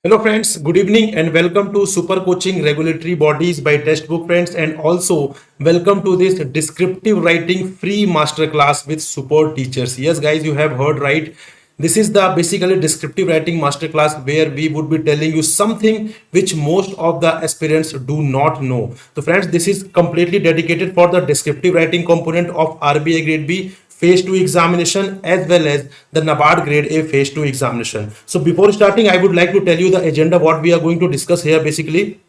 Hello friends, good evening and welcome to Super Coaching Regulatory Bodies by Testbook friends, and also welcome to this descriptive writing free masterclass with support teachers. Yes guys, you have heard right. This is the basically descriptive writing masterclass where we would be telling you something which most of the aspirants do not know. So friends, this is completely dedicated for the descriptive writing component of RBI grade B phase 2 examination as well as the NABARD grade A phase 2 examination. So before starting, I would like to tell you the agenda what we are going to discuss here basically.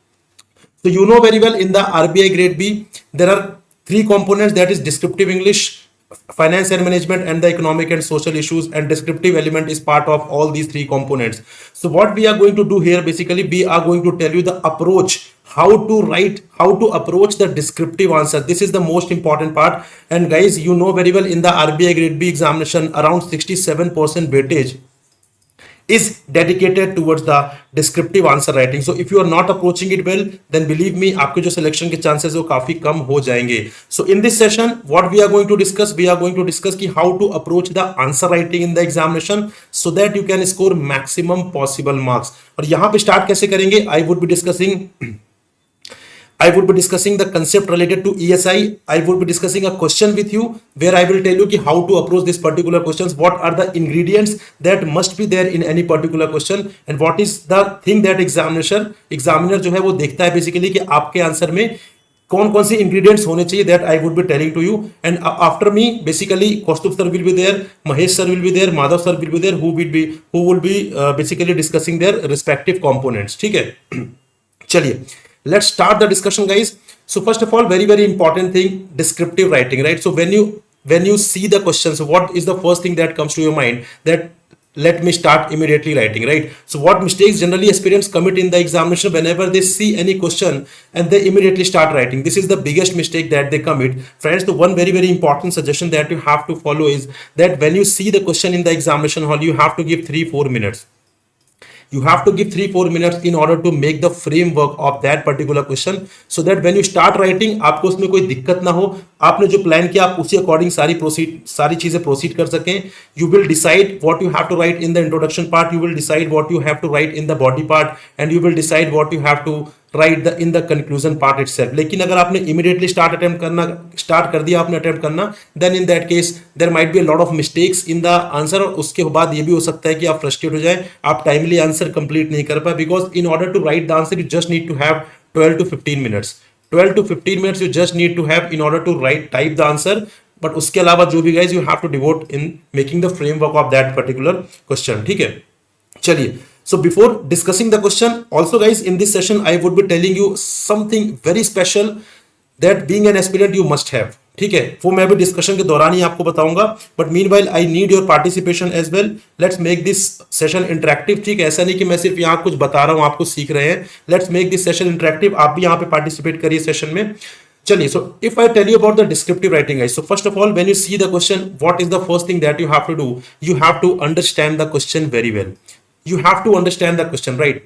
So you know very well in the RBI grade B, there are three components, that is descriptive English, finance and management, and the economic and social issues, and descriptive element is part of all these three components. So what we are going to do here basically, we are going to tell you the approach, how to write, how to approach the descriptive answer. This is the most important part. And guys, you know very well in the RBI grade B examination around 67% weightage is dedicated towards the descriptive answer writing. So if you are not approaching it well, then believe me, आपके जो selection के chances वो काफी कम हो जाएंगे. So in this session, what we are going to discuss, we are going to discuss कि how to approach the answer writing in the examination so that you can score maximum possible marks. और यहाँ पे start कैसे करेंगे? I would be discussing the concept related to ESI. I would be discussing a question with you where I will tell you how to approach this particular questions, what are the ingredients that must be there in any particular question, and what is the thing that examiner जो है वो देखता है basically कि आपके answer में कौन कौन सी ingredients होने चाहिए, that I would be telling to you. And after me basically Kaustubh sir will be there, Mahesh sir will be there, Madhav sir will be there, who will be basically discussing their respective components. ठीक है, चलिए let's start the discussion guys. So first of all, very important thing, descriptive writing, right? So when you see the questions, what is the first thing that comes to your mind? That let me start immediately writing, right? So what mistakes generally aspirants commit in the examination whenever they see any question and they immediately start writing? This is the biggest mistake that they commit. Friends, the one very important suggestion that you have to follow is that when you see the question in the examination hall, you have to give 3-4 minutes. You have to give 3-4 minutes in order to make the framework of that particular question, so that when you start writing आपको उसमें कोई दिक्कत ना हो, आपने जो plan किया आप उसी अकॉर्डिंग सारी चीजें प्रोसीड कर सकें. You will decide what you have to write in the introduction part, you will decide what you have to write in the body part, and you will decide what you have to write in the conclusion part itself. लेकिन अगर आपने immediately start कर दिया आपने attempt करना, then in that case there might be a lot of mistakes in the answer, और उसके बाद ये भी हो सकता है कि आप frustrate हो जाए, आप timely answer complete नहीं कर पाए, because in order to write the answer you just need to have 12 to 15 minutes. 12 to 15 minutes you just need to have in order to type the answer. But उसके अलावा जो भी guys you have to devote in making the framework of that particular question. ठीक है, चलिए. So before discussing the question, also guys, in this session I would be telling you something very special that being an aspirant you must have. ठीक है, वो मैं भी discussion के दौरान ही आपको बताऊंगा. But meanwhile I need your participation as well. Let's make this session interactive. ठीक है, ऐसा नहीं कि मैं सिर्फ यहाँ कुछ बता रहा हूँ आपको सीख रहे हैं. Let's make this session interactive. आप भी यहाँ पे पार्टिसिपेट करिए सेशन में. चलिए, so if I tell you about the descriptive writing guys, so first of all when you see the question, what is the first thing that you have to do? You have to understand the question very well. You have to understand the question, right?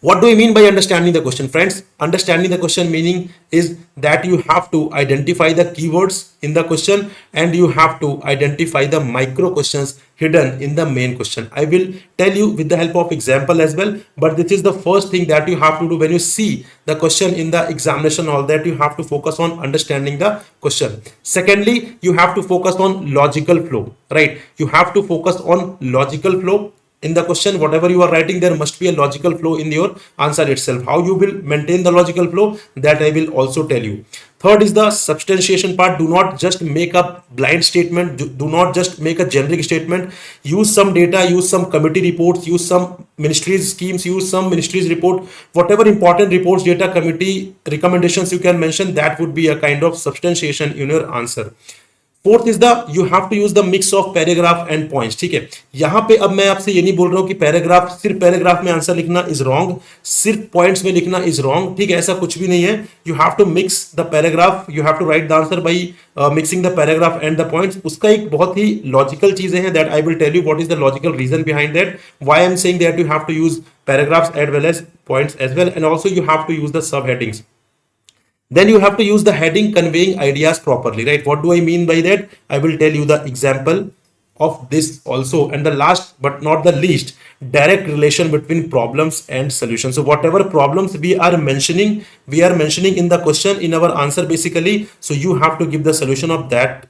What do I mean by understanding the question, friends? Understanding the question meaning is that you have to identify the keywords in the question, and you have to identify the micro questions hidden in the main question. I will tell you with the help of example as well, but this is the first thing that you have to do when you see the question in the examination hall, that you have to focus on understanding the question. Secondly, you have to focus on logical flow, right? You have to focus on logical flow. In the question, whatever you are writing, there must be a logical flow in your answer itself. How you will maintain the logical flow, that I will also tell you. Third is the substantiation part. Do not just make a blind statement. Do not just make a generic statement. Use some data, use some committee reports, use some ministries schemes, use some ministries report. Whatever important reports, data, committee recommendations you can mention, that would be a kind of substantiation in your answer. Fourth is the you have to use the mix of paragraph and points. ठीक है, यहां पे अब मैं आपसे ये नहीं बोल रहा हूं कि सिर्फ पैराग्राफ में आंसर लिखना इज रॉन्ग, सिर्फ पॉइंट्स में लिखना इज रॉन्ग. ठीक है, ऐसा कुछ भी नहीं है. You have to mix the paragraph, you have to write the answer by mixing the paragraph and the points. उसका एक बहुत ही लॉजिकल चीजें हैं, that I will tell you what is the logical reason behind that, why I am saying that you have to use paragraphs as well as points as well, and also you have to use the sub headings. Then you have to use the heading conveying ideas properly, right? What do I mean by that? I will tell you the example of this also, and the last but not the least, direct relation between problems and solutions. So whatever problems we are mentioning in the question, in our answer basically, so you have to give the solution of that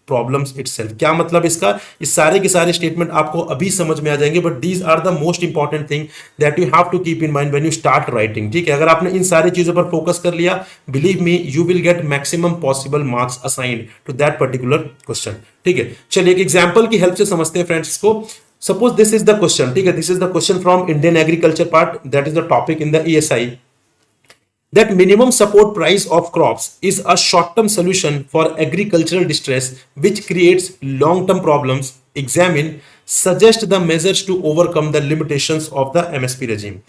problems itself. क्या मतलब इसका, इस सारे के सारे statement आपको अभी समझ में आ जाएंगे, but these are the most important thing that you have to keep in mind when you start writing. ठीक है, अगर आपने इन सारी चीजों पर फोकस कर लिया, believe me you will get maximum possible marks assigned to that particular question. ठीक है, चलिए एक एग्जाम्पल की हेल्प से समझते हैं फ्रेंड्स इसको. Suppose this is the question. ठीक है, this is the question from Indian agriculture part, that is the topic in the ESI. That minimum support price of crops is a short-term solution for agricultural distress which creates long-term problems. Examine, suggest the measures to overcome the limitations of the MSP regime.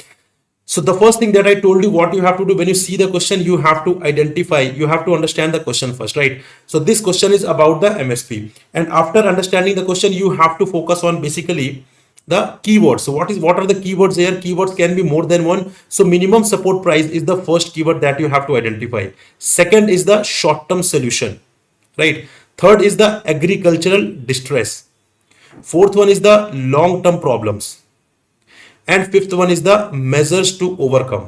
So the first thing that I told you, what you have to do when you see the question, you have to identify, you have to understand the question first, right? So this question is about the MSP, and after understanding the question, you have to focus on basically the keywords. So what are the keywords here? Keywords can be more than one. So minimum support price is the first keyword that you have to identify. Second is the short term solution, right? Third is the agricultural distress. Fourth one is the long term problems, and fifth one is the measures to overcome,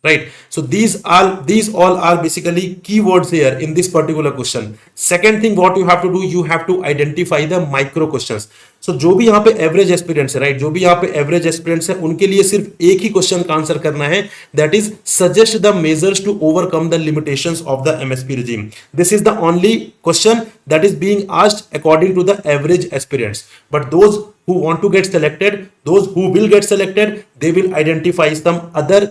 right? So these all are basically keywords here in this particular question. Second thing what you have to do, you have to identify the micro questions. So जो भी यहाँ पे average aspirants है, right, जो भी यहाँ पे average aspirants है, उनके लिए सिर्फ एक ही क्वेश्चन का आंसर करना है, that is suggest the measures to overcome the limitations of the MSP regime. This is the only question that is being asked according to the average aspirants. But those who want to get selected, those who will get selected, they will identify some other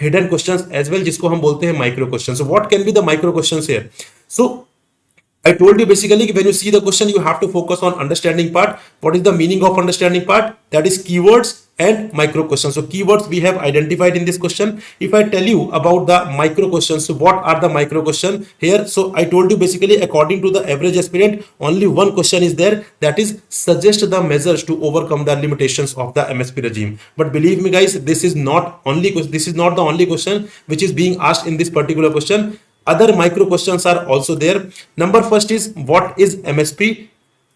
hidden questions as well, जिसको हम बोलते हैं micro question. So what can be the micro questions here? So I told you basically when you see the question, you have to focus on understanding part. What is the meaning of understanding part? That is keywords and micro questions. So keywords we have identified in this question. If I tell you about the micro questions, so what are the micro questions here? So I told you basically according to the average aspirant, only one question is there, that is suggest the measures to overcome the limitations of the MSP regime. But believe me guys, this is not the only question which is being asked in this particular question. Other micro questions are also there. Number first is what is MSP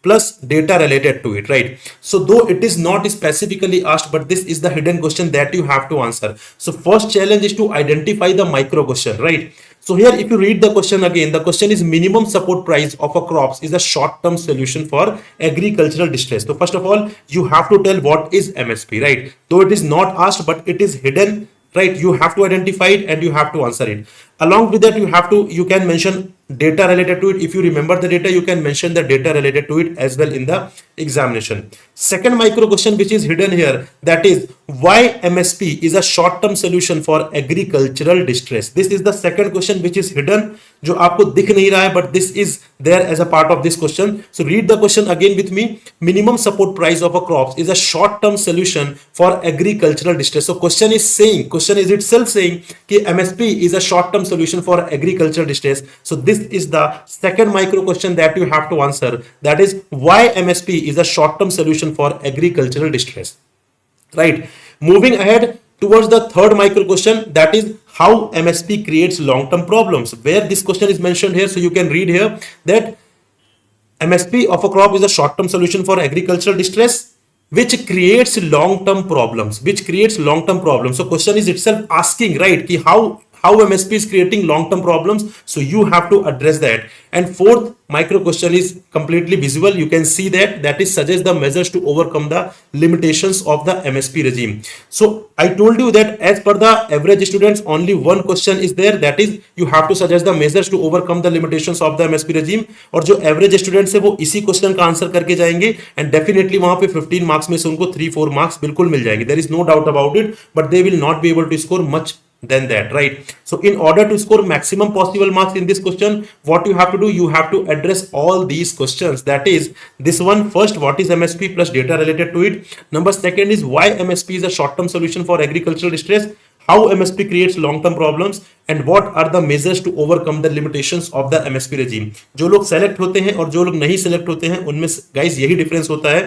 plus data related to it, right? So though it is not specifically asked, but this is the hidden question that you have to answer. So first challenge is to identify the micro question, right? So here if you read the question again, the question is minimum support price of a crops is a short term solution for agricultural distress. So first of all, you have to tell what is MSP, right? Though it is not asked, but it is hidden, right? You have to identify it and you have to answer it. Along with that, you can mention data related to it. If you remember the data, you can mention the data related to it as well in the examination. Second micro question which is hidden here, that is why MSP is a short term solution for agricultural distress. This is the second question which is hidden, जो आपको दिख नहीं रहा है, but this is there as a part of this question. So read the question again with me. Minimum support price of a crops is a short term solution for agricultural distress. So question is itself saying कि MSP is a short term solution for agricultural distress. So this is the second micro question that you have to answer, that is why MSP is a short term solution for agricultural distress, right? Moving ahead towards the third micro question, that is how MSP creates long term problems, where this question is mentioned here. So you can read here that MSP of a crop is a short term solution for agricultural distress which creates long term problems, So question is itself asking, right, ki how MSP is creating long term problems, so you have to address that. And fourth micro question is completely visual, you can see that is suggest the measures to overcome the limitations of the MSP regime. So I told you that as per the average students, only one question is there, that is you have to suggest the measures to overcome the limitations of the MSP regime. और जो average students है वो इसी question का answer करके जाएंगे, and definitely वहां पे 15 मार्क्स में से उनको 3-4 मार्क्स बिल्कुल मिल जाएंगे. There is no doubt about it, but they will not be able to score much than that, right? So in order to score maximum possible marks in this question, what you have to do, you have to address all these questions. That is this one first, what is MSP plus data related to it. Number second is why MSP is a short term solution for agricultural distress, how MSP creates long term problems, and what are the measures to overcome the limitations of the MSP regime. जो लोग select होते हैं और जो लोग नहीं select होते हैं, उनमें गाइस यही डिफरेंस होता है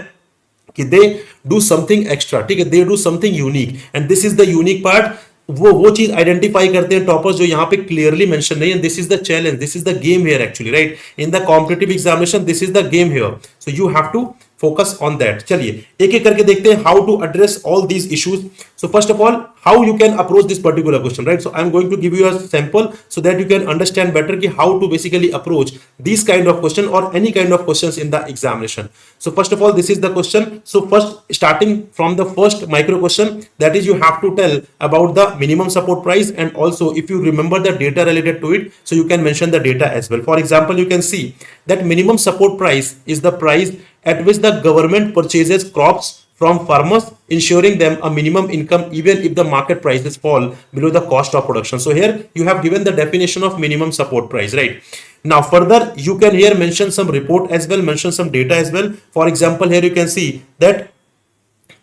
कि दे डू समथिंग एक्स्ट्रा, ठीक है, they do something unique, and this is the unique part. वो चीज आइडेंटिफाई करते हैं टॉपर्स जो यहाँ पे क्लियरली मेंशन नहीं है. This is the challenge, this is the game here actually, right? In the competitive examination this is the game here. So you have to focus on that. चलिए एक एक करके देखते हैं how to address all these issues. So first of all, how you can approach this particular question, right? So I'm going to give you a sample so that you can understand better ki how to basically approach these kind of question or any kind of questions in the examination. So first of all, this is the question. So first, starting from the first micro question, that is you have to tell about the minimum support price, and also if you remember the data related to it, so you can mention the data as well. For example, you can see that minimum support price is the price at which the government purchases crops from farmers, ensuring them a minimum income even if the market prices fall below the cost of production. So here you have given the definition of minimum support price, right? Now further you can here mention some report as well, mention some data as well. For example, here you can see that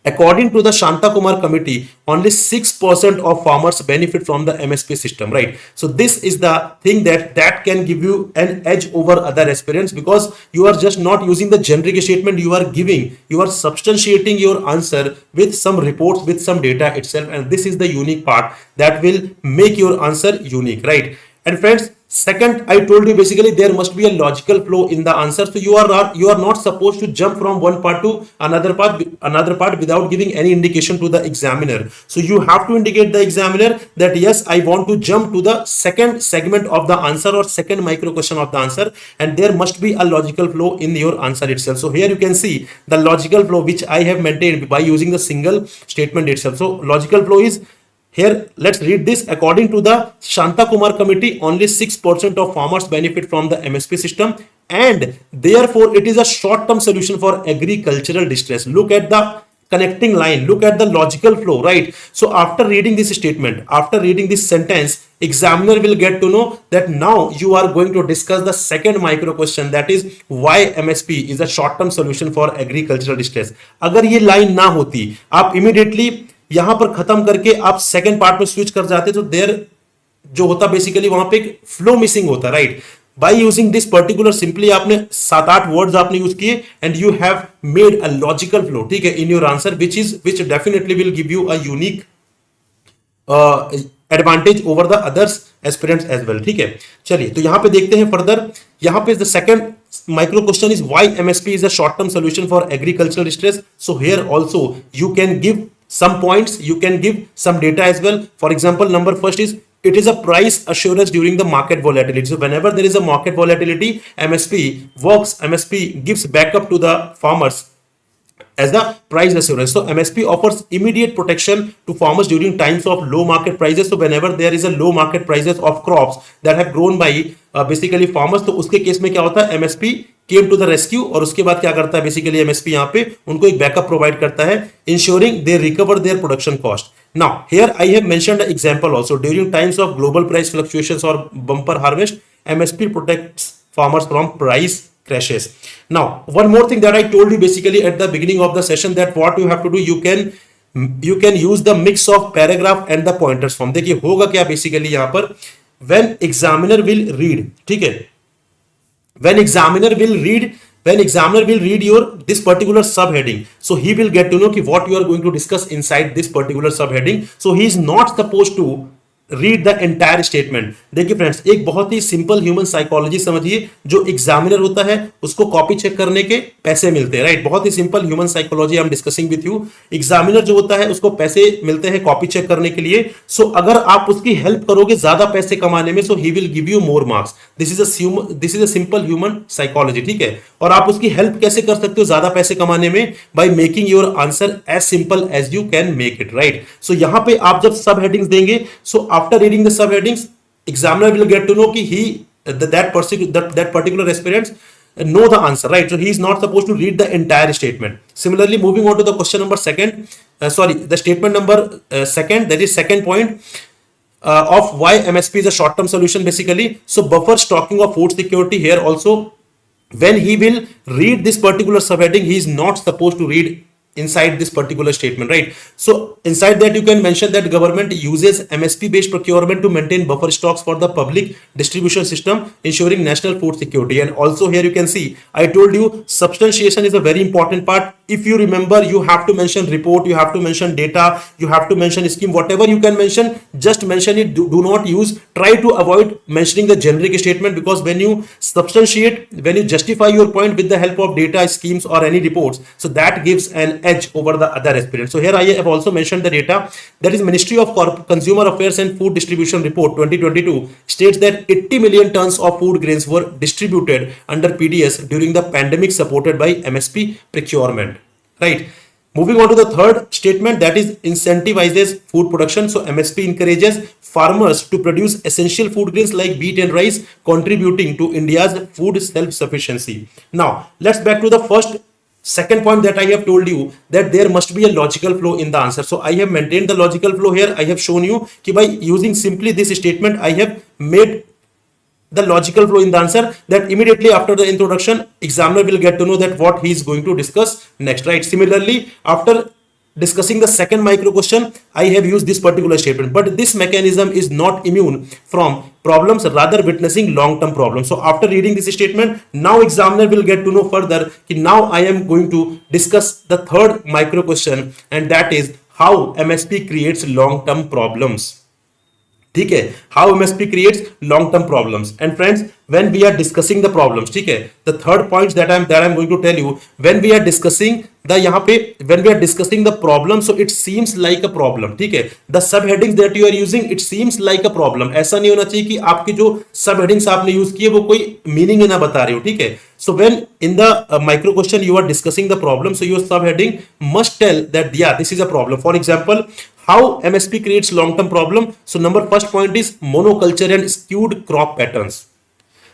according to the Shanta Kumar committee, only 6% of farmers benefit from the MSP system, right? So this is the thing that can give you an edge over other aspirants, because you are just not using the generic statement you are giving, you are substantiating your answer with some reports, with some data itself, and this is the unique part that will make your answer unique, right? And friends, second, I told you basically there must be a logical flow in the answer. So you are not supposed to jump from one part to another part without giving any indication to the examiner. So you have to indicate the examiner that yes, I want to jump to the second segment of the answer or second micro question of the answer, and there must be a logical flow in your answer itself. So here you can see the logical flow which I have maintained by using the single statement itself. So logical flow is here, let's read this. According to the Shanta Kumar committee, only 6% of farmers benefit from the MSP system, and therefore it is a short-term solution for agricultural distress. Look at the connecting line, look at the logical flow, right? So after reading this statement, after reading this sentence, examiner will get to know that now you are going to discuss the second micro question, that is why MSP is a short-term solution for agricultural distress. अगर ये line ना होती, आप immediately यहां पर खत्म करके आप सेकंड पार्ट में स्विच कर जाते, तो देर जो होता बेसिकली वहां पे एक फ्लो मिसिंग होता, right? By using this particular, simply आपने 7-8 वर्ड्स आपने यूज किए and you have made a logical flow, ठीक है, in your answer, which definitely will give you a unique advantage over the others aspirants as well, ठीक है? चलिए तो यहां पे देखते हैं फर्दर. यहां पे the second micro question is why MSP is a short term solution for agricultural distress. So here also you can give some points, you can give some data as well. For example, number first is it is a price assurance during the market volatility. So whenever there is a market volatility, MSP gives backup to the farmers as the price assurance. So MSP offers immediate protection to farmers during times of low market prices. So whenever there is a low market prices of crops that have grown by basically farmers, तो उसके case में क्या होता है, MSP came to the rescue, और उसके बाद क्या करता है बेसिकली MSP यहाँ पे उनको एक बैकअप प्रोवाइड करता है, ensuring they recover their production cost. Now here I have mentioned an example also. During times of global price fluctuations or bumper harvest, MSP protects farmers from price crashes. Now one more thing that I told you basically at the beginning of the session, that what you have to do, you can use the mix of paragraph and the pointers form. देखिए होगा क्या basically यहाँ पर, when examiner will read, ठीक है, when examiner will read your this particular subheading, so he will get to know ki what you are going to discuss inside this particular subheading. So he is not supposed to read the entire statement. देखिए friends, एक बहुत ही simple human psychology समझिए. जो examiner होता है उसको copy check करने के पैसे मिलते हैं, राइट? बहुत ही simple human psychology I am discussing with you. Examiner जो होता है उसको पैसे मिलते हैं कॉपी चेक करने के लिए. सो अगर आप उसकी हेल्प करोगे ज्यादा पैसे कमाने में, so he will give you more marks. This is a simple human psychology, ठीक है? और आप उसकी हेल्प कैसे कर सकते हो ज्यादा पैसे कमाने में? By making your answer as simple as you can make it, right? So यहां पे आप जब सब हेडिंग्स देंगे, सो after reading the subheadings, examiner will get to know कि that particular aspirant know the answer, right? So he is not supposed to read the entire statement. Similarly, moving on to the question number the statement number second, that is second point of why MSP is a short-term solution basically. So buffer stocking of food security, here also when he will read this particular subheading, he is not supposed to read inside this particular statement, right? So inside that you can mention that government uses MSP based procurement to maintain buffer stocks for the public distribution system, ensuring national food security. And also here you can see, I told you substantiation is a very important part. If you remember, you have to mention report, you have to mention data, you have to mention scheme, whatever you can mention, just mention it. Do not use, try to avoid mentioning the generic statement, because when you substantiate, when you justify your point with the help of data, schemes or any reports, so that gives an edge over the other aspirants. So here I have also mentioned the data, that is Ministry of Consumer Affairs and Food Distribution Report 2022 states that 80 million tons of food grains were distributed under PDS during the pandemic, supported by MSP procurement, right? Moving on to the third statement, that is incentivizes food production. So MSP encourages farmers to produce essential food grains like wheat and rice, contributing to India's food self-sufficiency. Now let's back to the second point that I have told you, that there must be a logical flow in the answer. So I have maintained the logical flow here. I have shown you that by using simply this statement, I have made the logical flow in the answer, that immediately after the introduction, examiner will get to know that what he is going to discuss next, right? Similarly, after discussing the second micro question, I have used this particular statement, but this mechanism is not immune from problems, rather witnessing long-term problems. So after reading this statement, now examiner will get to know further कि now I am going to discuss the third micro question, and that is how MSP creates long-term problems. ठीक है, how MSP creates long-term problems. And friends, when we are discussing the problems, ठीक है, the third points that I'm going to tell you, when we are discussing the यहाँ पे when we are discussing the problem, so it seems like a problem, ठीक है, the subheadings that you are using, it seems like a problem. ऐसा नहीं होना चाहिए कि आपकी जो subheadings आपने यूज किए वो कोई मीनिंग ना बता रही हो, ठीक है. So when in the micro question you are discussing the problem, so your subheading must tell that yeah, this is a problem. For example, how MSP creates long-term problem. So first point is monoculture and skewed crop patterns.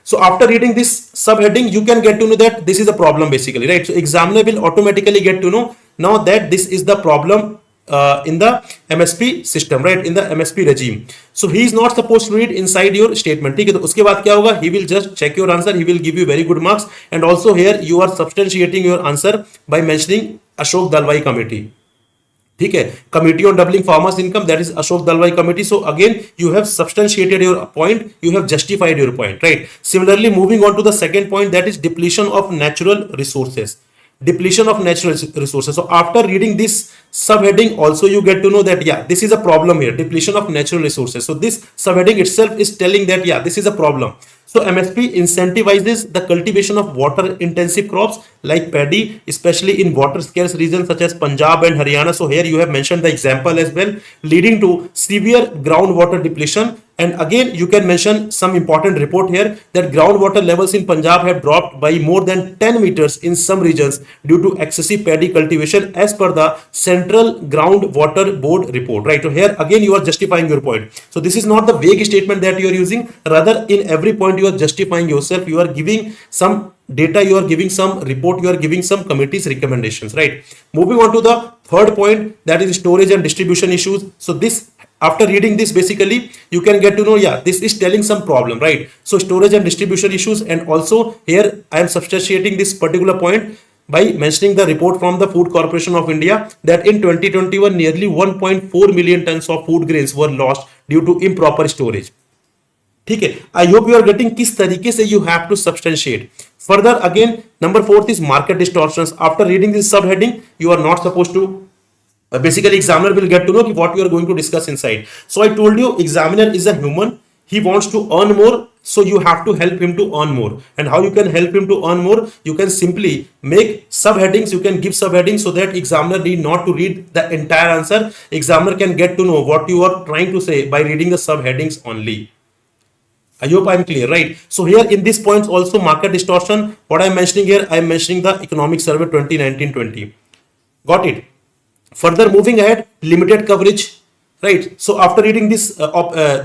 So after reading this subheading, you can get to know that this is a problem basically, right? So examiner will automatically get to know now that this is the problem in the MSP system, right? In the MSP regime. So he is not supposed to read inside your statement. ठीक है, तो उसके बाद क्या होगा? He will just check your answer. He will give you very good marks. And also here you are substantiating your answer by mentioning Ashok Dalwai committee. ठीक है, committee on doubling farmers income, that is Ashok Dalwai committee. So again you have substantiated your point, you have justified your point, right? Similarly, moving on to the second point, that is depletion of natural resources. Depletion of natural resources. So after reading this subheading, also you get to know that yeah, this is a problem here, depletion of natural resources. So this subheading itself is telling that yeah, this is a problem. So MSP incentivizes the cultivation of water intensive crops like paddy, especially in water scarce regions such as Punjab and Haryana. So here you have mentioned the example as well, leading to severe groundwater depletion. And again, you can mention some important report here that groundwater levels in Punjab have dropped by more than 10 meters in some regions due to excessive paddy cultivation as per the Central Groundwater Board report, right? So here again, you are justifying your point. So this is not the vague statement that you are using. Rather, in every point you are justifying yourself. You are giving some data, you are giving some report, you are giving some committee's recommendations, right? Moving on to the third point, that is storage and distribution issues. So this, after reading this, basically you can get to know yeah, this is telling some problem, right? So storage and distribution issues. And also here I am substantiating this particular point by mentioning the report from the Food Corporation of India that in 2021 nearly 1.4 million tons of food grains were lost due to improper storage. ठीक है, I hope you are getting किस तरीके से you have to substantiate. Further, again, number fourth is market distortions. After reading this subheading, you are not supposed to basically examiner will get to know what you are going to discuss inside. So I told you examiner is a human, he wants to earn more, so you have to help him to earn more. And how you can help him to earn more? You can simply make subheadings, you can give subheadings so that examiner need not to read the entire answer. Examiner can get to know what you are trying to say by reading the subheadings only. I hope I am clear, right? So here in this points also market distortion, what I am mentioning here, I am mentioning the economic survey 2019-20. Got it? Further moving ahead, limited coverage, right? So after reading this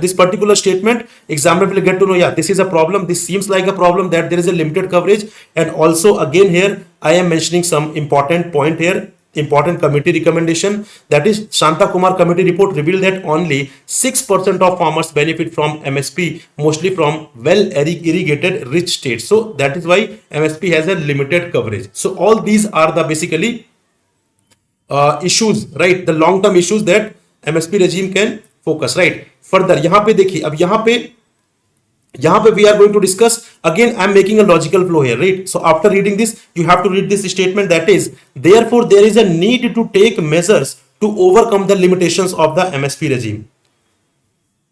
this particular statement, examiner will get to know yeah, this is a problem, this seems like a problem, that there is a limited coverage. And also again here I am mentioning some important point here, important committee recommendation, that is Shanta Kumar committee report revealed that only 6% of farmers benefit from MSP, mostly from well irrigated rich states. So that is why MSP has a limited coverage. So all these are the basically issues, right? The long term issues that MSP regime can focus, right? Further यहाँ पे देखिए, अब यहाँ पे we are going to discuss again. I am making a logical flow here, right? So after reading this, you have to read this statement, that is, therefore there is a need to take measures to overcome the limitations of the MSP regime.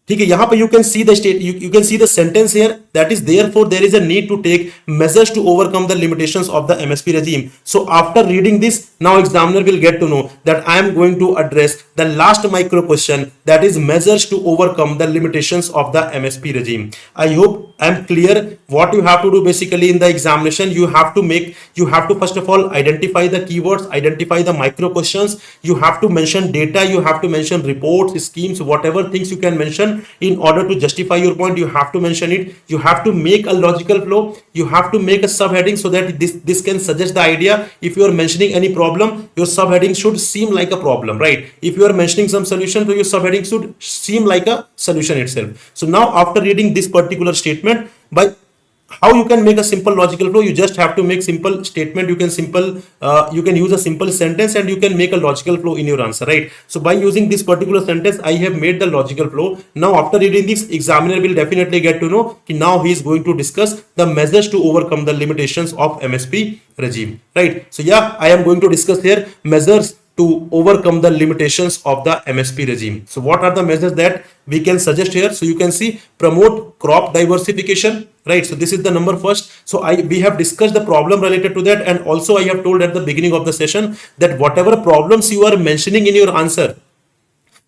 ठीक है, यहां पे you can see the you can see the sentence here, that is, therefore there is a need to take measures to overcome the limitations of the MSP regime. So after reading this, now examiner will get to know that I am going to address the last micro question, that is measures to overcome the limitations of the MSP regime. I hope I am clear. What you have to do basically in the examination, you have to first of all identify the keywords, identify the micro questions, you have to mention data, you have to mention reports, schemes, whatever things you can mention in order to justify your point. You have to mention it, you have to make a logical flow, you have to make a subheading so that this can suggest the idea. If you are mentioning any problem, your subheading should seem like a problem, right? If you are mentioning some solution, so your subheading should seem like a solution itself. So now after reading this particular statement, by how you can make a simple logical flow, you just have to make simple statement, you can use a simple sentence and you can make a logical flow in your answer, right? So by using this particular sentence, I have made the logical flow. Now after reading this, examiner will definitely get to know that now he is going to discuss the measures to overcome the limitations of MSP regime, right? So yeah, I am going to discuss here measures to overcome the limitations of the MSP regime. So what are the measures that we can suggest here? So you can see, promote crop diversification, right? So this is the number first. So we have discussed the problem related to that, and also I have told at the beginning of the session that whatever problems you are mentioning in your answer,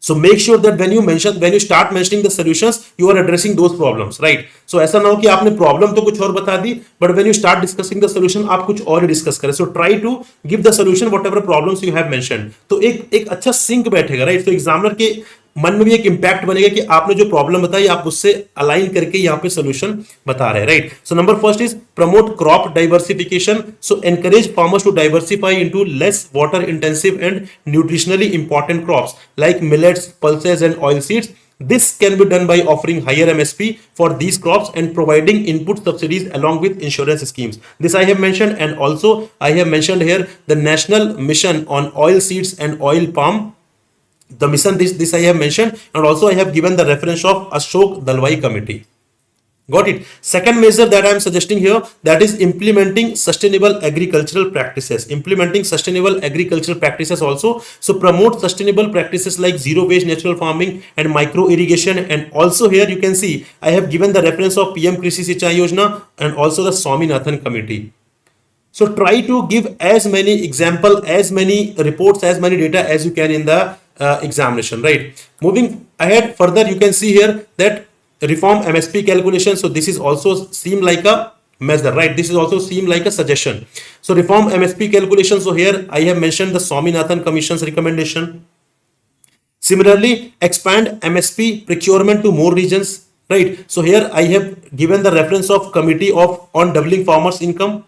so make sure that when you start mentioning the solutions, you are addressing those problems, right? So ऐसा ना हो कि आपने problem तो कुछ और बता दी, but when you start discussing the solution, आप कुछ और ही डिस्कस करें. So try to give the solution whatever problems you have mentioned. तो एक अच्छा सिंक बैठेगा, right? तो एग्जामिनर के मन में भी एक इंपैक्ट बनेगा कि आपने जो प्रॉब्लम बताई आप उससे अलाइन करके यहाँ पे सोल्यूशन बता रहे हैं, right? So number first is promote crop diversification. So encourage farmers to diversify into less water intensive and nutritionally important crops like millets, pulses and oil seeds. This can be done by offering higher MSP for these crops and providing input subsidies along with insurance schemes. This I have mentioned, and also I have mentioned here the National Mission on Oil Seeds and Oil Palm. The mission, this I have mentioned, and also I have given the reference of Ashok Dalwai committee. Got it? Second measure that I am suggesting here, that is implementing sustainable agricultural practices. Implementing sustainable agricultural practices also. So promote sustainable practices like zero waste natural farming and micro irrigation. And also here you can see I have given the reference of PM Krishi Sinchai Yojana and also the Swaminathan committee. So try to give as many example, as many reports, as many data as you can in the examination, right? Moving ahead further, you can see here that reform MSP calculation. So this is also seem like a measure, right? This is also seem like a suggestion. So reform MSP calculation. So here I have mentioned the Swaminathan Commission's recommendation. Similarly, expand MSP procurement to more regions, right? So here I have given the reference of committee on doubling farmers' income.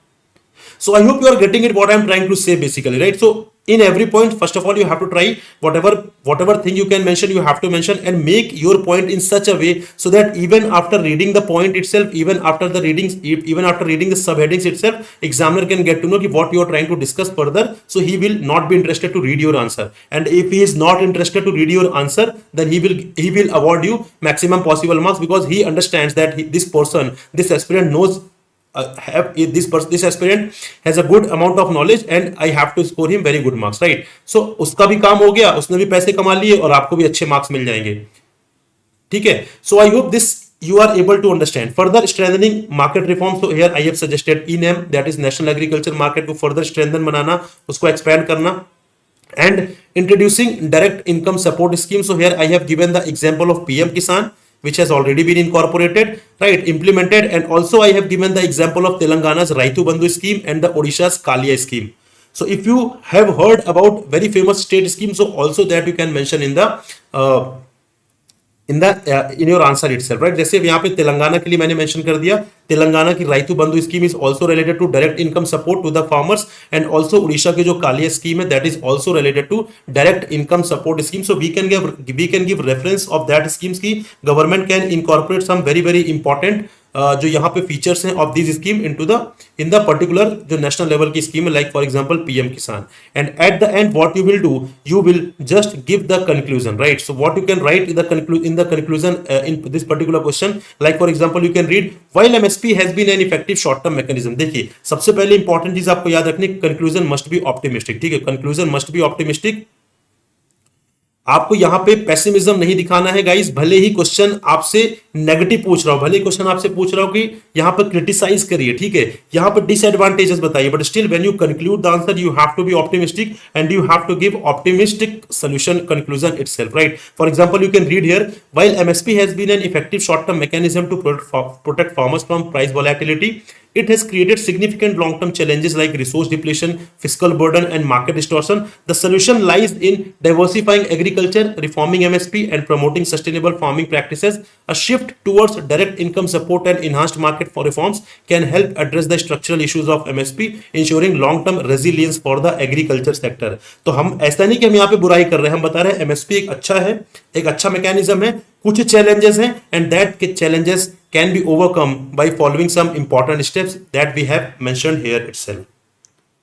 So I hope you are getting it what I am trying to say basically, right? So in every point, first of all, you have to try whatever thing you can mention, you have to mention and make your point in such a way so that even after reading the point itself, even after reading the subheadings itself, examiner can get to know what you are trying to discuss further. So he will not be interested to read your answer, and if he is not interested to read your answer, then he will award you maximum possible marks, because he understands that this aspirant knows. This aspirant has a good amount of knowledge and I have to score him very good marks, right? So उसका भी काम हो गया, उसने भी पैसे कमा लिए और आपको भी अच्छे मार्क्स मिल जाएंगे, ठीक है? So I hope this you are able to understand. Further strengthening market reform. So here I have suggested ENAM, that is National Agriculture Market, को further strengthen बनाना, उसको expand करना, and introducing direct income support scheme. So here I have given the example of PM Kisan, which has already been incorporated, right, implemented, and also I have given the example of Telangana's Raitu Bandhu scheme and the Odisha's Kalia scheme. So if you have heard about very famous state schemes, so also that you can mention in your answer itself, right? जैसे यहाँ पे तेलंगाना के लिए मैंने mention कर दिया, तेलंगाना की Rythu Bandhu scheme is also related to direct income support to the farmers, and also Orissa की जो कालिया स्कीम है that is also related to direct income support scheme. So we can give reference of that schemes की government can incorporate some very very important जो यहाँ पे features हैं of this scheme in the particular जो national level की scheme है, like for example PM किसान. And at the end what you will do, you will just give the conclusion, right? So what you can write in the conclusion in this particular question, like for example you can read, while MSP has been an effective short term mechanism. देखिए सबसे पहले important चीज आपको याद रखनी, conclusion must be optimistic. ठीक है, conclusion must be optimistic. आपको यहां पे पेसिमिज्म नहीं दिखाना है गाइस. भले ही क्वेश्चन आपसे नेगेटिव पूछ रहा हो, भले ही क्वेश्चन आपसे पूछ रहा हो कि यहां पर क्रिटिसाइज करिए, ठीक है, यहां पर डिसएडवांटेजेस बताइए, but still when you conclude the answer you have to be optimistic and you have to give optimistic solution conclusion itself, right? For example you can read here, while MSP has been an effective short term mechanism to protect farmers from price volatility, it has created significant long-term challenges like resource depletion, fiscal burden, and market distortion. The solution lies in diversifying agriculture, reforming MSP, and promoting sustainable farming practices. A shift towards direct income support and enhanced market for reforms can help address the structural issues of MSP, ensuring long-term resilience for the agriculture sector. तो हम ऐसा नहीं कि हम यहाँ पे बुराई कर रहे हैं, हम बता रहे हैं MSP एक अच्छा है, एक अच्छा मैकेनिज्म है, कुछ चैलेंजेस हैं, and that challenges can be overcome by following some important steps that we have mentioned here itself.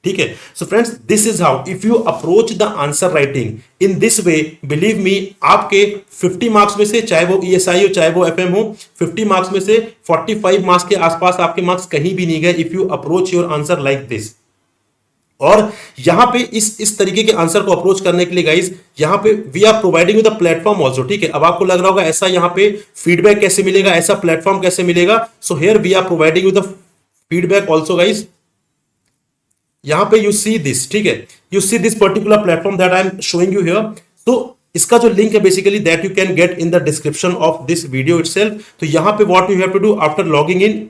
ठीक है, so friends, this is how if you approach the answer writing in this way, believe me, आपके 50 marks में से, चाहे वो ESI हो चाहे वो FM हो, 50 मार्क्स में से 45 मार्क्स के आसपास आपके मार्क्स कहीं भी नहीं गए if you approach your answer like this. और यहां पे इस तरीके के आंसर को अप्रोच करने के लिए गाइस, यहां पे we are providing with the platform also. ठीक है, अब आपको लग रहा होगा ऐसा यहां पे फीडबैक कैसे मिलेगा, ऐसा प्लेटफॉर्म कैसे मिलेगा. So here we are providing with the feedback also guys. यहां पे यू सी दिस, ठीक है, you see this particular platform that I am showing you here. तो इसका जो लिंक है basically that you can get in the description of this video itself. तो यहां पे what you have to do after logging in,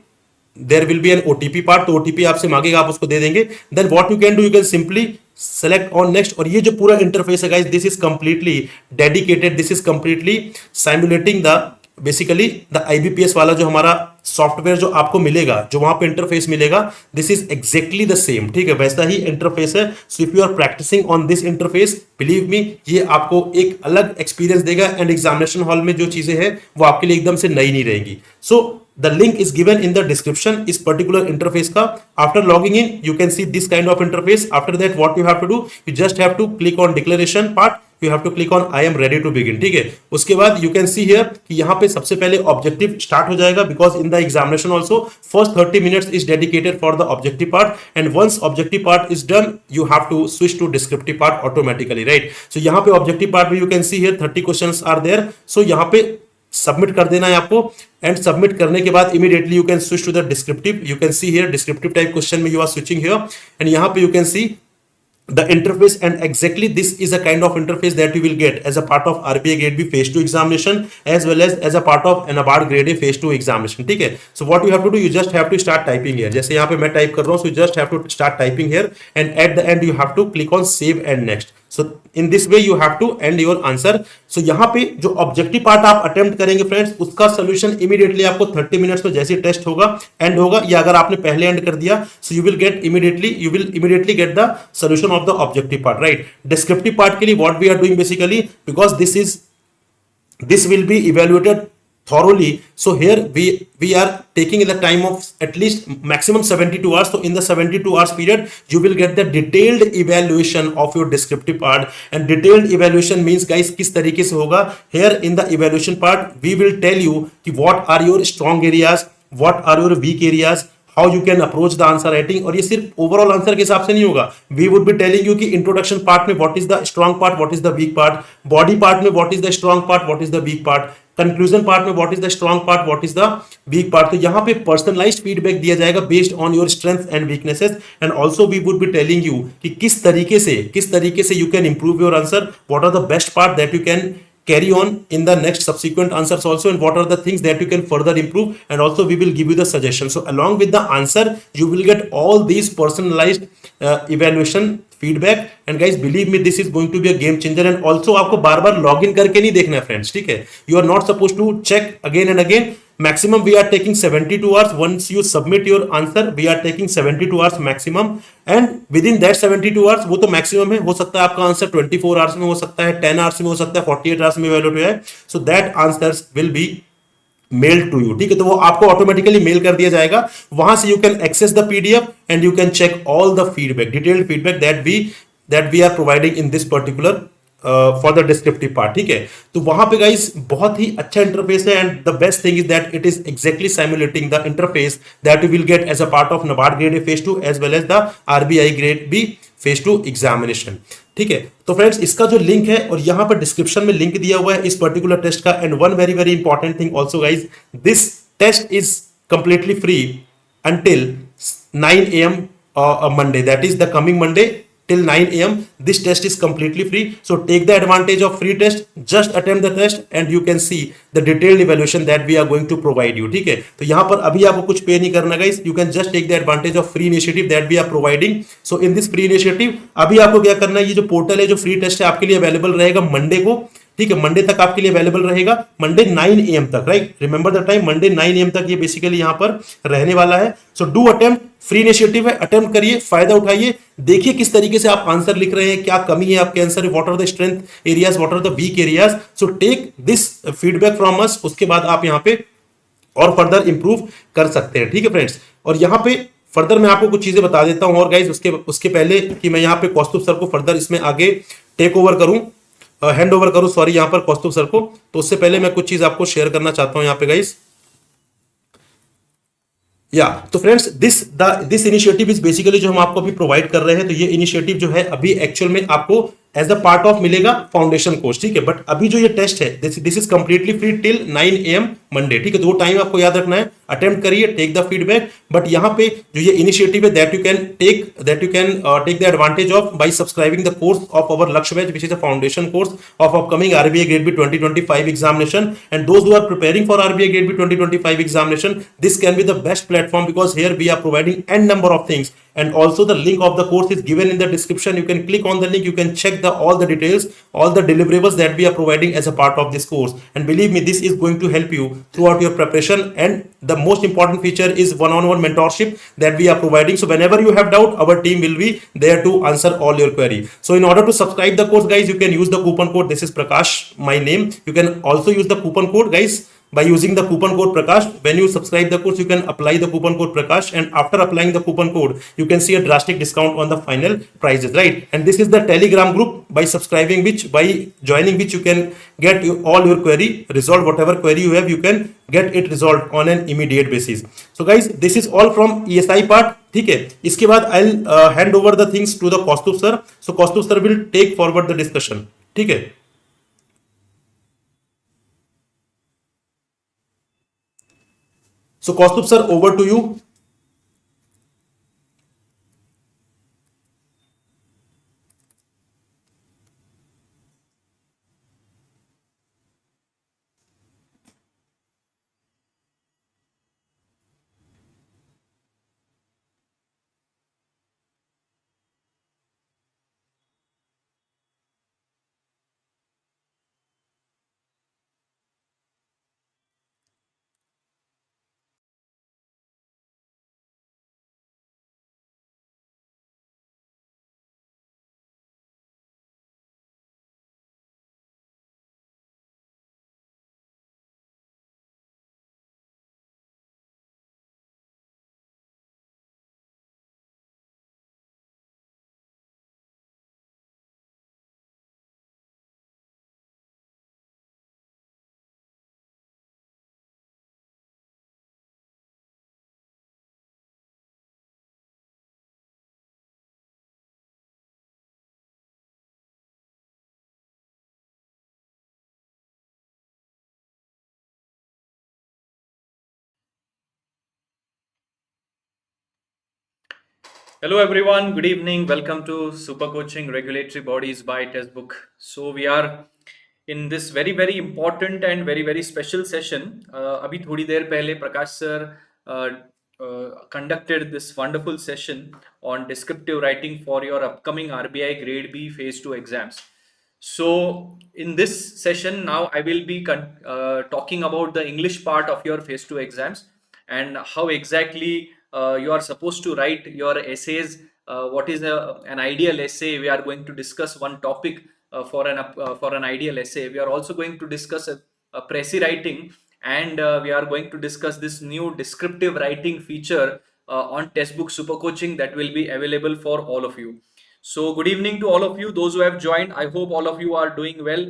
there will be an OTP part, तो OTP आपसे मांगेगा, आप उसको दे देंगे. then what you can do, you can simply select on next. और ये जो पूरा इंटरफेस है guys, this is completely dedicated, this is completely simulating the basically the IBPS वाला जो हमारा सॉफ्टवेयर जो आपको मिलेगा, जो वहां पे इंटरफेस मिलेगा, this is exactly the same. ठीक है, वैसा ही इंटरफेस है. So if you are practising on this interface, believe me, ये आपको एक अलग एक्सपीरियंस देगा एंड एग्जामिनेशन हॉल में जो चीजें हैं वो आपके लिए एकदम से नई नहीं रहेंगी. सो the link is given in the description इस particular interface का. after logging in you can see this kind of interface. after that what you have to do, you just have to click on declaration part, you have to click on I am ready to begin. ठीक है, उसके बाद you can see here कि यहाँ पे सबसे पहले objective start हो जाएगा, because in the examination also first 30 minutes is dedicated for the objective part, and once objective part is done you have to switch to descriptive part automatically, right? so यहाँ पे objective part में you can see here 30 questions are there. so यहाँ पे submit कर देना है आपको, and submit करने के बाद immediately you can switch to the descriptive. You can see here descriptive type question में you are switching here, and यहां पे you can see the interface, and exactly this is a kind of interface that you will get as a part of RBI grade B phase 2 examination as well as a part of NABARD grade A phase 2 examination. ठीक है, so what you have to do, you just have to start typing here. जैसे यहाँ पे मैं type कर रहा हूँ, so you just have to start typing here, and at the end you have to click on save and next. so in this way you have to end your answer. so यहाँ पे जो objective part आप attempt करेंगे friends, उसका solution immediately आपको 30 minutes में जैसे test होगा एंड होगा, या अगर आपने पहले एंड कर दिया, so you will immediately get the solution of the objective part, right? descriptive part के लिए what we are doing basically, because this will be evaluated thoroughly, so here we are taking the time of at least maximum 72 hours. so in the 72 hours period you will get the detailed evaluation of your descriptive part, and detailed evaluation means guys किस तरीके से होगा. here in the evaluation part we will tell you कि what are your strong areas, what are your weak areas, how you can approach the answer writing. और ये सिर्फ overall answer के हिसाब से नहीं होगा, we would be telling you कि इंट्रोडक्शन पार्ट में what is the strong part, what is the weak part, body part में what is the strong part, what is the weak part, conclusion part में what is the strong part, what is the weak part. तो यहाँ पे personalised feedback दिया जाएगा based on your strength and weaknesses, and also we would be telling you कि किस तरीके से you can improve your answer, what are the best part that you can carry on in the next subsequent answers also, and what are the things that you can further improve, and also we will give you the suggestion. so along with the answer you will get all these personalized evaluation feedback, and guys believe me this is going to be a game changer. and also आपको बार बार log in करके नहीं देखना है friends, ठीक है, you are not supposed to check again and again. maximum we are taking 72 hours. once you submit your answer we are taking 72 hours maximum, and within that 72 hours वो तो maximum है, हो सकता है आपका आंसर 24 hours में हो सकता है, 10 hours में हो सकता है, 48 hours में evaluate हो जाए. so that answers will be mail to you, ठीक है, तो वो आपको ऑटोमेटिकली मेल कर दिया जाएगा. वहां से you can access the PDF and you can check all the feedback, detailed feedback that we are providing in this particular for the descriptive part, ठीक है. तो वहां पे गाइस बहुत ही अच्छा इंटरफेस है, and the best thing is that it is exactly simulating the interface that you will get as a part of NABARD grade A phase 2 as well as the RBI grade B phase 2 examination, ठीक है. तो friends, इसका जो link है और यहां पर description में लिंक दिया हुआ है इस पर्टिकुलर टेस्ट का. And one very very important thing also guys, this test is completely free until 9 a.m. Monday, that is the coming Monday till 9 a.m. This test is completely free, so take the advantage of free test, just attempt the test and you can see the detailed evaluation that we are going to provide you, ठीक है. तो यहाँ पर अभी आपको कुछ पे नहीं करना guys, you can just take the advantage of free initiative that we are providing. So in this free initiative अभी आपको क्या करना है, ये जो पोर्टल है, जो फ्री टेस्ट है, आपके लिए अवेलेबल रहेगा मंडे को, ठीक है. मंडे तक आपके लिए अवेलेबल रहेगा, मंडे 9 AM तक, right, remember the time, Monday 9 AM तक ये बेसिकली यहां पर रहने वाला है. So do attempt, free initiative है, अटेम्प्ट करिए, फायदा उठाइए, देखिए किस तरीके से आप आंसर लिख रहे हैं, क्या कमी है आपके answer, what are the strength areas, what are the weak areas. So take this feedback from us, उसके बाद आप यहां पे और फर्दर इंप्रूव कर सकते हैं, ठीक है फ्रेंड्स. और यहां पे फर्दर मैं आपको कुछ चीजें बता देता हूं और गाइज, उसके उसके पहले कि मैं यहां पे कौस्तुभ सर को फर्दर इसमें आगे टेक ओवर करूं, हैंड ओवर करूं, सॉरी, यहां पर कौस्तुभ सर को, तो उससे पहले मैं कुछ चीज आपको शेयर करना चाहता हूं यहां पे गाइस. या तो friends, this initiative is basically जो हम आपको अभी प्रोवाइड कर रहे हैं, तो ये इनिशिएटिव जो है अभी एक्चुअल में आपको एज अ पार्ट ऑफ मिलेगा फाउंडेशन कोर्स, ठीक है. बट अभी जो ये टेस्ट है, this is completely free till 9 AM Monday, ठीक है. तो वो टाइम आपको याद रखना है, अटेम्प्ट करिए, टेक द फीडबैक. बट यहाँ पे जो ये इनिशिएटिव है, that you can take the advantage of by subscribing the course of our Lakshya batch, which is a foundation course of upcoming RBI grade B 2025 examination. And those who are preparing for RBI grade B 2025 examination, this can be the best platform, because here we are providing n number of things. And also the link of the course is given in the description. You can click on the link, you can check all the details, all the deliverables that we are providing as a part of this course. And believe me, this is going to help you throughout your preparation. And the most important feature is one-on-one mentorship that we are providing. So whenever you have doubt, our team will be there to answer all your query. So in order to subscribe the course, guys, you can use the coupon code. This is Prakash, my name. You can also use the coupon code, guys, by using the coupon code Prakash. When you subscribe the course, you can apply the coupon code Prakash, and after applying the coupon code, you can see a drastic discount on the final prices, right? And this is the Telegram group, by subscribing which, by joining which, you can get all your query resolved. Whatever query you have, you can get it resolved on an immediate basis. So guys, this is all from ESI part, ठीक है. इसके बाद I'll hand over the things to the Kaustubh sir. So Kaustubh sir will take forward the discussion, ठीक है. So Kaustubh sir, over to you. Hello everyone, good evening. Welcome to Super Coaching Regulatory Bodies by Testbook. So we are in this very important and very special session. अभी थोड़ी देर पहले प्रकाश sir conducted this wonderful session on descriptive writing for your upcoming RBI Grade B Phase 2 exams. So in this session now I will be talking about the English part of your Phase 2 exams and how exactly you are supposed to write your essays. What is an ideal essay? We are going to discuss one topic for an ideal essay. We are also going to discuss a Précis writing and we are going to discuss this new descriptive writing feature on Testbook Super Coaching that will be available for all of you. So good evening to all of you, those who have joined. I hope all of you are doing well.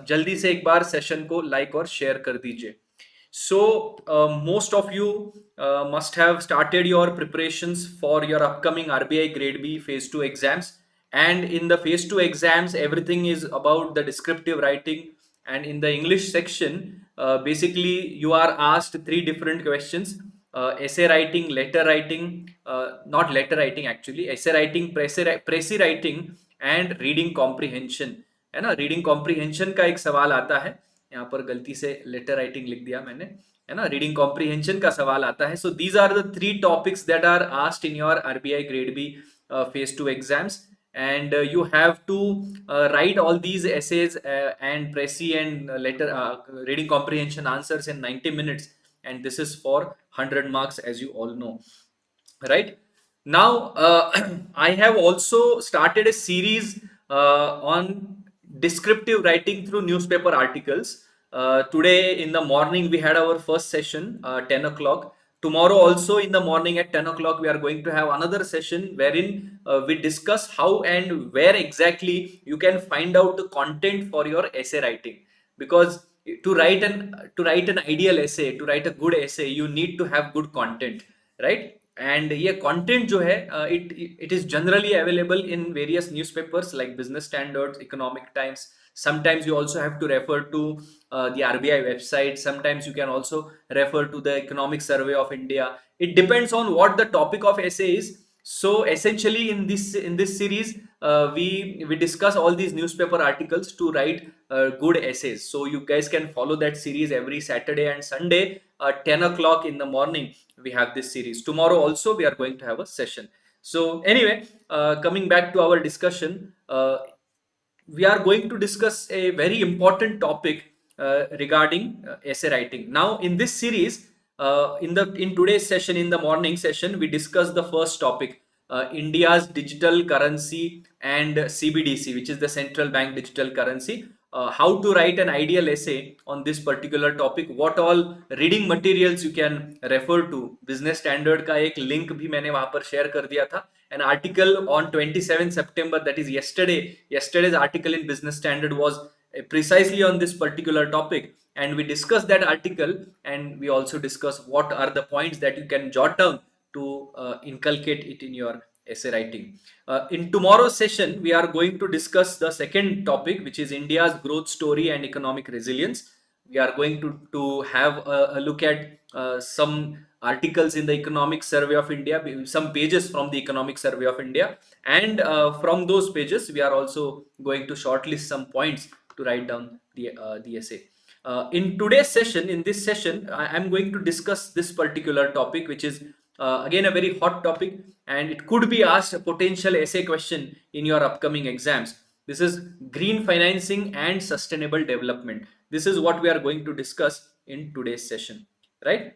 जल्दी से एक बार session को like और share कर दीजिए. So, most of you must have started your preparations for your upcoming RBI Grade B Phase 2 exams. And in the Phase 2 exams, everything is about the descriptive writing. And in the English section, basically, you are asked three different questions: essay writing, letter writing, not letter writing actually, essay writing, precis writing, and reading comprehension. है ना, reading comprehension का एक सवाल आता है. यहाँ पर गलती से लेटर राइटिंग लिख दिया मैंने, है ना. रीडिंग कॉम्प्रीहेंशन का सवाल आता है. So these are the three topics that are asked in your RBI grade B phase 2 exams, and you have to write all these essays and precis and letter reading comprehension answers in 90 minutes, and this is for 100 marks, as you all know, right? Now I have also started a series on descriptive writing through newspaper articles. Today in the morning we had our first session, 10 o'clock. Tomorrow also in the morning at 10 o'clock we are going to have another session wherein we discuss how and where exactly you can find out the content for your essay writing. Because to write an ideal essay, to write a good essay, you need to have good content, right? And ये content जो है, it is generally available in various newspapers like Business Standards, Economic Times. Sometimes you also have to refer to the RBI website. Sometimes you can also refer to the Economic Survey of India. It depends on what the topic of essay is. So essentially in this series we discuss all these newspaper articles to write good essays. So you guys can follow that series every Saturday and Sunday 10 o'clock in the morning. We have this series. Tomorrow also we are going to have a session. So anyway, coming back to our discussion, we are going to discuss a very important topic regarding essay writing. Now, in this series, in today's session, in the morning session, we discuss the first topic, India's digital currency and CBDC, which is the central bank digital currency. How to write an ideal essay on this particular topic, what all reading materials you can refer to. Business Standard का एक link भी मैंने वहां पर share कर दिया था. An article on 27 September, that is yesterday's article in Business Standard was precisely on this particular topic, and we discussed that article, and we also discussed what are the points that you can jot down to inculcate it in your essay writing. In tomorrow's session, we are going to discuss the second topic, which is India's growth story and economic resilience. We are going to have a look at some articles in the Economic Survey of India, some pages from the Economic Survey of India, and from those pages we are also going to shortlist some points to write down the essay. In today's session, in this session, I am going to discuss this particular topic, which is again a very hot topic, and it could be asked a potential essay question in your upcoming exams. This is green financing and sustainable development. This is what we are going to discuss in today's session, right?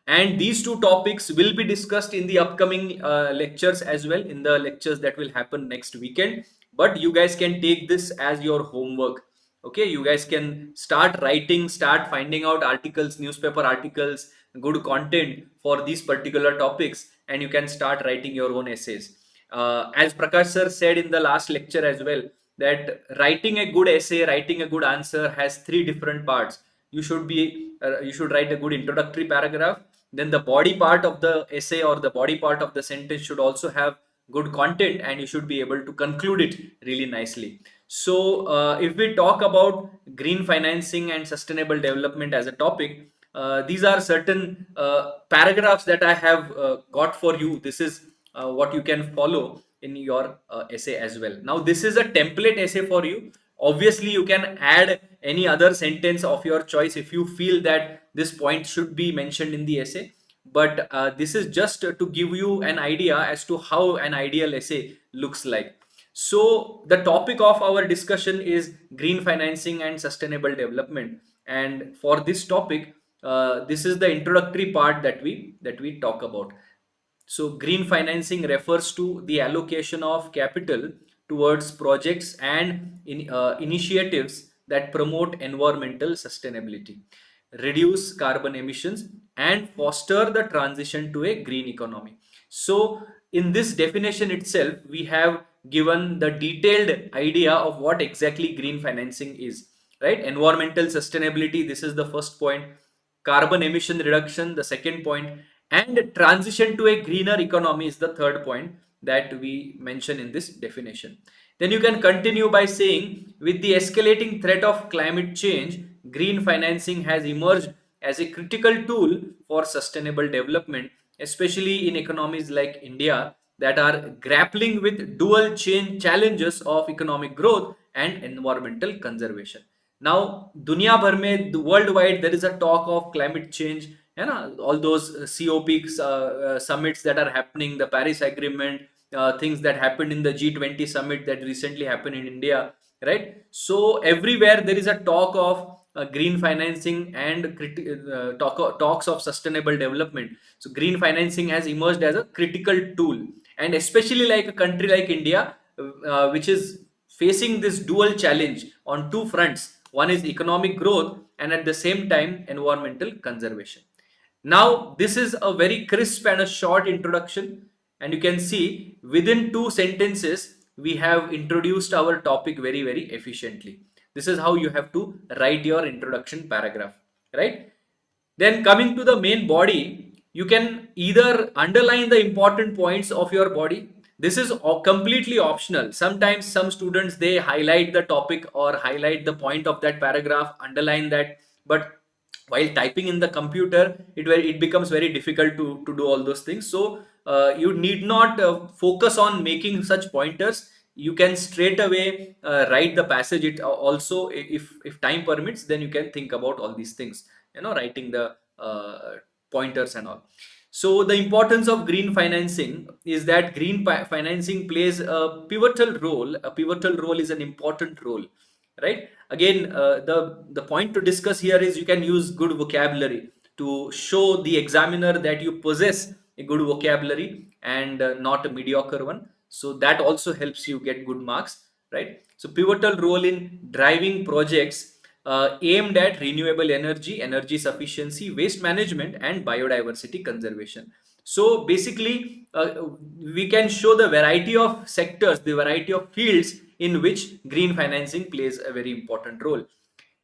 And these two topics will be discussed in the upcoming lectures as well, in the lectures that will happen next weekend. But you guys can take this as your homework. Okay, you guys can start writing, start finding out articles, newspaper articles, good content for these particular topics, and you can start writing your own essays. As Prakash sir said in the last lecture as well, that writing a good essay, writing a good answer has three different parts. You should write a good introductory paragraph. Then the body part of the essay or the body part of the sentence should also have good content, and you should be able to conclude it really nicely. So if we talk about green financing and sustainable development as a topic, these are certain paragraphs that I have got for you. This is what you can follow in your essay as well. Now, this is a template essay for you. Obviously, you can add any other sentence of your choice if you feel that this point should be mentioned in the essay. But this is just to give you an idea as to how an ideal essay looks like. So the topic of our discussion is green financing and sustainable development. And for this topic, this is the introductory part that we talk about. So green financing refers to the allocation of capital towards projects and initiatives that promote environmental sustainability, reduce carbon emissions, and foster the transition to a green economy. So, in this definition itself, we have given the detailed idea of what exactly green financing is, right? Environmental sustainability, this is the first point. Carbon emission reduction, the second point, and transition to a greener economy is the third point that we mention in this definition. Then you can continue by saying, with the escalating threat of climate change, green financing has emerged as a critical tool for sustainable development, especially in economies like India that are grappling with dual chain challenges of economic growth and environmental conservation. Now, दुनिया भर में world wide there is a talk of climate change, है ना? All those COP summits that are happening, the Paris Agreement, things that happened in the G20 summit that recently happened in India, right? So everywhere there is a talk of green financing and talks of sustainable development. So green financing has emerged as a critical tool, and especially like a country like India, which is facing this dual challenge on two fronts. One is economic growth and at the same time environmental conservation. Now, this is a very crisp and a short introduction, and you can see within two sentences we have introduced our topic very, very efficiently. This is how you have to write your introduction paragraph, right? Then coming to the main body, you can either underline the important points of your body. This is completely optional. Sometimes some students, they highlight the topic or highlight the point of that paragraph, underline that, but while typing in the computer, it becomes very difficult to do all those things. So you need not focus on making such pointers. You can straight away write the passage. It also, if time permits, then you can think about all these things, writing the pointers and all. So the importance of green financing is that green financing plays a pivotal role. A pivotal role is an important role, right? Again, the point to discuss here is you can use good vocabulary to show the examiner that you possess a good vocabulary and not a mediocre one. So that also helps you get good marks, right? So pivotal role in driving projects aimed at renewable energy, energy sufficiency, waste management, and biodiversity conservation. So basically, we can show the variety of sectors, the variety of fields in which green financing plays a very important role.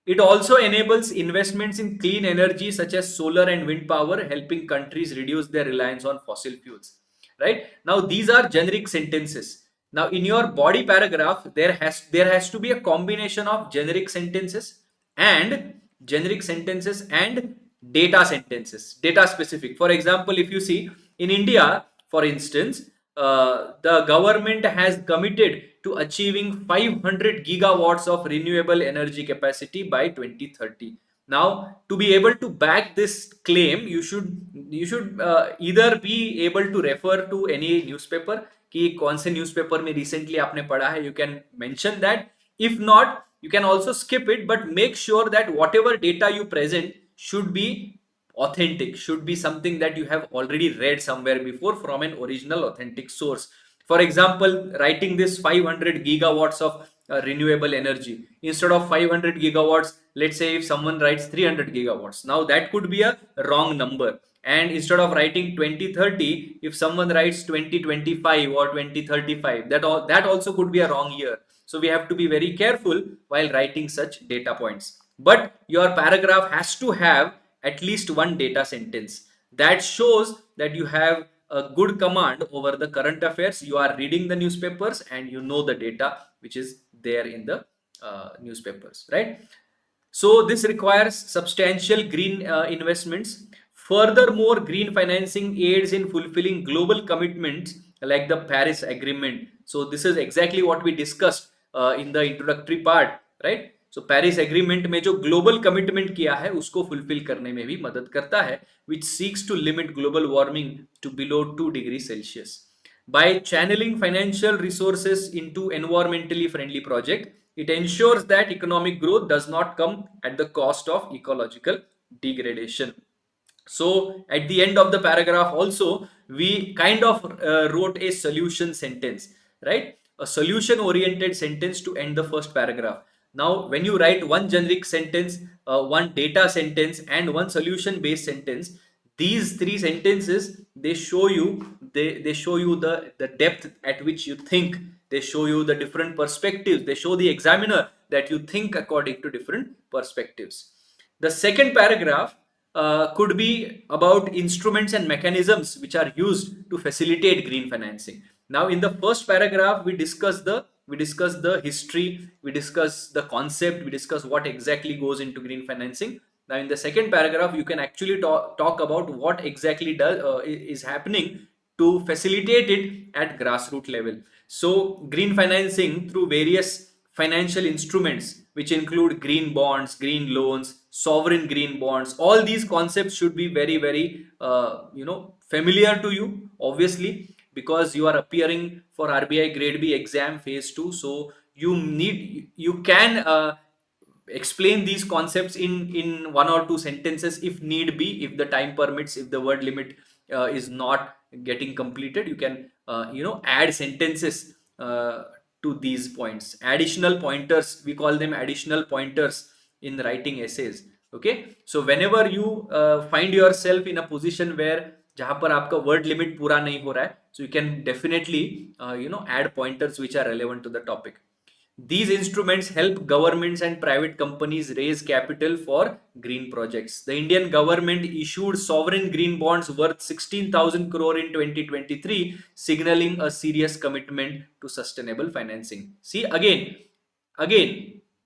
It also enables investments in clean energy such as solar and wind power, helping countries reduce their reliance on fossil fuels. Right? Now, these are generic sentences. Now, in your body paragraph, there has to be a combination of and generic sentences and data sentences, data specific. For example, if you see in India, for instance, the government has committed to achieving 500 gigawatts of renewable energy capacity by 2030. Now, to be able to back this claim, you should either be able to refer to any newspaper कि कौन से newspaper में recently आपने पढ़ा है. You can mention that. If not, you can also skip it, but make sure that whatever data you present should be authentic, should be something that you have already read somewhere before from an original authentic source. For example, writing this 500 gigawatts of renewable energy instead of 500 gigawatts, let's say if someone writes 300 gigawatts, now that could be a wrong number. And instead of writing 2030, if someone writes 2025 or 2035, that also could be a wrong year. So we have to be very careful while writing such data points. But your paragraph has to have at least one data sentence that shows that you have a good command over the current affairs. You are reading the newspapers and you know the data which is there in the newspapers, right? So this requires substantial green investments. Furthermore, green financing aids in fulfilling global commitments like the Paris Agreement. So this is exactly what we discussed in the introductory part, right? So Paris Agreement में जो global commitment किया है उसको fulfill करने में भी मदद करता है, which seeks to limit global warming to below 2 degrees Celsius. By channeling financial resources into environmentally friendly project, it ensures that economic growth does not come at the cost of ecological degradation. So at the end of the paragraph also, we kind of wrote a solution sentence, right? A solution oriented sentence to end the first paragraph. Now, when you write one generic sentence, one data sentence, and one solution based sentence, these three sentences, they show you, they show you the depth at which you think. They show you the different perspectives. They show the examiner that you think according to different perspectives. The second paragraph could be about instruments and mechanisms which are used to facilitate green financing. Now, in the first paragraph, we discuss the history, we discuss the concept, we discuss what exactly goes into green financing. Now, in the second paragraph, you can actually talk about what exactly is happening to facilitate it at grassroots level. So, green financing through various financial instruments, which include green bonds, green loans, sovereign green bonds, all these concepts should be very, very, familiar to you, obviously, because you are appearing for RBI Grade B exam phase 2. So you can explain these concepts in one or two sentences if need be, if the time permits, if the word limit is not getting completed. You can add sentences to these points, additional pointers, we call them additional pointers in writing essays. Okay, so whenever you find yourself in a position where जहां पर आपका word limit पूरा नहीं हो रहा है, so you can definitely add pointers which are relevant to the topic. These instruments help governments and private companies raise capital for green projects. The Indian government issued sovereign green bonds worth 16,000 crore in 2023, signaling a serious commitment to sustainable financing. See, again,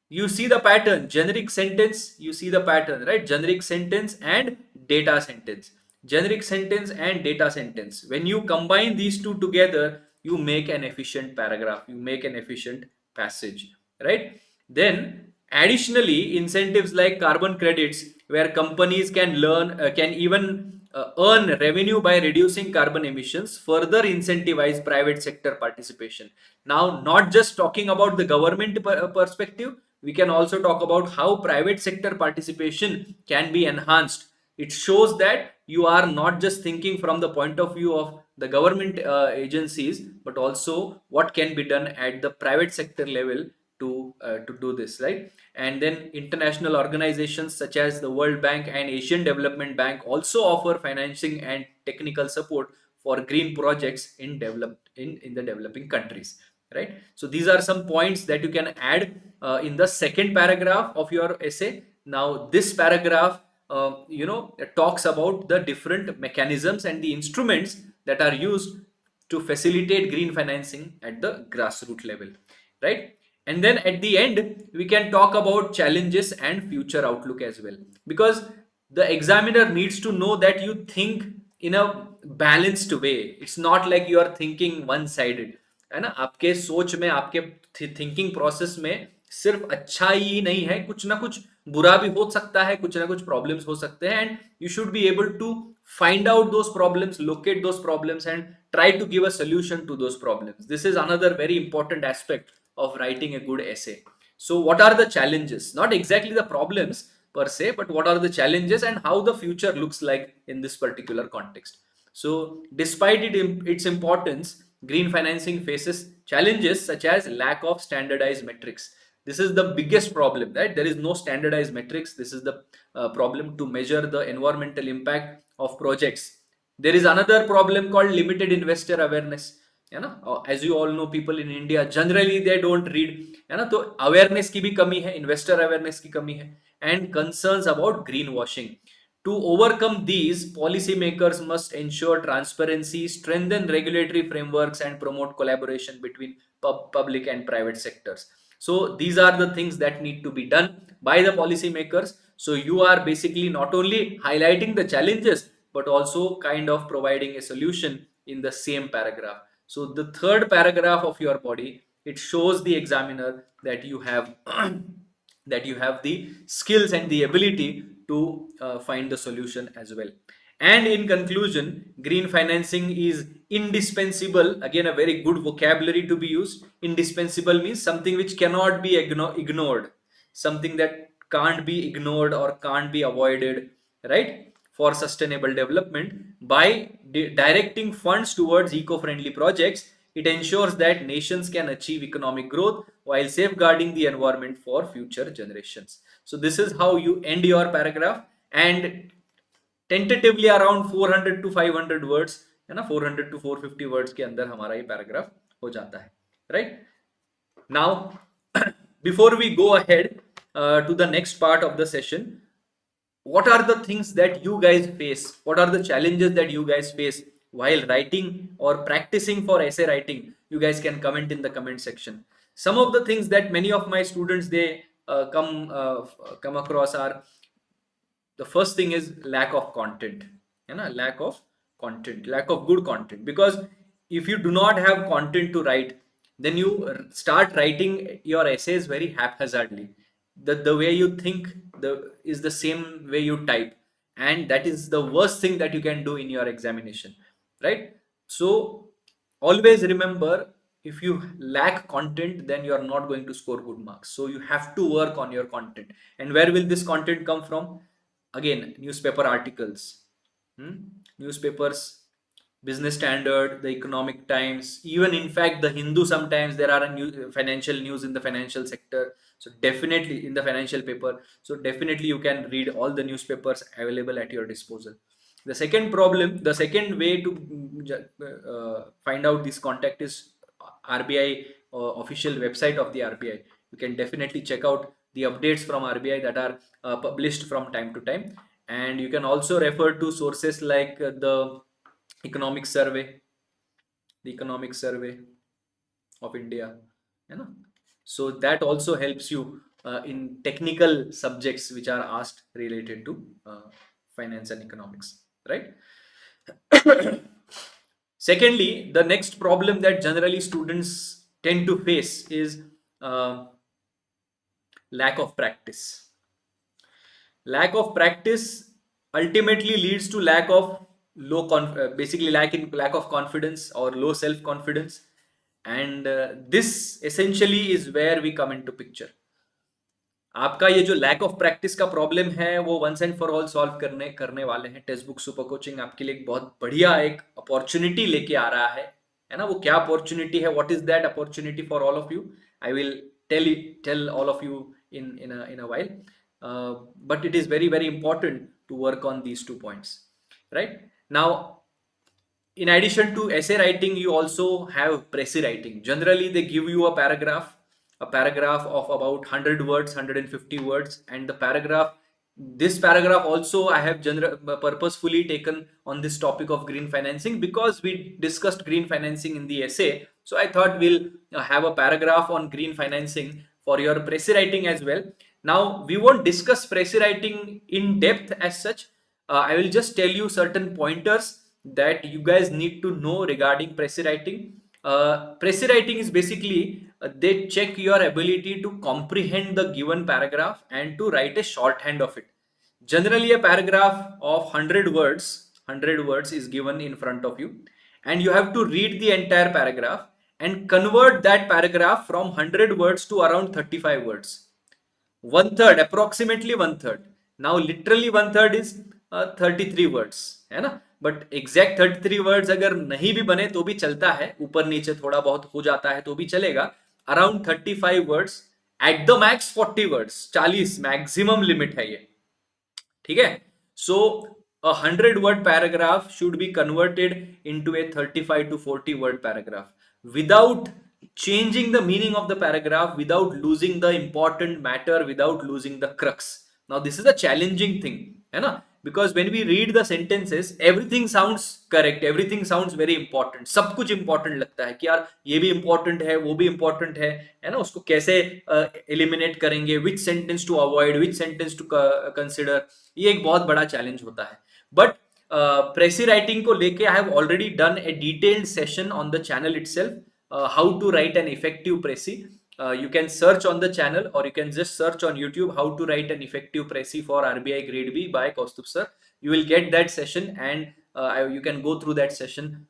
you see the pattern. Generic sentence, you see the pattern, right? Generic sentence and data sentence. Generic sentence and data sentence. When you combine these two together, you make an efficient paragraph, you make an efficient passage, right? Then additionally, incentives like carbon credits, where companies can even earn revenue by reducing carbon emissions, further incentivize private sector participation. Now, not just talking about the government perspective, we can also talk about how private sector participation can be enhanced. It shows that you are not just thinking from the point of view of the government agencies, but also what can be done at the private sector level to do this, right? And then international organizations such as the World Bank and Asian Development Bank also offer financing and technical support for green projects in the developing countries, right? So these are some points that you can add in the second paragraph of your essay. Now, this paragraph talks about the different mechanisms and the instruments that are used to facilitate green financing at the grassroots level, right? And then at the end, we can talk about challenges and future outlook as well, because the examiner needs to know that you think in a balanced way. It's not like you are thinking one sided, है ना? आपके सोच में, आपके thinking process में सिर्फ अच्छा ही नहीं है, कुछ ना कुछ बुरा भी हो सकता है, कुछ ना कुछ प्रॉब्लम्स हो सकते हैं, and you should be able to find out those problems, locate those problems, and try to give a solution to those problems. This is another very important aspect of writing a good essay. So what are the challenges? Not exactly the problems per se, but what are the challenges and how the future looks like in this particular context. So despite its importance, green financing faces challenges such as lack of standardized metrics. This is the biggest problem, right? There is no standardized metrics. This is the problem to measure the environmental impact of projects. There is another problem called limited investor awareness. As you all know, people in India generally they don't read, है ना? तो awareness की भी कमी है, investor awareness की कमी है, and concerns about greenwashing. To overcome these, policymakers must ensure transparency, strengthen regulatory frameworks, and promote collaboration between public and private sectors. So these are the things that need to be done by the policymakers. So you are basically not only highlighting the challenges, but also kind of providing a solution in the same paragraph. So the third paragraph of your body, it shows the examiner that you have that you have the skills and the ability to find the solution as well. And in conclusion, green financing is indispensable. Again, a very good vocabulary to be used. Indispensable means something which cannot be ignored, something that can't be ignored or can't be avoided, right? For sustainable development, by directing funds towards eco-friendly projects, It ensures that nations can achieve economic growth while safeguarding the environment for future generations. So this is how you end your paragraph, and tentatively around 400 to 500 words है ना, 400 to 450 words के अंदर हमारा ये paragraph हो जाता है, right? Now, before we go ahead to the next part of the session, what are the things that you guys face? What are the challenges that you guys face while writing or practicing for essay writing? You guys can comment in the comment section. Some of the things that many of my students they come across are, the first thing is lack of content, lack of content, lack of good content. Because if you do not have content to write, then you start writing your essays very haphazardly. The way you think is the same way you type, and that is the worst thing that you can do in your examination, right? So always remember, if you lack content, then you are not going to score good marks. So you have to work on your content. And where will this content come from? Again, newspaper articles, newspapers, Business Standard, the Economic Times, even in fact the Hindu, sometimes there are financial news in the financial sector, so definitely in the financial paper, so definitely you can read all the newspapers available at your disposal. The second way to find out this contact is RBI official website of the RBI. You can definitely check out the updates from RBI that are published from time to time, and you can also refer to sources like the economic survey, the economic survey of India, you know. So that also helps you in technical subjects which are asked related to finance and economics, right? Secondly, the next problem that generally students tend to face is lack of practice. Lack of practice ultimately leads to lack of basically lack of confidence or low self confidence, and this essentially is where we come into picture. आपका ये जो lack of practice का problem है वो once and for all solve करने वाले हैं। Text book super coaching आपके लिए एक बहुत बढ़िया एक अपॉर्चुनिटी लेके आ रहा है ना। वो क्या अपॉर्चुनिटी है, what is that opportunity for all of you, I will tell all of you in a while, but it is very very important to work on these 2 points, right? Now, in addition to essay writing, you also have Précis writing. Generally they give you a paragraph of about 100 words, 150 words, and this paragraph also I have purposefully taken on this topic of green financing, because we discussed green financing in the essay. So I thought we'll have a paragraph on green financing for your Précis writing as well. Now, we won't discuss Précis writing in depth as such. I will just tell you certain pointers that you guys need to know regarding Précis writing. Précis writing is basically they check your ability to comprehend the given paragraph and to write a shorthand of it. Generally, a paragraph of 100 words is given in front of you, and you have to read the entire paragraph and convert that paragraph from 100 words to around 35 words. One third, approximately one third. Now literally one third is 33 words, है ना। But exact 33 words अगर नहीं भी बने तो भी चलता है, ऊपर नीचे थोड़ा बहुत हो जाता है तो भी चलेगा। Around 35 words, at the max 40 words, 40 maximum limit है ये, ठीक है। सो a 100 word paragraph should be converted into a 35 to 40 word paragraph without changing the meaning of the paragraph, without losing the important matter, without losing the crux. Now this is a challenging thing, है ना, because when we read the sentences everything sounds correct, everything sounds very important, सब कुछ important लगता है कि यार ये भी important है वो भी important है ना। उसको कैसे eliminate करेंगे, which sentence to avoid, which sentence to consider, ये एक बहुत बड़ा challenge होता है। बट Précis writing को लेके I have already done a detailed session on the channel itself, how to write an effective Précis. You can search on the channel, or you can just search on YouTube how to write an effective Précis for RBI grade B by Kaustubh sir. You will get that session, and you can go through that session.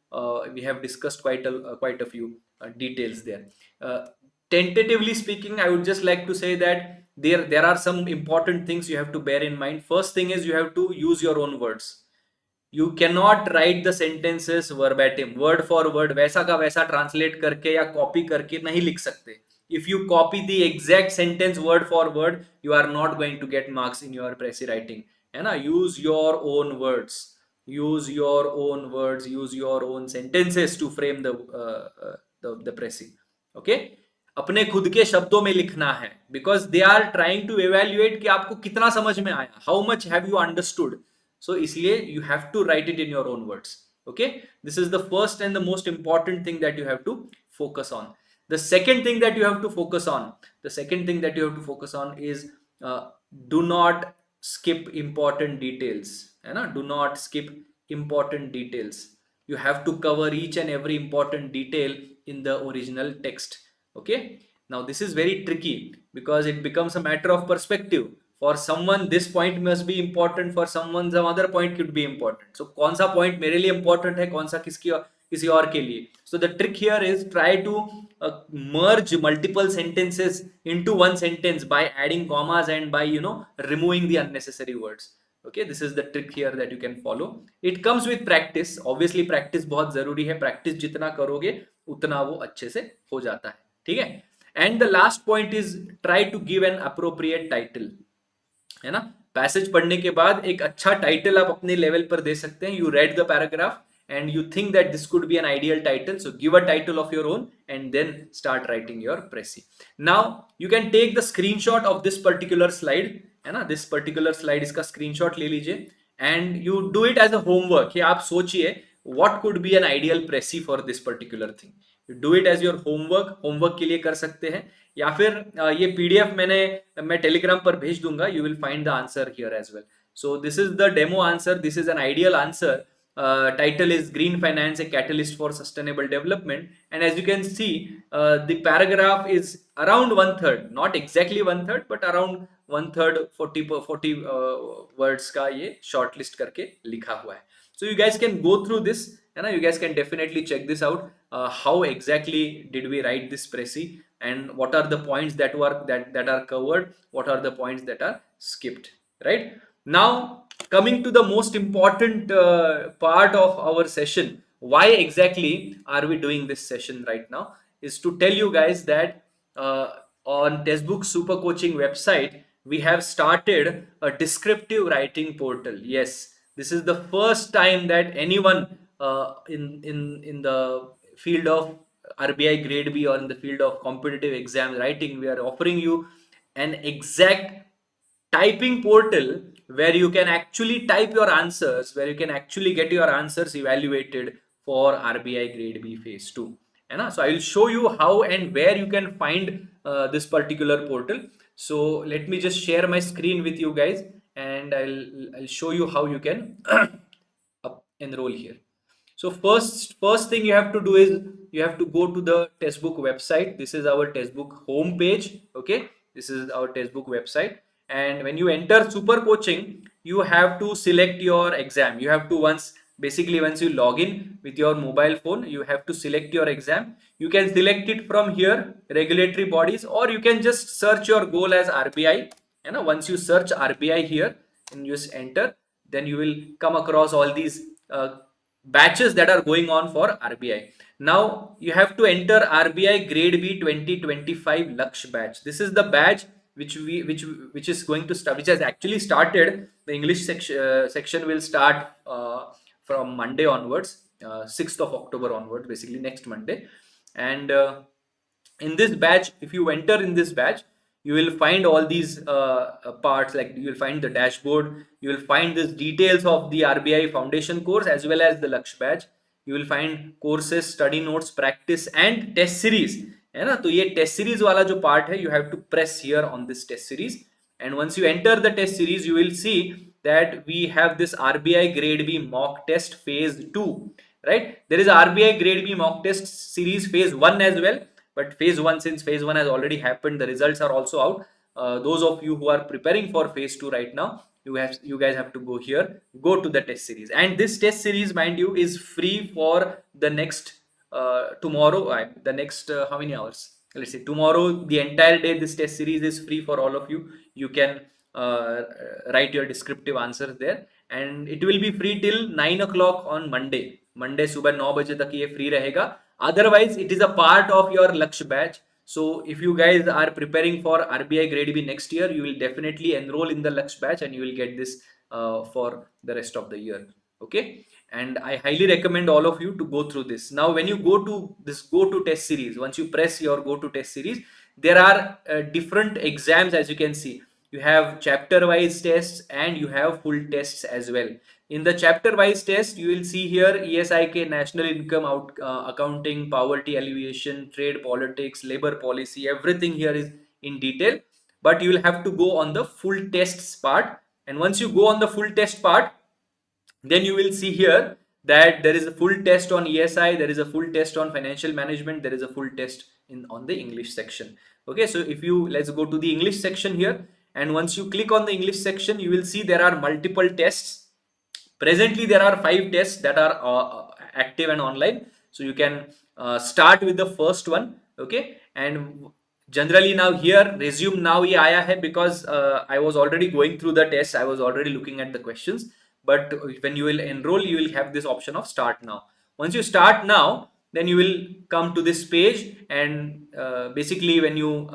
We have discussed quite a few details there. Tentatively speaking, I would just like to say that there are some important things you have to bear in mind. First thing is you have to use your own words. You cannot write the sentences verbatim, word for word, वैसा का वैसा translate करके या copy करके नहीं लिख सकते. If you copy the exact sentence word for word, you are not going to get marks in your Précis writing. है ना? Use your own words. Use your own words. Use your own sentences to frame the Précis. Okay? अपने खुद के शब्दों में लिखना है, because they are trying to evaluate कि आपको कितना समझ में आया, how much have you understood. So इसलिए you have to write it in your own words. Okay, this is the first and the most important thing that you have to focus on. The second thing that you have to focus on, the second thing that you have to focus on is, uh, do not skip important details, है ना? Do not skip important details. You have to cover each and every important detail in the original text. Okay, now this is very tricky because it becomes a matter of perspective. For someone this point must be important, for someone some other point could be important. So कौन सा point मेरे लिए important है, कौन सा किसी और के लिए. So the trick here is try to merge multiple sentences into one sentence by adding commas and by removing the unnecessary words. Okay, this is the trick here that you can follow. It comes with practice. Obviously practice बहुत जरूरी है. Practice जितना करोगे उतना वो अच्छे से हो जाता है. ठीक है. And the last point is try to give an appropriate title. है ना? पैसेज पढ़ने के बाद एक अच्छा टाइटल आप अपने लेवल पर दे सकते हैं. You read the paragraph and you think that this could be an ideal title, so give a title of your own and then start writing your Précis. Now you can take the screenshot of this particular slide, है ना? This particular slide इसका screenshot ले लीजिए and you do it as a homework. कि आप सोचिए what could be an ideal Précis for this particular thing. You do it as your homework के लिए कर सकते हैं, या फिर ये PDF मैं टेलीग्राम पर भेज दूंगा. You will find the answer here as well. So this is the demo answer. This is an ideal answer. Title is Green Finance, a Catalyst for Sustainable Development, and as you can see, the paragraph is around 1/3, not exactly 1/3 but around 1/3, 40 words का ये short list करके लिखा हुआ है. So you guys can go through this, and you guys can definitely check this out. How exactly did we write this Précis, and what are the points that are covered, what are the points that are skipped, right? Now coming to the most important part of our session, why exactly are we doing this session right now, is to tell you guys that on Testbook Super Coaching website we have started a descriptive writing portal. Yes, this is the first time that anyone in the field of RBI grade B or in the field of competitive exam writing, we are offering you an exact typing portal where you can actually type your answers, where you can actually get your answers evaluated for RBI grade B phase 2. So I will show you how and where you can find this particular portal. So let me just share my screen with you guys and I'll show you how you can enroll here. So first thing you have to do is you have to go to the Testbook website. This is our Testbook home page. Okay, this is our Testbook website, and when you enter Super Coaching, you have to select your exam. You have to once you log in with your mobile phone, you have to select your exam. You can select it from here, regulatory bodies, or you can just search your goal as RBI. And once you search RBI here and you just enter, then you will come across all these batches that are going on for RBI. Now you have to enter RBI grade B 2025 Laksh batch. This is the batch which is going to start, which has actually started. The English section will start from Monday onwards, 6th of October onwards, basically next Monday. And in this batch, if you enter in this batch, you will find all these parts, like you will find the dashboard, you will find the details of the RBI foundation course as well as the Laksh batch. You will find courses, study notes, practice and test series. है ना? तो ये test series वाला जो part है, you have to press here on this test series, and once you enter the test series, you will see that we have this RBI grade B mock test phase 2, right? There is RBI grade B mock test series phase 1 as well, but phase 1, since phase 1 has already happened, the results are also out. Those of you who are preparing for phase 2 right now, you guys have to go here, go to the test series, and this test series, mind you, is free for the next tomorrow, the next how many hours, let's say tomorrow, the entire day this test series is free for all of you. You can write your descriptive answers there, and it will be free till 9 o'clock on Monday सुबह 9 बजे तक ये free रहेगा. Otherwise it is a part of your Lakshya batch. So if you guys are preparing for RBI grade B next year, you will definitely enroll in the Lakshya batch and you will get this for the rest of the year. Okay, and I highly recommend all of you to go through this. Now when you go to this go to test series, once you press your go to test series, there are different exams. As you can see, you have chapter wise tests and you have full tests as well. In the chapter wise test, you will see here ESI, national income accounting, poverty alleviation, trade politics, labor policy, everything here is in detail. But you will have to go on the full tests part, and once you go on the full test part, then you will see here that there is a full test on ESI, there is a full test on financial management, there is a full test in on the English section. Okay, so if you, let's go to the English section here, and once you click on the English section, you will see there are multiple tests. Presently there are 5 tests that are active and online, so you can start with the first one. Okay, and generally now here resume now ye aaya hai because I was already going through the test, I was already looking at the questions. But when you will enroll, you will have this option of start now. Once you start now, then you will come to this page, and basically when you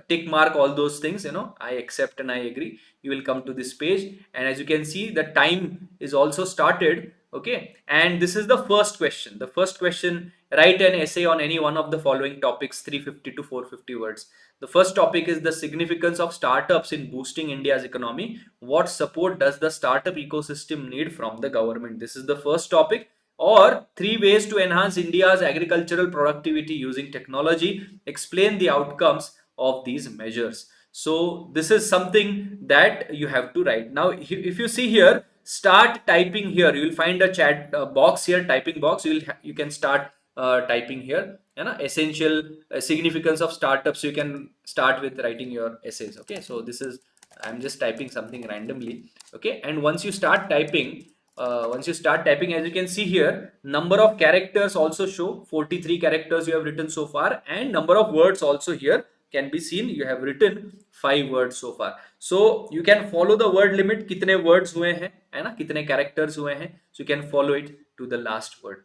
tick mark all those things, you know, I accept and I agree, you will come to this page, and as you can see the time is also started. Okay, and this is the first question. The first question: write an essay on any one of the following topics, 350 to 450 words. The first topic is the significance of startups in boosting India's economy. What support does the startup ecosystem need from the government? This is the first topic. Or 3 ways to enhance India's agricultural productivity using technology. Explain the outcomes of these measures. So this is something that you have to write. Now if you see here, start typing here, you will find a chat box here, typing box. You can start typing here, you know, essential significance of startups. You can start with writing your essays. Okay, so this is, I'm just typing something randomly. Okay, and once you start typing, as you can see here, number of characters also show. 43 characters you have written so far, and number of words also here can be seen. You have written 5 words so far. So you can follow the word limit, कितने words हुए हैं, है ना, कितने characters हुए हैं. So you can follow it to the last word.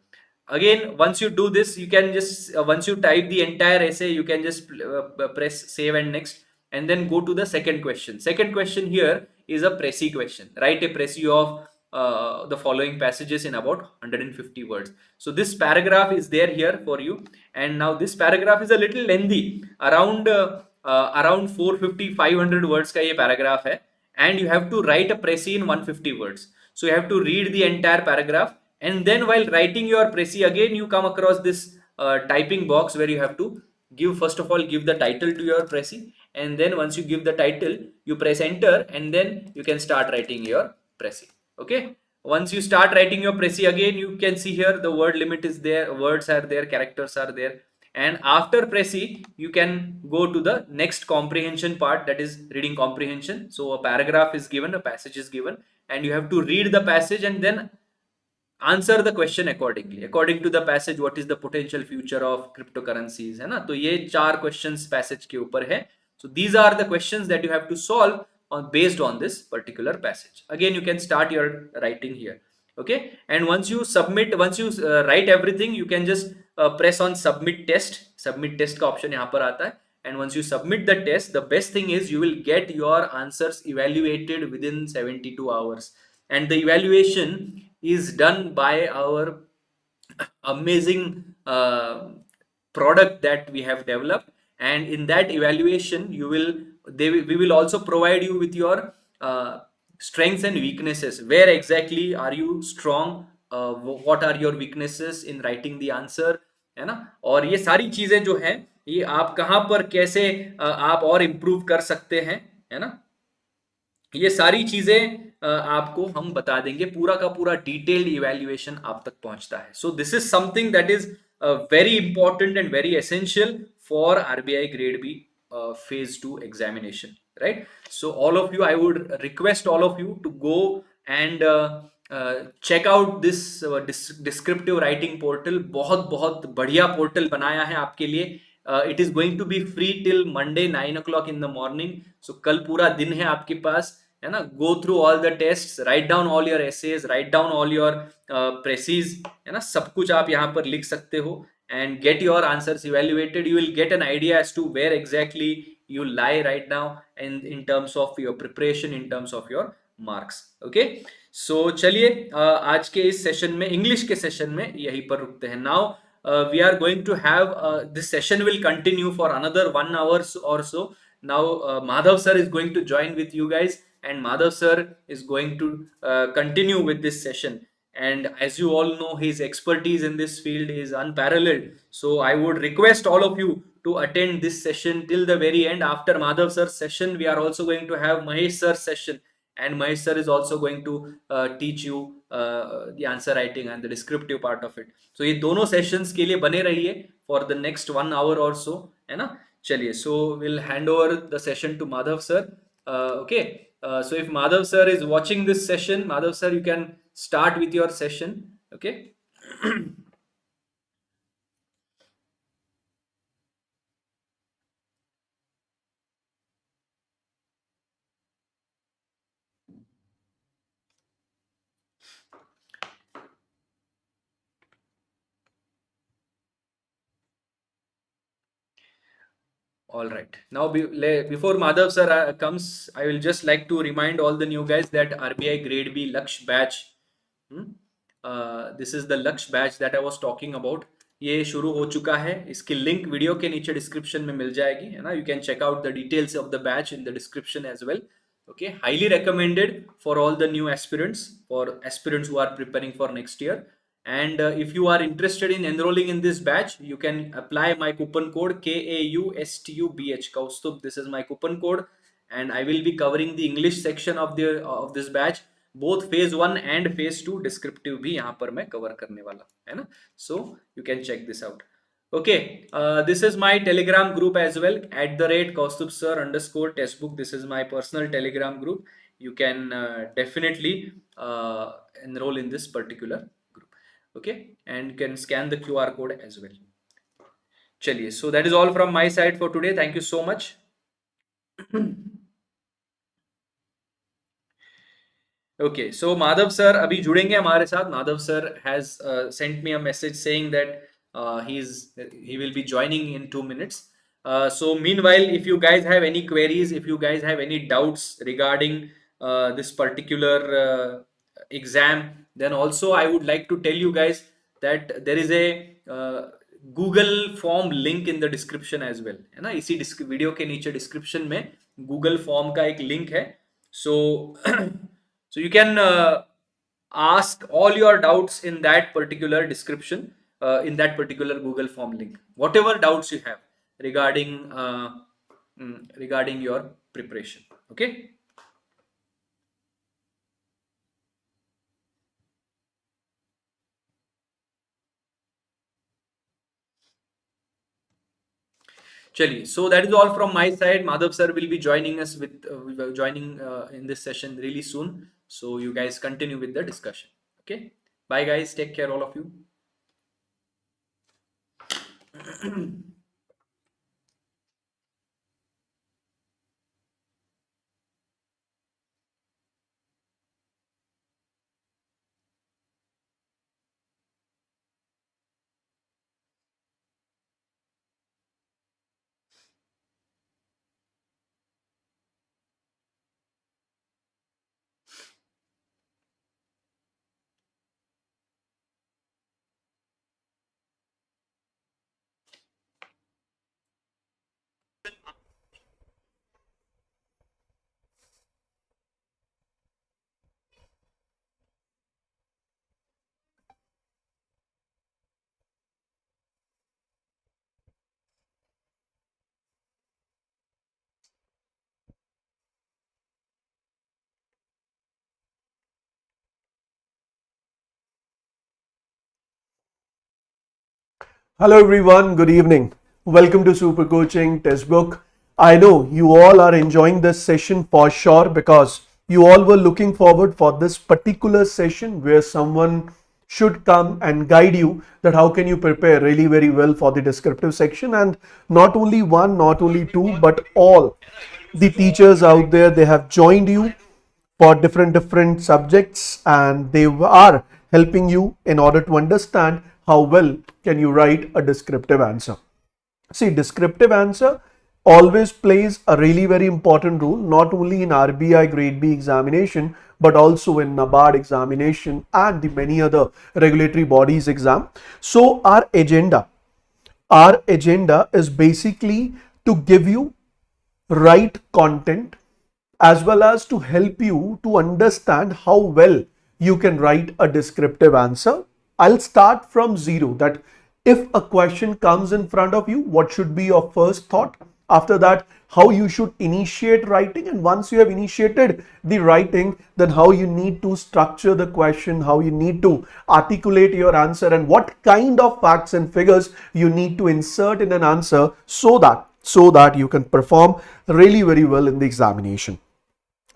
Again, once you do this, you can just once you type the entire essay, you can just press save and next, and then go to the second question. Second question here is a Précis question. Write a Précis of the following passages in about 150 words. So this paragraph is there here for you, and now this paragraph is a little lengthy, around 450 500 words का ये paragraph है, and you have to write a Précis in 150 words. So you have to read the entire paragraph, and then while writing your Précis, again you come across this typing box where you have to give, first of all, give the title to your Précis, and then once you give the title, you press enter, and then you can start writing your Précis. Okay, once you start writing your Précis, again you can see here the word limit is there, words are there, characters are there, and after Précis you can go to the next comprehension part, that is reading comprehension. So a paragraph is given, a passage is given, and you have to read the passage and then answer the question accordingly. According to the passage, what is the potential future of cryptocurrencies, है ना. तो ये 4 questions passage के ऊपर है. So these are the questions that you have to solve based on this particular passage. Again, you can start your writing here. Okay, and once you submit, once you write everything, you can just press on submit test. Submit test का option यहाँ पर आता है, and once you submit the test, the best thing is you will get your answers evaluated within 72 hours, and the evaluation is done by our amazing product that we have developed. And in that evaluation, you will we will also provide you with your strengths and weaknesses. Where exactly are you strong, what are your weaknesses in writing the answer, है ना. और ये सारी चीजें जो हैं, ये आप कहाँ पर कैसे आप और इम्प्रूव कर सकते हैं, है ना, ये सारी चीजें आपको हम बता देंगे. पूरा का पूरा डिटेल्ड इवैल्यूएशन आप तक पहुंचता है. So this is something that is very important and very essential for RBI grade B phase 2 examination, right? So all of you, I would request all of you to go and check out this descriptive writing portal. बहुत बहुत बढ़िया portal बनाया है आपके लिए. It is going to be free till Monday 9 o'clock in the morning. So कल पूरा दिन है आपके पास, है ना. Go through all the tests, write down all your essays, write down all your precis, है ना. सब कुछ आप यहाँ पर लिख सकते हो and get your answers evaluated. You will get an idea as to where exactly you lie right now and in terms of your preparation, in terms of your marks. Okay, so चलिए आज के इस session में, English के session में यहीं पर रुकते हैं. Now we are going to have this session will continue for another 1 hour or so. Now Madhav sir is going to join with you guys, and Madhav sir is going to continue with this session. And as you all know, his expertise in this field is unparalleled. So I would request all of you to attend this session till the very end. After Madhav sir's session, we are also going to have Mahesh sir's session, and Mahesh sir is also going to teach you the answer writing and the descriptive part of it. So ये दोनों sessions के लिए बने रहिए for the next 1 hour or so, है ना. चलिए, so we'll hand over the session to Madhav sir. Okay, so if Madhav sir is watching this session, Madhav sir, you can start with your session. Okay. All right. Now, before Madhav sir comes, I will just like to remind all the new guys that RBI Grade B Laksh batch. This is the Laksh batch that I was talking about. ये शुरू हो चुका है. इसकी link video के नीचे description में मिल जाएगी, है ना. You can check out the details of the batch in the description as well. Okay, highly recommended for all the new aspirants, for aspirants who are preparing for next year. And if you are interested in enrolling in this batch, you can apply my coupon code KAUSTUBH, Kaustubh. This is my coupon code, and I will be covering the English section of this batch. Both phase 1 and phase 2 descriptive भी यहाँ पर मैं cover करने वाला, है ना. So you can check this out. Okay, this is my Telegram group as well, @KaustubhSir_Testbook. This is my personal Telegram group. You can definitely enroll in this particular group. Okay, and you can scan the QR code as well. चलिए, so that is all from my side for today. Thank you so much. Okay, so Madhav sir अभी जुड़ेंगे हमारे साथ. Madhav sir has sent me a message saying that he will be joining in 2 minutes. So meanwhile, if you guys have any queries, if you guys have any doubts regarding this particular exam, then also I would like to tell you guys that there is a Google form link in the description as well, है ना. इसी video के नीचे description में Google form का एक link है. So so you can ask all your doubts in that particular description, in that particular Google form link. Whatever doubts you have regarding regarding your preparation. Okay. Chali, so that is all from my side. Madhav sir will be joining us with joining in this session really soon. So you guys continue with the discussion. Okay. Bye guys. Take care, all of you. Hello everyone, good evening. Welcome to Super Coaching Testbook. I know you all are enjoying this session for sure because you all were looking forward for this particular session where someone should come and guide you that how can you prepare really very well for the descriptive section. And not only one, not only two, but all the teachers out there, they have joined you for different subjects, and they are helping you in order to understand how well can you write a descriptive answer. See, descriptive answer always plays a really very important role, not only in RBI grade B examination, but also in NABARD examination and the many other regulatory bodies exam. So our agenda is basically to give you right content as well as to help you to understand how well you can write a descriptive answer. I'll start from zero, that if a question comes in front of you, what should be your first thought? After that, how you should initiate writing, and once you have initiated the writing, then how you need to structure the question, how you need to articulate your answer, and what kind of facts and figures you need to insert in an answer so that you can perform really very well in the examination.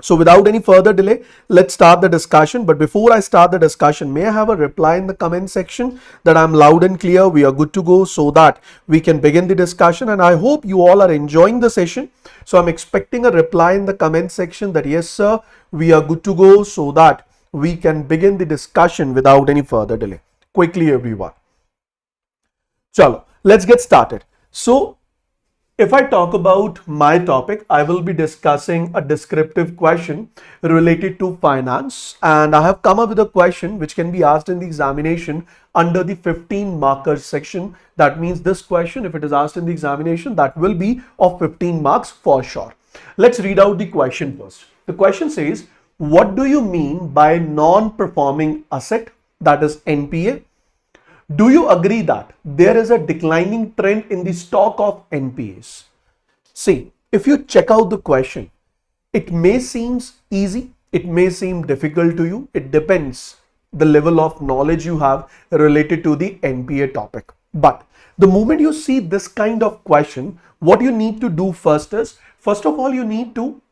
So without any further delay, let's start the discussion. But before I start the discussion, may I have a reply in the comment section that I'm loud and clear, we are good to go, so that we can begin the discussion. And I hope you all are enjoying the session. So I'm expecting a reply in the comment section that yes sir, we are good to go, so that we can begin the discussion without any further delay. Quickly everyone. Chalo, let's get started. So if I talk about my topic, I will be discussing a descriptive question related to finance, and I have come up with a question which can be asked in the examination under the 15 markers section. That means this question, if it is asked in the examination, that will be of 15 marks for sure. Let's read out the question first. The question says, what do you mean by non-performing asset, that is NPA? Do you agree that there is a declining trend in the stock of NPAs? See, if you check out the question, it may seem easy, it may seem difficult to you. It depends the level of knowledge you have related to the NPA topic. But the moment you see this kind of question, what you need to do first is, first of all, you need to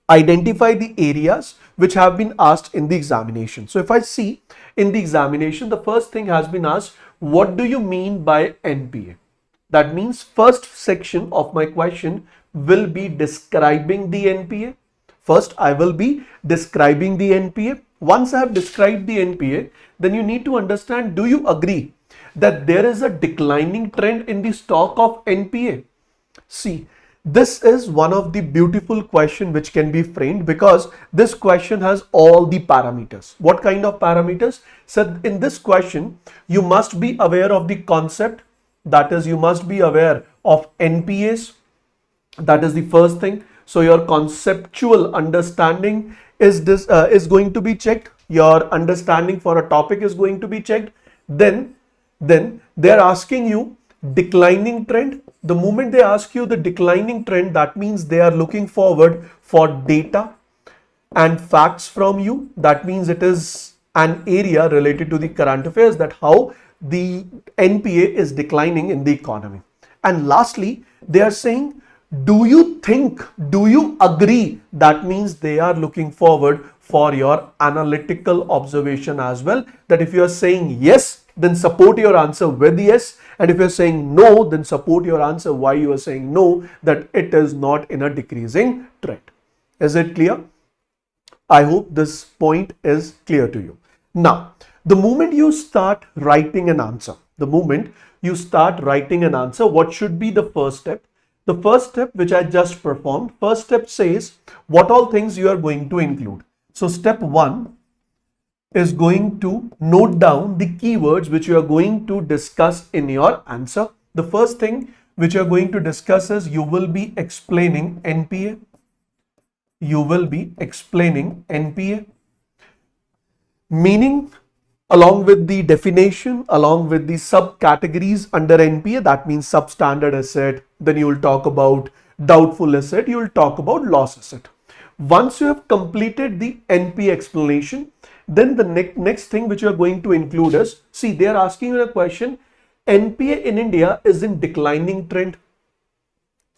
identify the areas which have been asked in the examination. So if I see in the examination, the first thing has been asked, what do you mean by NPA? That means first section of my question will be describing the NPA. First, I will be describing the NPA. Once I have described the NPA, then you need to understand, do you agree that there is a declining trend in the stock of NPA? See, this is one of the beautiful question which can be framed, because this question has all the parameters. What kind of parameters? So in this question, you must be aware of the concept, that is, you must be aware of NPAs. That is the first thing. So your conceptual understanding is going to be checked. Your understanding for a topic is going to be checked. Then they're asking you declining trend. The moment they ask you the declining trend, that means they are looking forward for data and facts from you. That means it is an area related to the current affairs, that how the NPA is declining in the economy. And lastly, they are saying, do you think, do you agree? That means they are looking forward for your analytical observation as well, that if you are saying yes, then support your answer with yes, and if you're saying no, then support your answer why you are saying no, that it is not in a decreasing trend. Is it clear? I hope this point is clear to you. Now, the moment you start writing an answer, what should be the first step? The first step which I just performed, first step says what all things you are going to include. So step 1 is going to note down the keywords which you are going to discuss in your answer. The first thing which you are going to discuss is, you will be explaining NPA. You will be explaining NPA. Meaning, along with the definition, along with the subcategories under NPA, that means substandard asset, then you will talk about doubtful asset, you will talk about loss asset. Once you have completed the NPA explanation, then the next thing which you are going to include is, see, they are asking you a question, NPA in India is in declining trend.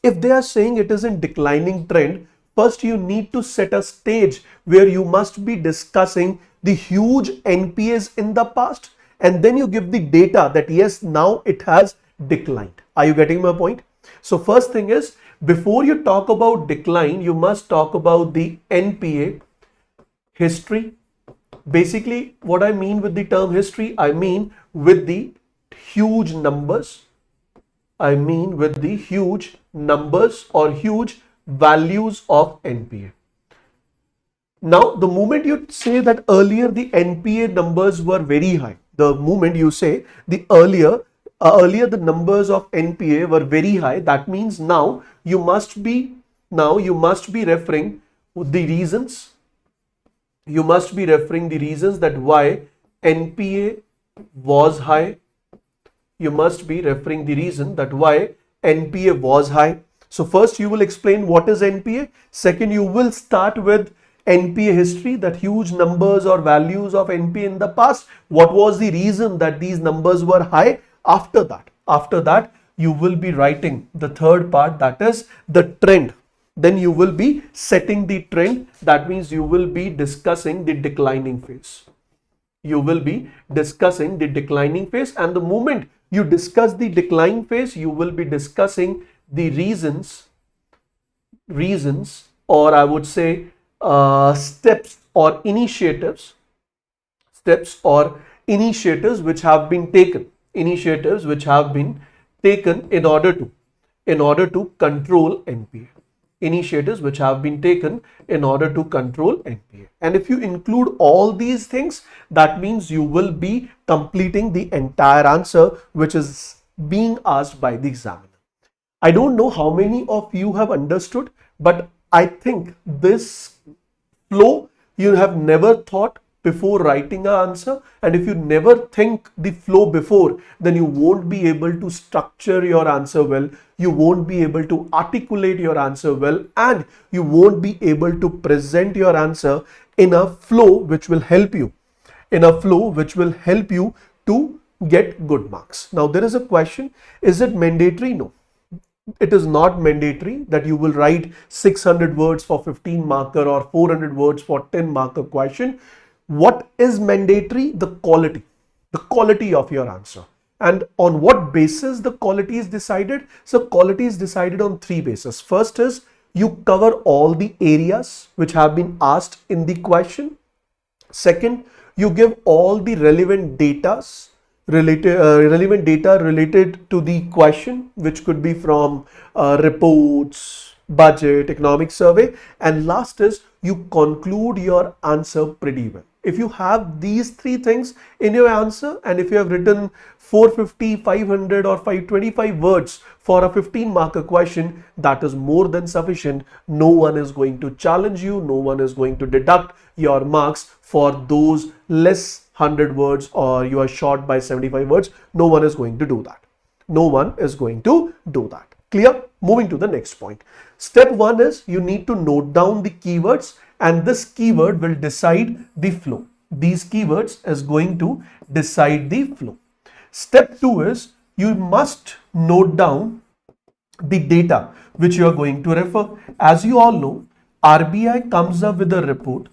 If they are saying it is in declining trend, first you need to set a stage where you must be discussing the huge NPAs in the past, and then you give the data that yes, now it has declined. Are you getting my point? So first thing is, before you talk about decline, you must talk about the NPA, history. Basically, what I mean with the term history, I mean with the huge numbers. I mean with the huge numbers or huge values of NPA. Now, the moment you say that earlier the NPA numbers were very high, the moment you say the earlier the numbers of NPA were very high, that means now you must be referring the reasons. You must be referring the reasons that why NPA was high. You must be referring the reason that why NPA was high. So first you will explain what is NPA. Second, you will start with NPA history, that huge numbers or values of NPA in the past. What was the reason that these numbers were high? After that, you will be writing the third part, that is the trend. Then you will be setting the trend. That means you will be discussing the declining phase. You will be discussing the declining phase, and the moment you discuss the decline phase, you will be discussing the reasons, or I would say steps or initiatives which have been taken, in order to control NPA. Initiatives which have been taken in order to control NPA. And if you include all these things, that means you will be completing the entire answer which is being asked by the examiner. I don't know how many of you have understood, but I think this flow you have never thought before writing an answer, and if you never think the flow before, then you won't be able to structure your answer well, you won't be able to articulate your answer well, and you won't be able to present your answer in a flow which will help you to get good marks. Now there is a question, is it mandatory? No. It is not mandatory that you will write 600 words for 15 marker or 400 words for 10 marker question. What is mandatory? The quality of your answer. And on what basis the quality is decided? So quality is decided on three bases. First is you cover all the areas which have been asked in the question. Second, you give all the relevant data related to the question, which could be from reports, budget, economic survey, and last is you conclude your answer pretty well. If you have these three things in your answer, and if you have written 450, 500 or 525 words for a 15 marker question, that is more than sufficient. No one is going to challenge you, no one is going to deduct your marks for those less 100 words or you are short by 75 words. No one is going to do that. Clear? Moving to the next point. Step 1 is you need to note down the keywords, and this keyword will decide the flow. These keywords is going to decide the flow. Step 2 is you must note down the data which you are going to refer. As you all know, RBI comes up with a report.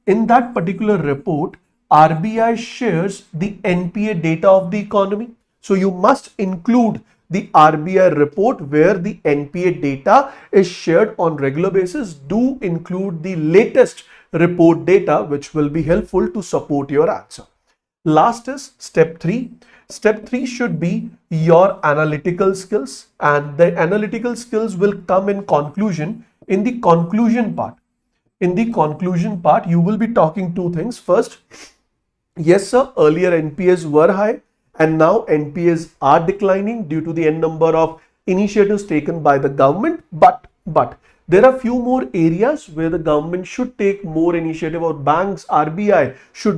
In that particular report, RBI shares the NPA data of the economy. So you must include the RBI report where the NPA data is shared on regular basis. Do include the latest report data, which will be helpful to support your answer. Last is step 3. Step 3 should be your analytical skills, and the analytical skills will come in conclusion. In the conclusion part, you will be talking two things. First, yes sir, earlier NPAs were high and now NPAs are declining due to the n number of initiatives taken by the government, but there are few more areas where the government should take more initiative, or banks, RBI should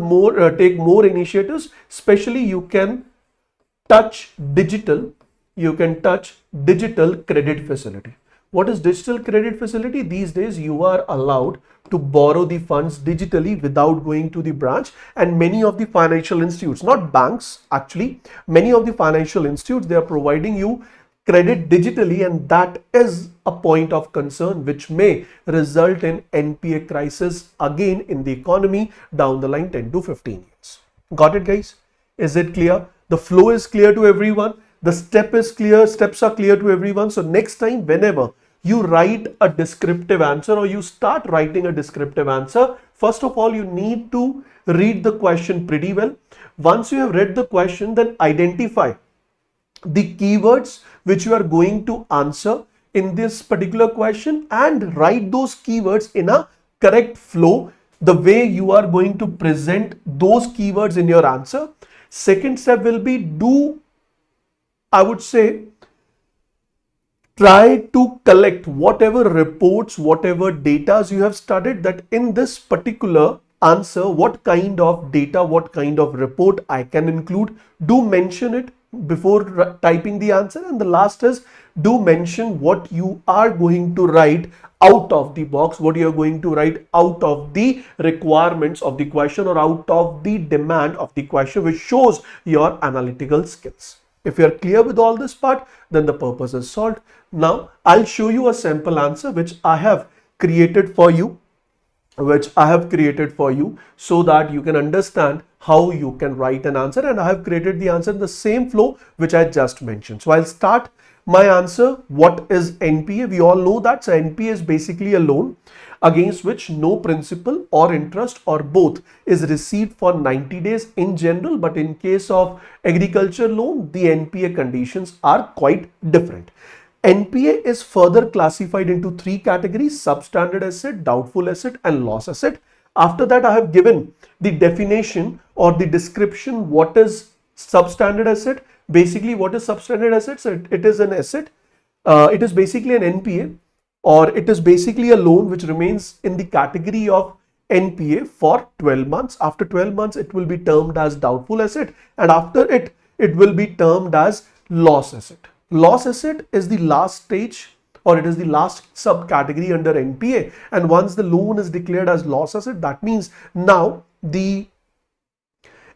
take more initiatives. Especially you can touch digital credit facility. What is digital credit facility? These days you are allowed to borrow the funds digitally without going to the branch, and many of the financial institutes, not banks actually, many of the financial institutes, they are providing you credit digitally, and that is a point of concern which may result in NPA crisis again in the economy down the line 10 to 15 years. Got it guys? Is it clear? The flow is clear to everyone. The steps are clear to everyone. So next time, whenever you write a descriptive answer or you start writing a descriptive answer, first of all, you need to read the question pretty well. Once you have read the question, then identify the keywords which you are going to answer in this particular question and write those keywords in a correct flow, the way you are going to present those keywords in your answer. Second step will be I would say, try to collect whatever reports, whatever data you have studied, that in this particular answer, what kind of data, what kind of report I can include. Do mention it before typing the answer. And the last is, do mention what you are going to write out of the box, what you are going to write out of the requirements of the question or out of the demand of the question, which shows your analytical skills. If you are clear with all this part, then the purpose is solved. Now, I'll show you a sample answer which I have created for you, so that you can understand how you can write an answer. And I have created the answer in the same flow which I just mentioned. So I'll start my answer. What is NPA? We all know that. So NPA is basically a loan against which no principal or interest or both is received for 90 days in general, but in case of agriculture loan, the NPA conditions are quite different. NPA is further classified into three categories: substandard asset, doubtful asset, and loss asset. After that, I have given the definition or the description. What is substandard asset? Basically, what is substandard assets? It is an asset. It is basically an NPA, or it is basically a loan which remains in the category of NPA for 12 months. After 12 months, it will be termed as doubtful asset, and after it will be termed as loss asset. Loss asset is the last stage, or it is the last subcategory under NPA. And once the loan is declared as loss asset, that means now the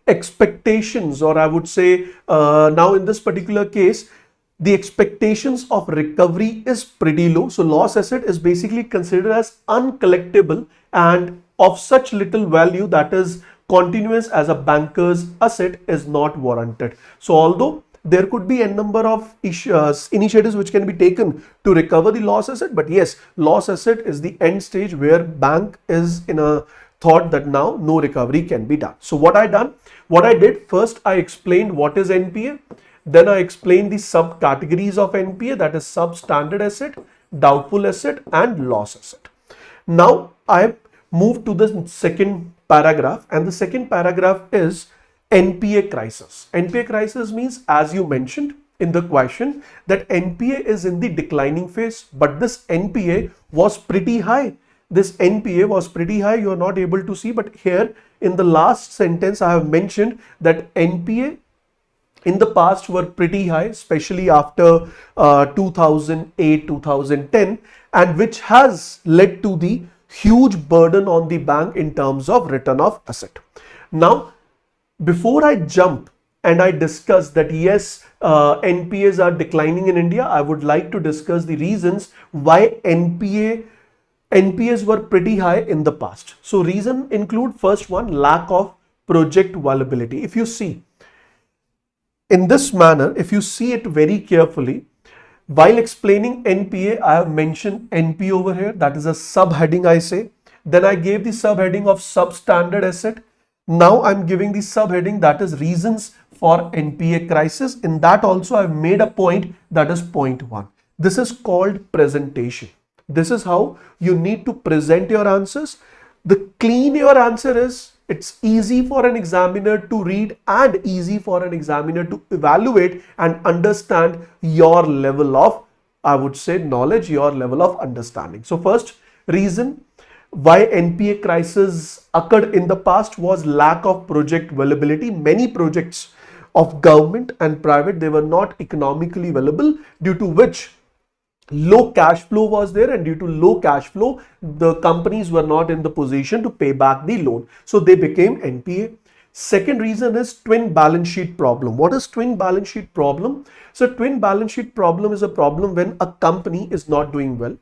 expectations, or I would say now in this particular case, the expectations of recovery is pretty low. So loss asset is basically considered as uncollectible and of such little value that is continuous as a banker's asset is not warranted. So although there could be a number of initiatives which can be taken to recover the loss asset, but yes, loss asset is the end stage where bank is in a thought that now no recovery can be done. So what I did, first I explained what is NPA, then I explained the subcategories of NPA, that is substandard asset, doubtful asset, and loss asset. Now I moved to the second paragraph, and the second paragraph is NPA crisis. NPA crisis means, as you mentioned in the question, that NPA is in the declining phase, but this NPA was pretty high. This NPA was pretty high. You are not able to see, but here in the last sentence, I have mentioned that NPA in the past were pretty high, especially after 2008, 2010, and which has led to the huge burden on the bank in terms of return of asset. Now, before I jump and I discuss that yes, NPAs are declining in India, I would like to discuss the reasons why NPAs were pretty high in the past. So reason include, first one, lack of project viability. If you see in this manner, if you see it very carefully, while explaining NPA, I have mentioned NP over here. That is a subheading I say. Then I gave the subheading of substandard asset. Now I'm giving the subheading, that is reasons for NPA crisis. In that also I've made a point, that is point 1. This is called presentation. This is how you need to present your answers. The clean your answer is, it's easy for an examiner to read and easy for an examiner to evaluate and understand your level of, I would say, knowledge, your level of understanding. So first reason why NPA crisis occurred in the past was lack of project viability. Many projects of government and private, they were not economically viable, due to which low cash flow was there, and due to low cash flow, the companies were not in the position to pay back the loan. So they became NPA. Second reason is twin balance sheet problem. What is twin balance sheet problem? So twin balance sheet problem is a problem when a company is not doing well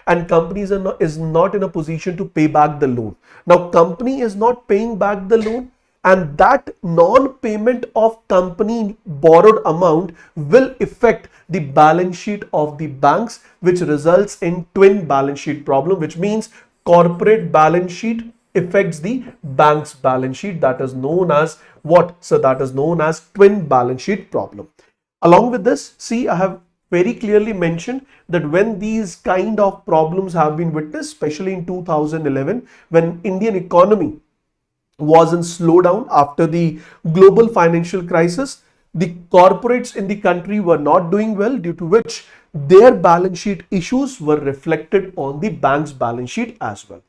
and companies is not in a position to pay back the loan. Now company is not paying back the loan and that non-payment of company borrowed amount will affect the balance sheet of the banks, which results in twin balance sheet problem, which means corporate balance sheet affects the bank's balance sheet. That is known as what? So that is known as twin balance sheet problem. Along with this, see, I have very clearly mentioned that when these kind of problems have been witnessed, especially in 2011, when Indian economy was in slowdown after the global financial crisis, the corporates in the country were not doing well, due to which their balance sheet issues were reflected on the bank's balance sheet as well.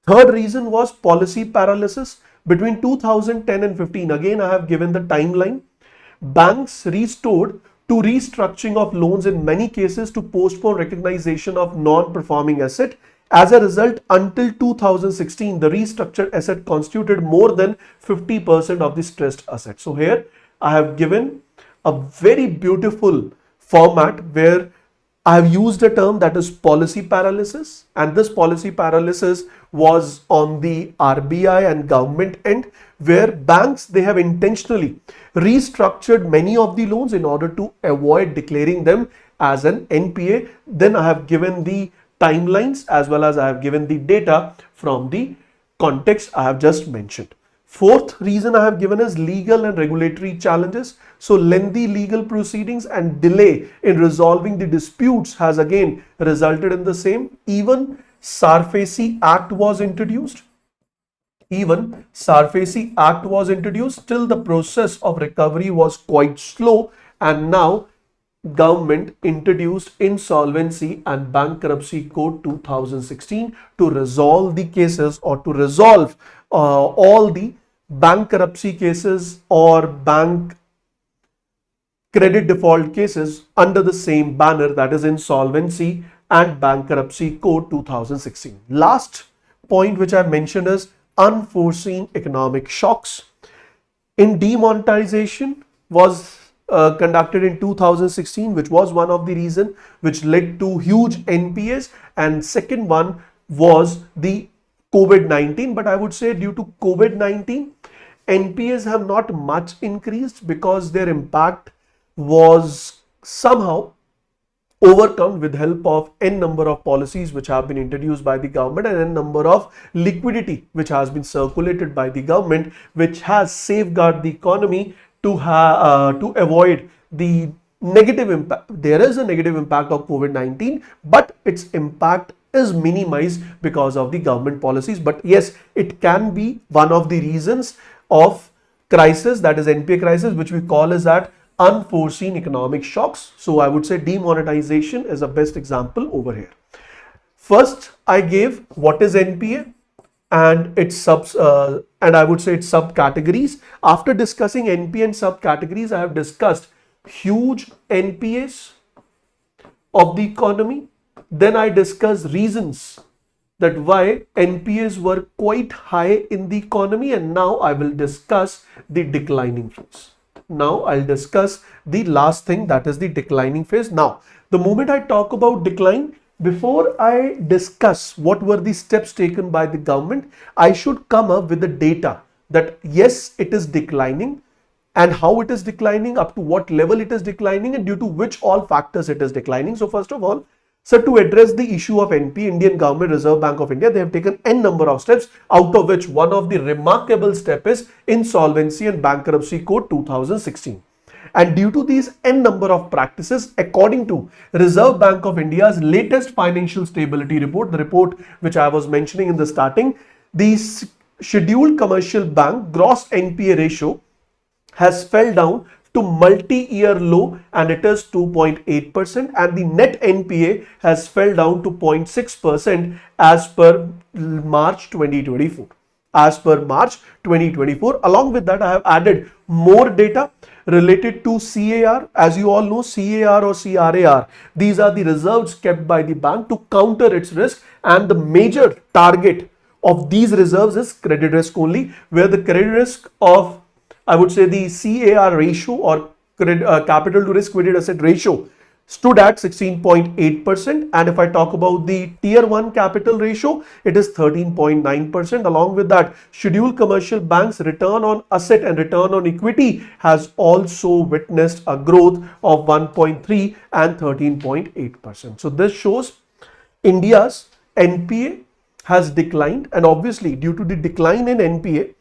Third reason was policy paralysis. Between 2010 and 15, again I have given the timeline, banks restored to restructuring of loans in many cases to postpone recognition of non-performing asset. As a result, until 2016, the restructured asset constituted more than 50% of the stressed asset. So here I have given a very beautiful format where I have used a term that is policy paralysis, and this policy paralysis was on the RBI and government end, where banks, they have intentionally restructured many of the loans in order to avoid declaring them as an NPA. Then I have given the timelines as well as I have given the data from the context I have just mentioned. Fourth reason I have given is legal and regulatory challenges. So lengthy legal proceedings and delay in resolving the disputes has again resulted in the same. Even SARFAESI Act was introduced. Even SARFAESI Act was introduced. Still the process of recovery was quite slow, and now government introduced Insolvency and Bankruptcy Code 2016 to resolve the cases, or to resolve all the bankruptcy cases or bank credit default cases under the same banner, that is Insolvency and Bankruptcy Code 2016. Last point which I mentioned is unforeseen economic shocks. In demonetization was conducted in 2016, which was one of the reasons which led to huge NPAs, and second one was the COVID-19. But I would say due to COVID-19, NPAs have not much increased because their impact was somehow overcome with help of n number of policies which have been introduced by the government and n number of liquidity which has been circulated by the government, which has safeguarded the economy to avoid the negative impact. There is a negative impact of COVID-19, but its impact is minimized because of the government policies. But yes, it can be one of the reasons of crisis, that is NPA crisis, which we call as that unforeseen economic shocks. So I would say demonetization is the best example over here. First, I gave what is NPA and its and I would say its subcategories. After discussing NPA and subcategories, I have discussed huge NPAs of the economy. Then I discussed reasons that why NPAs were quite high in the economy, and now I will discuss the declining phase. Now I'll discuss the last thing, that is the declining phase. Now, the moment I talk about decline, before I discuss what were the steps taken by the government, I should come up with the data that yes, it is declining, and how it is declining, up to what level it is declining, and due to which all factors it is declining. So first of all, so to address the issue of NP, Indian Government, Reserve Bank of India, they have taken n number of steps, out of which one of the remarkable step is Insolvency and Bankruptcy Code 2016. And due to these n number of practices, according to Reserve Bank of India's latest financial stability report, the report which I was mentioning in the starting, the scheduled commercial bank gross NPA ratio has fell down to multi-year low, and it is 2.8%, and the net NPA has fell down to 0.6% as per March 2024. As per March 2024. Along with that, I have added more data related to CAR. As you all know, CAR or CRAR, these are the reserves kept by the bank to counter its risk, and the major target of these reserves is credit risk only, where the credit risk of, I would say, the CAR ratio or capital to risk weighted asset ratio stood at 16.8%, and if I talk about the tier 1 capital ratio, it is 13.9%. Along with that, scheduled commercial banks return on asset and return on equity has also witnessed a growth of 1.3 and 13.8%. So this shows India's NPA has declined, and obviously due to the decline in NPA,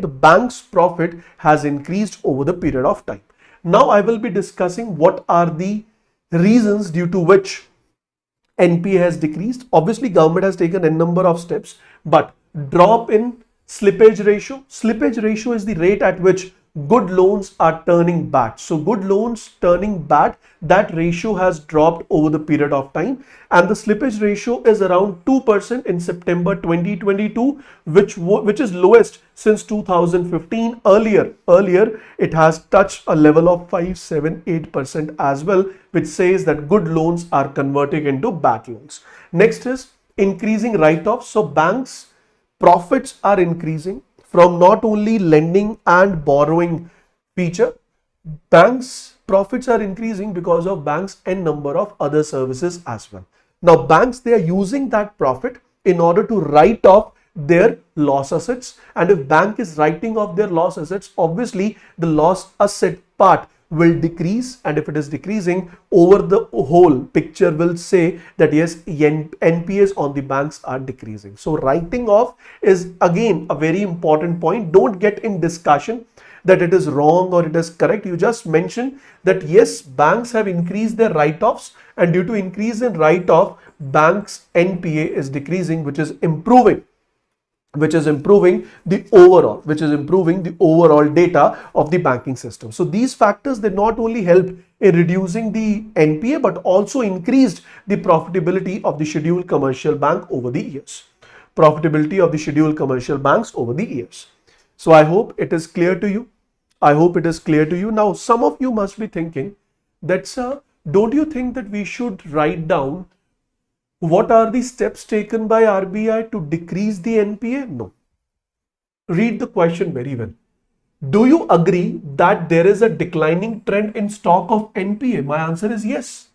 the bank's profit has increased over the period of time. Now I will be discussing what are the reasons due to which NPA has decreased. Obviously, government has taken a number of steps, but drop in slippage ratio. Slippage ratio is the rate at which good loans are turning bad. So good loans turning bad, that ratio has dropped over the period of time, and the slippage ratio is around 2% in September 2022, which is lowest since 2015. Earlier it has touched a level of 5.78% as well, which says that good loans are converting into bad loans. Next is increasing write-offs. So banks' profits are increasing from not only lending and borrowing feature. Banks' profits are increasing because of banks' n number of other services as well. Now banks, they are using that profit in order to write off their loss assets, and if bank is writing off their loss assets, obviously the loss asset part will decrease, and if it is decreasing, over the whole picture will say that yes, NPAs on the banks are decreasing. So writing off is again a very important point. Don't get in discussion that it is wrong or it is correct. You just mention that yes, banks have increased their write-offs, and due to increase in write-off, banks NPA is decreasing, which is improving the overall data of the banking system. So these factors, they not only help in reducing the NPA but also increased the profitability of the scheduled commercial bank over the years. So I hope it is clear to you. Now some of you must be thinking that, sir, don't you think that we should write down what are the steps taken by RBI to decrease the NPA? No. Read the question very well. Do you agree that there is a declining trend in stock of NPA? My answer is yes.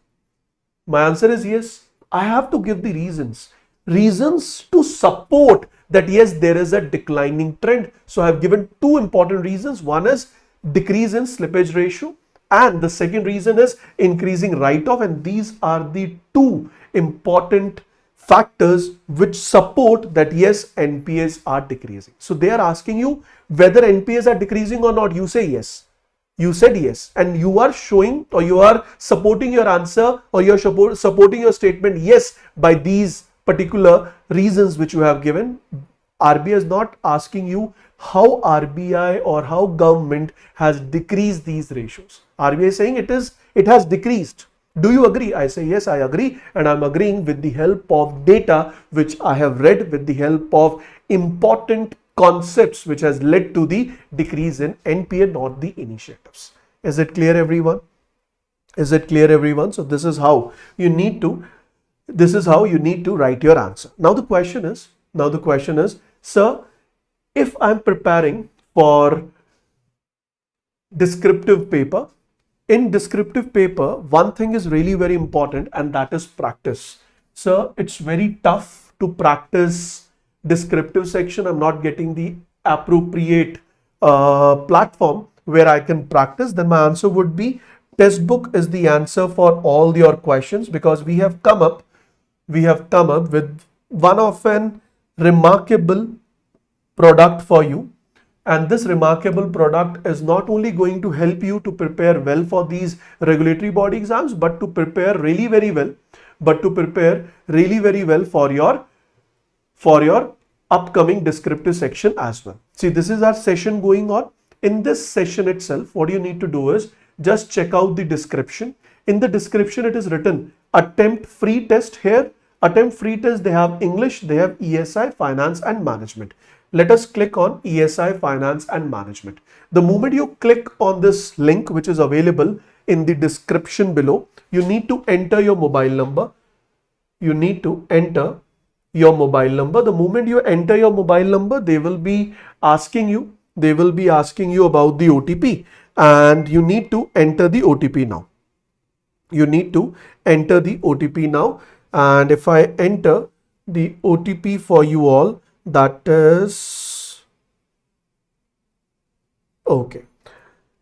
I have to give the reasons to support that yes, there is a declining trend. So I have given two important reasons. One is decrease in slippage ratio, and the second reason is increasing write-off, and these are the two important factors which support that yes, NPAs are decreasing. So they are asking you whether NPAs are decreasing or not. You say yes. You said yes, and you are showing, or you are supporting your answer, or you are supporting your statement yes by these particular reasons which you have given. RBI is not asking you how RBI or how government has decreased these ratios. RBI is saying it has decreased. Do you agree? I say yes, I agree, and I'm agreeing with the help of data which I have read, with the help of important concepts which has led to the decrease in NPA, not the initiatives. Is it clear, everyone? So this is how you need to write your answer. Now the question is, sir, if I'm preparing for descriptive paper, in descriptive paper, one thing is really very important, and that is practice. So it's very tough to practice descriptive section. I'm not getting the appropriate platform where I can practice. Then my answer would be Testbook is the answer for all your questions, because we have come up with one of an remarkable product for you. And this remarkable product is not only going to help you to prepare well for these regulatory body exams, but to prepare really very well for your upcoming descriptive section as well. See, this is our session going on. In this session itself, what you need to do is just check out the description. In the description, it is written attempt free test here. Attempt free test, they have English, they have ESI, finance and management. Let us click on ESI, finance and management. The moment you click on this link, which is available in the description below, you need to enter your mobile number. The moment you enter your mobile number, they will be asking you about the OTP, and you need to enter the OTP now. you need to enter the OTP now. And if I enter the OTP for you all, that is okay.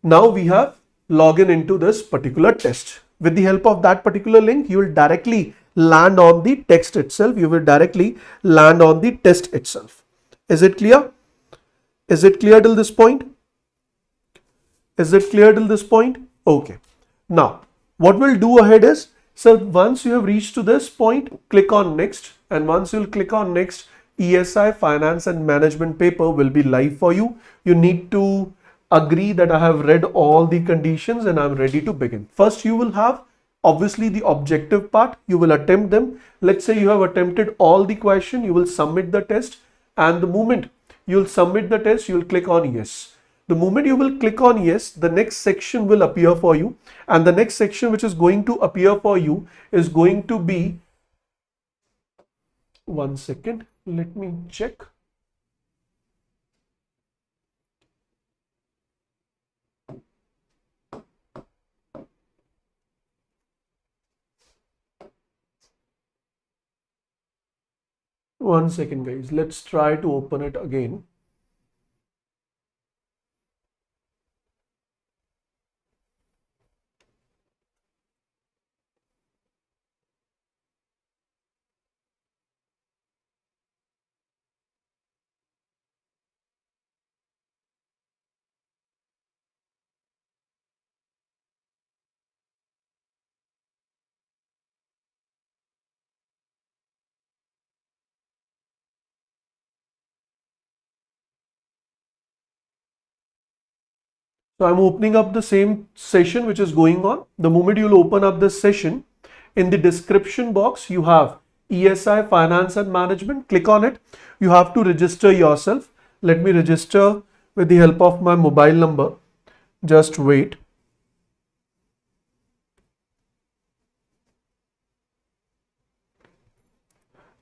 Now we have login into this particular test. With the help of that particular link, you will directly land on the text itself. You will directly land on the test itself. Is it clear? Is it clear till this point? Is it clear till this point? Okay. Now, what we'll do ahead is, so once you have reached to this point, click on next. And once you'll click on next, ESI Finance and Management paper will be live for you. You need to agree that I have read all the conditions and I'm ready to begin. First, you will have obviously the objective part. You will attempt them. Let's say you have attempted all the question. You will submit the test. And the moment you'll submit the test, you'll click on yes. The moment you will click on yes, the next section will appear for you. And the next section which is going to appear for you is going to be, one second, let me check. One second, guys. Let's try to open it again. So I'm opening up the same session which is going on. The moment you'll open up this session, in the description box, you have ESI Finance and Management. Click on it. You have to register yourself. Let me register with the help of my mobile number. Just wait.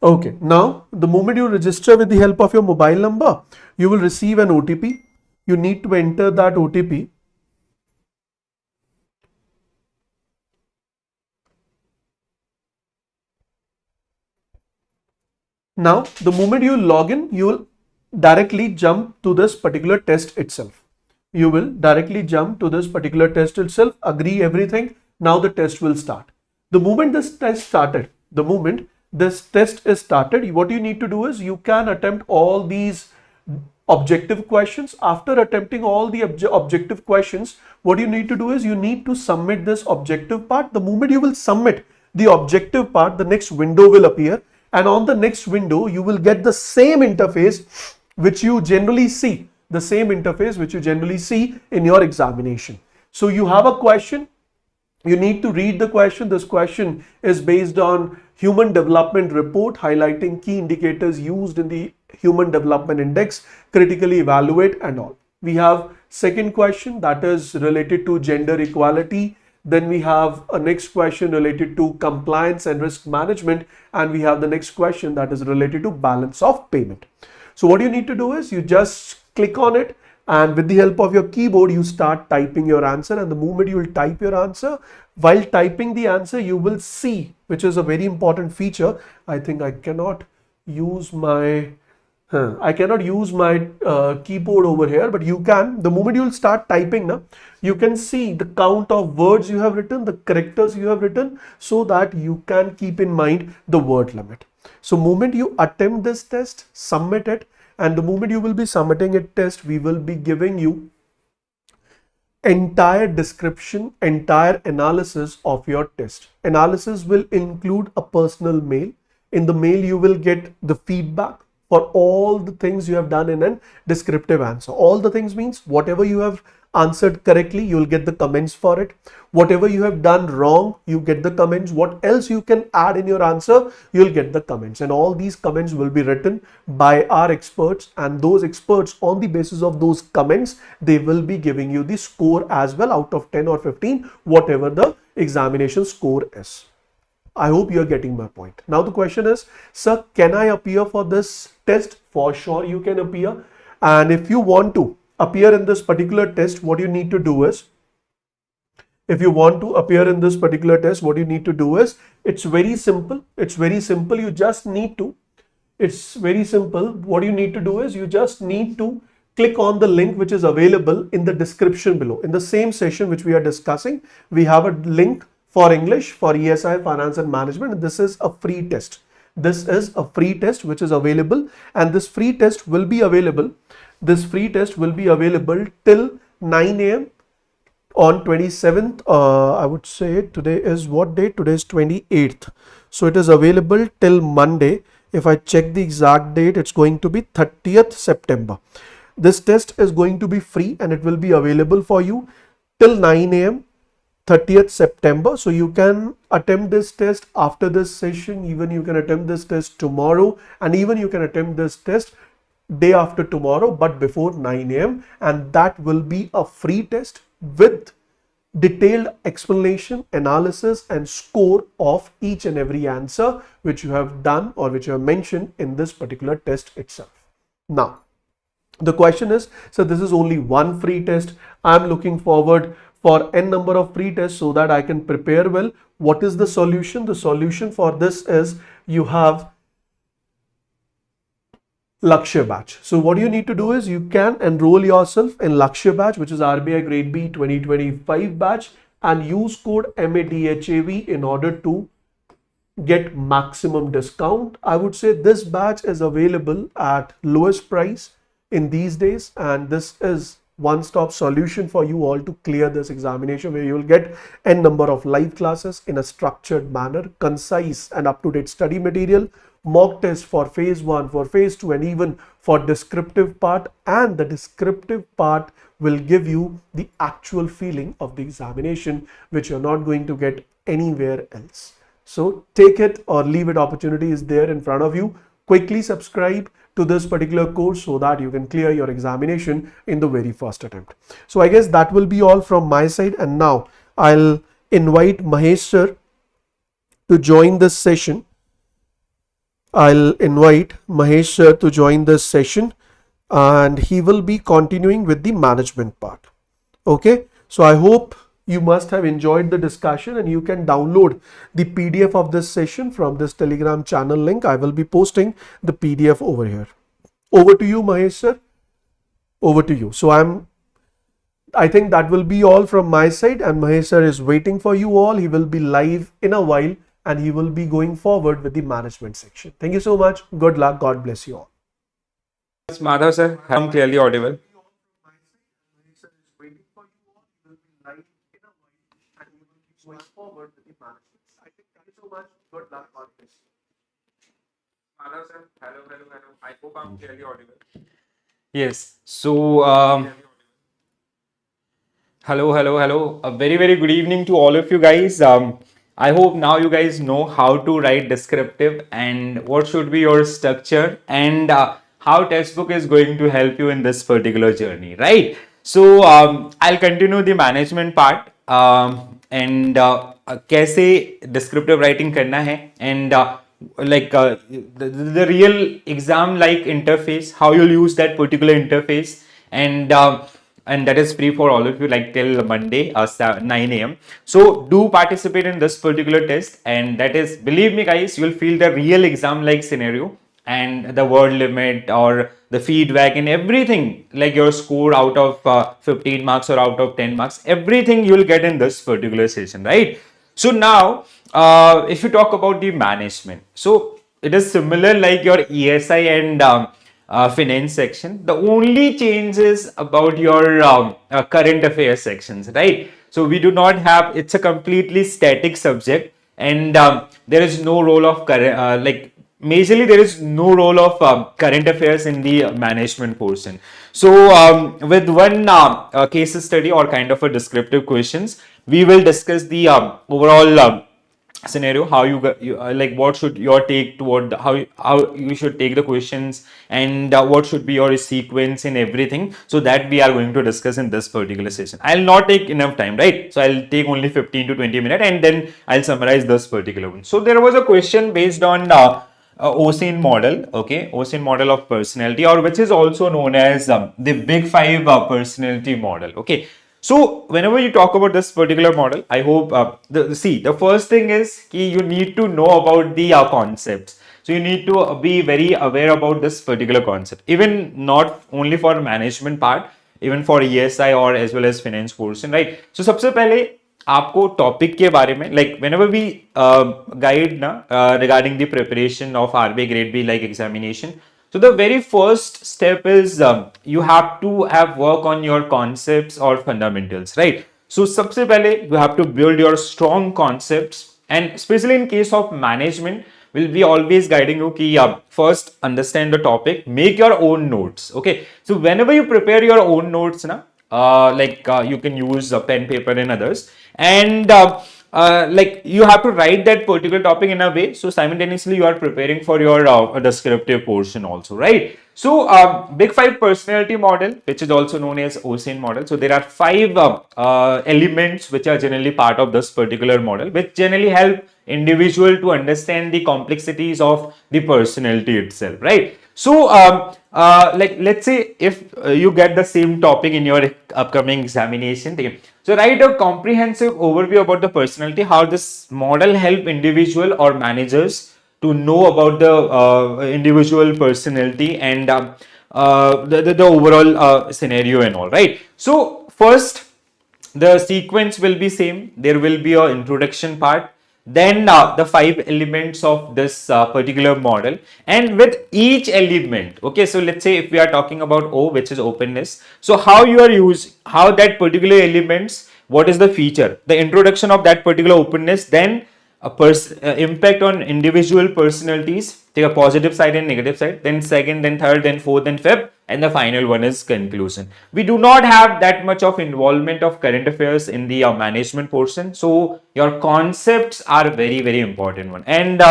Okay, now the moment you register with the help of your mobile number, you will receive an OTP. You need to enter that OTP. Now, the moment you log in, you will directly jump to this particular test itself. You will directly jump to this particular test itself, agree everything. Now the test will start. The moment this test started, the moment this test is started, what you need to do is you can attempt all these objective questions. After attempting all the objective questions, what you need to do is you need to submit this objective part. The moment you will submit the objective part, the next window will appear, and on the next window you will get the same interface which you generally see, the same interface which you generally see in your examination. So you have a question, you need to read the question. This question is based on Human Development Report, highlighting key indicators used in the Human Development Index, critically evaluate and all. We have second question that is related to gender equality. Then we have a next question related to compliance and risk management. And we have the next question that is related to balance of payment. So what you need to do is you just click on it, and with the help of your keyboard, you start typing your answer. And the moment you will type your answer, while typing the answer, you will see, which is a very important feature. I think I cannot use my keyboard over here, but you can. The moment you will start typing now, you can see the count of words you have written, the characters you have written, so that you can keep in mind the word limit. So moment you attempt this test, submit it, and the moment you will be submitting a test, we will be giving you entire description, entire analysis of your test. Analysis will include a personal mail. In the mail, you will get the feedback for all the things you have done in a descriptive answer. All the things means whatever you have answered correctly, you will get the comments for it. Whatever you have done wrong, you get the comments. What else you can add in your answer, you will get the comments. And all these comments will be written by our experts, and those experts, on the basis of those comments, they will be giving you the score as well, out of 10 or 15, whatever the examination score is. I hope you are getting my point. Now the question is, sir, can I appear for this test? For sure you can appear. And if you want to appear in this particular test, what you need to do is, If you want to appear in this particular test, what you need to do is, it's very simple. It's very simple. You just need to, it's very simple. What you need to do is, you just need to click on the link which is available in the description below. In the same session which we are discussing, we have a link for English, for ESI, Finance and Management. And this is a free test. This is a free test which is available, and this free test will be available. This free test will be available till 9 a.m. on 27th. I would say today is what date? Today is 28th. So it is available till Monday. If I check the exact date, it's going to be 30th September. This test is going to be free and it will be available for you till 9 a.m. 30th September. So you can attempt this test after this session. Even you can attempt this test tomorrow, and even you can attempt this test day after tomorrow, but before 9 a.m. and that will be a free test with detailed explanation, analysis and score of each and every answer which you have done or which you have mentioned in this particular test itself. Now, the question is, so this is only one free test. I'm looking forward for n number of free tests so that I can prepare well. What is the solution? The solution for this is, you have Lakshya batch. So what you need to do is, you can enroll yourself in Lakshya batch, which is RBI grade B 2025 batch, and use code MADHAV in order to get maximum discount. I would say this batch is available at lowest price in these days, and this is one-stop solution for you all to clear this examination, where you will get n number of live classes in a structured manner, concise and up-to-date study material, mock test for phase 1, for phase 2, and even for descriptive part. And the descriptive part will give you the actual feeling of the examination, which you're not going to get anywhere else. So take it or leave it, opportunity is there in front of you. Quickly subscribe to this particular course so that you can clear your examination in the very first attempt. So I guess that will be all from my side, and now I'll invite Mahesh sir to join this session. I'll invite Mahesh sir to join this session, and he will be continuing with the management part. Okay, so I hope you must have enjoyed the discussion, and you can download the PDF of this session from this Telegram channel link. I will be posting the PDF over here. Over to you, Mahesh sir. Over to you. So I think that will be all from my side, and Mahesh sir is waiting for you all. He will be live in a while, and he will be going forward with the management section. Thank you so much. Good luck. God bless you all. Yes, Madhav sir, I'm clearly audible. Madhav sir, hello. I hope I'm clearly audible. Yes. So, hello. A very good evening to all of you guys. I hope now you guys know how to write descriptive and what should be your structure, and how Testbook is going to help you in this particular journey, right? So, I'll continue the management part, and कैसे descriptive writing करना है, and the real exam like interface, how you'll use that particular interface, and that is free for all of you, like till Monday 9 a.m. So do participate in this particular test, and that is, believe me guys, you'll feel the real exam like scenario, and the word limit or the feedback and everything, like your score out of 15 marks or out of 10 marks, everything you'll get in this particular session, right? So now, if you talk about the management, so it is similar like your ESI and finance section. The only change is about your current affairs sections, right? So we do not have, it's a completely static subject, and there is no role of majorly there is no role of current affairs in the management portion. So with one case study or kind of a descriptive questions, we will discuss the overall scenario, how like what should your take toward how you should take the questions, and what should be your sequence and everything. So that we are going to discuss in this particular session. I'll not take enough time, right? So I'll take only 15 to 20 minutes, and then I'll summarize this particular one. So there was a question based on OSIN model, okay, OSIN model of personality, or which is also known as the Big Five personality model, okay. So whenever you talk about this particular model, I hope the first thing is you need to know about the concepts. So you need to be very aware about this particular concept, even not only for management part, even for ESI or as well as finance portion, right? So सबसे पहले आपको topic के बारे में like whenever we guide ना regarding the preparation of RBI grade B like examination. So the very first step is you have to have work on your concepts or fundamentals, right? So सबसे पहले you have to build your strong concepts, and especially in case of management, will be always guiding you कि first understand the topic, make your own notes. Okay, so whenever you prepare your own notes na, you can use pen, paper and others, and like you have to write that particular topic in a way so simultaneously you are preparing for your descriptive portion also, right? So big five personality model, which is also known as OSIN model. So there are five elements which are generally part of this particular model, which generally help individual to understand the complexities of the personality itself, right? So like let's say if you get the same topic in your upcoming examination, okay? So write a comprehensive overview about the personality, how this model help individual or managers to know about the individual personality and the overall scenario and all, right? So first, the sequence will be same. There will be a introduction part, then the five elements of this particular model, and with each element, okay, so let's say if we are talking about O, which is openness, so how you are how that particular elements, what is the feature, the introduction of that particular openness, then a impact on individual personalities, take a positive side and negative side, then second, then third, then fourth and fifth, and the final one is conclusion. We do not have that much of involvement of current affairs in the management portion, so your concepts are very important one. And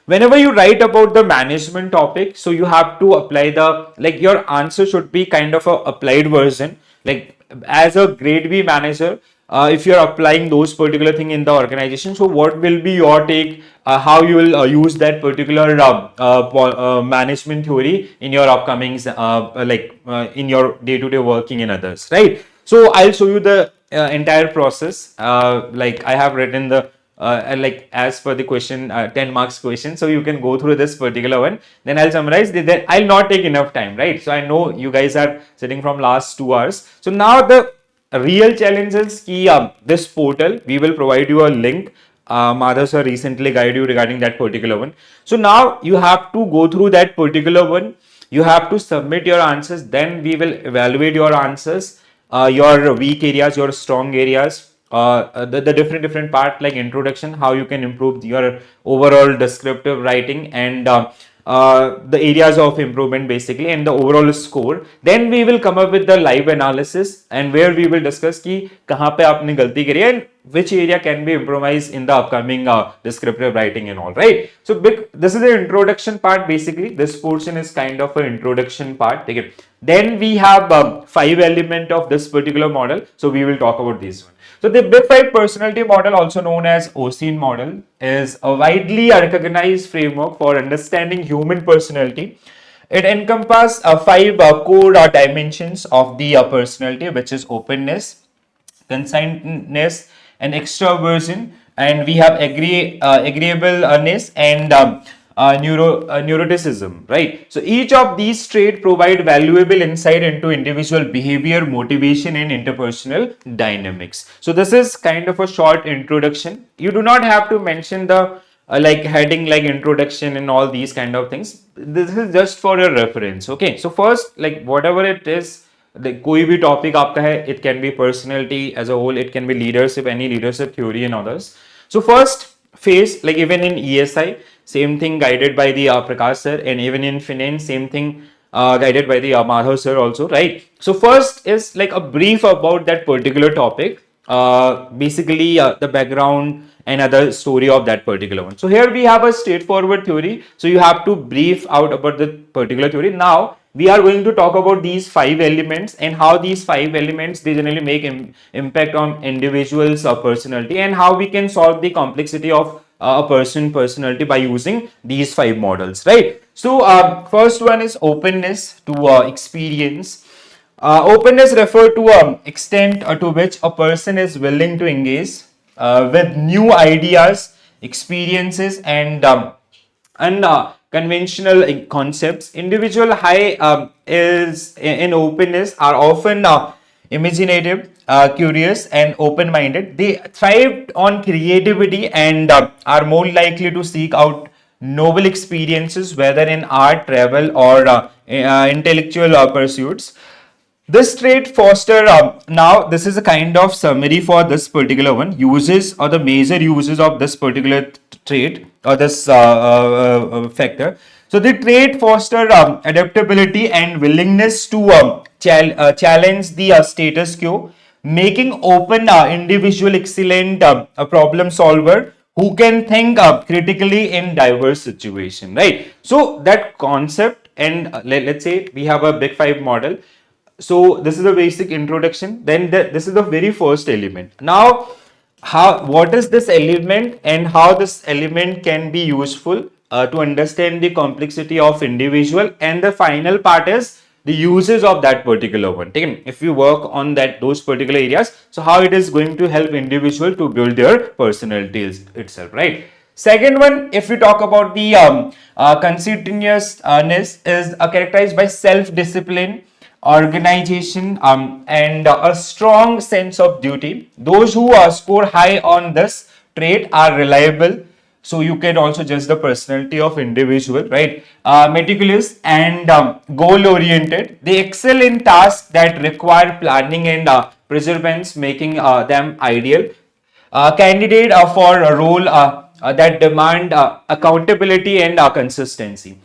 whenever you write about the management topic, so you have to apply the, like your answer should be kind of a applied version, like as a grade B manager, if you're applying those particular thing in the organization, so what will be your take, how you will use that particular management theory in your upcoming in your day-to-day working and others, right? So I'll show you the entire process, like I have written the like as per the question, 10 marks question, so you can go through this particular one, then I'll summarize, then I'll not take enough time, right? So I know you guys are sitting from last 2 hours, so now the real challenge is ki, this portal, we will provide you a link. Madhav sir recently guided you regarding that particular one. So now you have to go through that particular one. You have to submit your answers. Then we will evaluate your answers, your weak areas, your strong areas, the different part like introduction, how you can improve your overall descriptive writing, and the areas of improvement basically, and the overall score. Then we will come up with the live analysis, and where we will discuss ki kahan pe aapne galti kari hai and which area can be improvised in the upcoming descriptive writing and all, right? So this is the introduction part basically. This portion is kind of an introduction part. Okay. Then we have 5 elements of this particular model, so we will talk about these one. So the Big 5 personality model, also known as OSIN model, is a widely recognized framework for understanding human personality. It encompasses 5 core dimensions of the personality, which is openness, conciseness, and extroversion, and we have agreeableness and neuroticism, right? So each of these traits provide valuable insight into individual behavior, motivation, and interpersonal dynamics. So this is kind of a short introduction. You do not have to mention the like heading like introduction and all these kind of things. This is just for your reference. Okay, so first, like whatever it is, कोई भी topic आपका है, it can be personality as a whole, it can be leadership, any leadership theory and others. So first phase, like even in ESI, same thing guided by the Prakash sir, and even in finance, same thing guided by the Madhav sir also, right? So first is like a brief about that particular topic, basically the background and other story of that particular one. So here we have a straightforward theory, so you have to brief out about the particular theory. Now we are going to talk about these 5 elements and how these 5 elements they generally make impact on individuals personality, and how we can solve the complexity of a personality by using these 5 models, right? So first one is openness to experience. Openness refer to extent to which a person is willing to engage with new ideas, experiences, and conventional concepts. Individual high is in openness are often imaginative, curious, and open-minded. They thrive on creativity and are more likely to seek out novel experiences, whether in art, travel, or intellectual pursuits. This trait foster now this is a kind of summary for this particular one, uses or the major uses of this particular trait or this factor. So the trait foster adaptability and willingness to challenge the status quo, making open individual excellent a problem solver who can think critically in diverse situation, right? So that concept, and let's say we have a big five model. So this is a basic introduction. Then this is the very first element. Now, what is this element and how this element can be useful to understand the complexity of individual, and the final part is the uses of that particular one. Taken if you work on those particular areas, so how it is going to help individual to build their personalities itself, right? Second one, if we talk about the conscientiousness, is characterized by self-discipline, organization, and a strong sense of duty. Those who score high on this trait are reliable. So you can also judge the personality of individual, right? Meticulous and goal oriented. They excel in tasks that require planning and perseverance, making them ideal candidate for a role that demand accountability and consistency.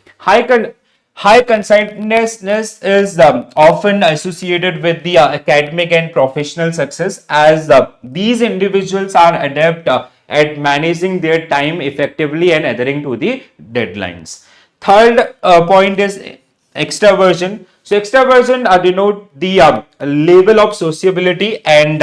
High conscientiousness is often associated with the academic and professional success, as these individuals are adept at managing their time effectively and adhering to the deadlines. Third point is extraversion. So extraversion denote the level of sociability and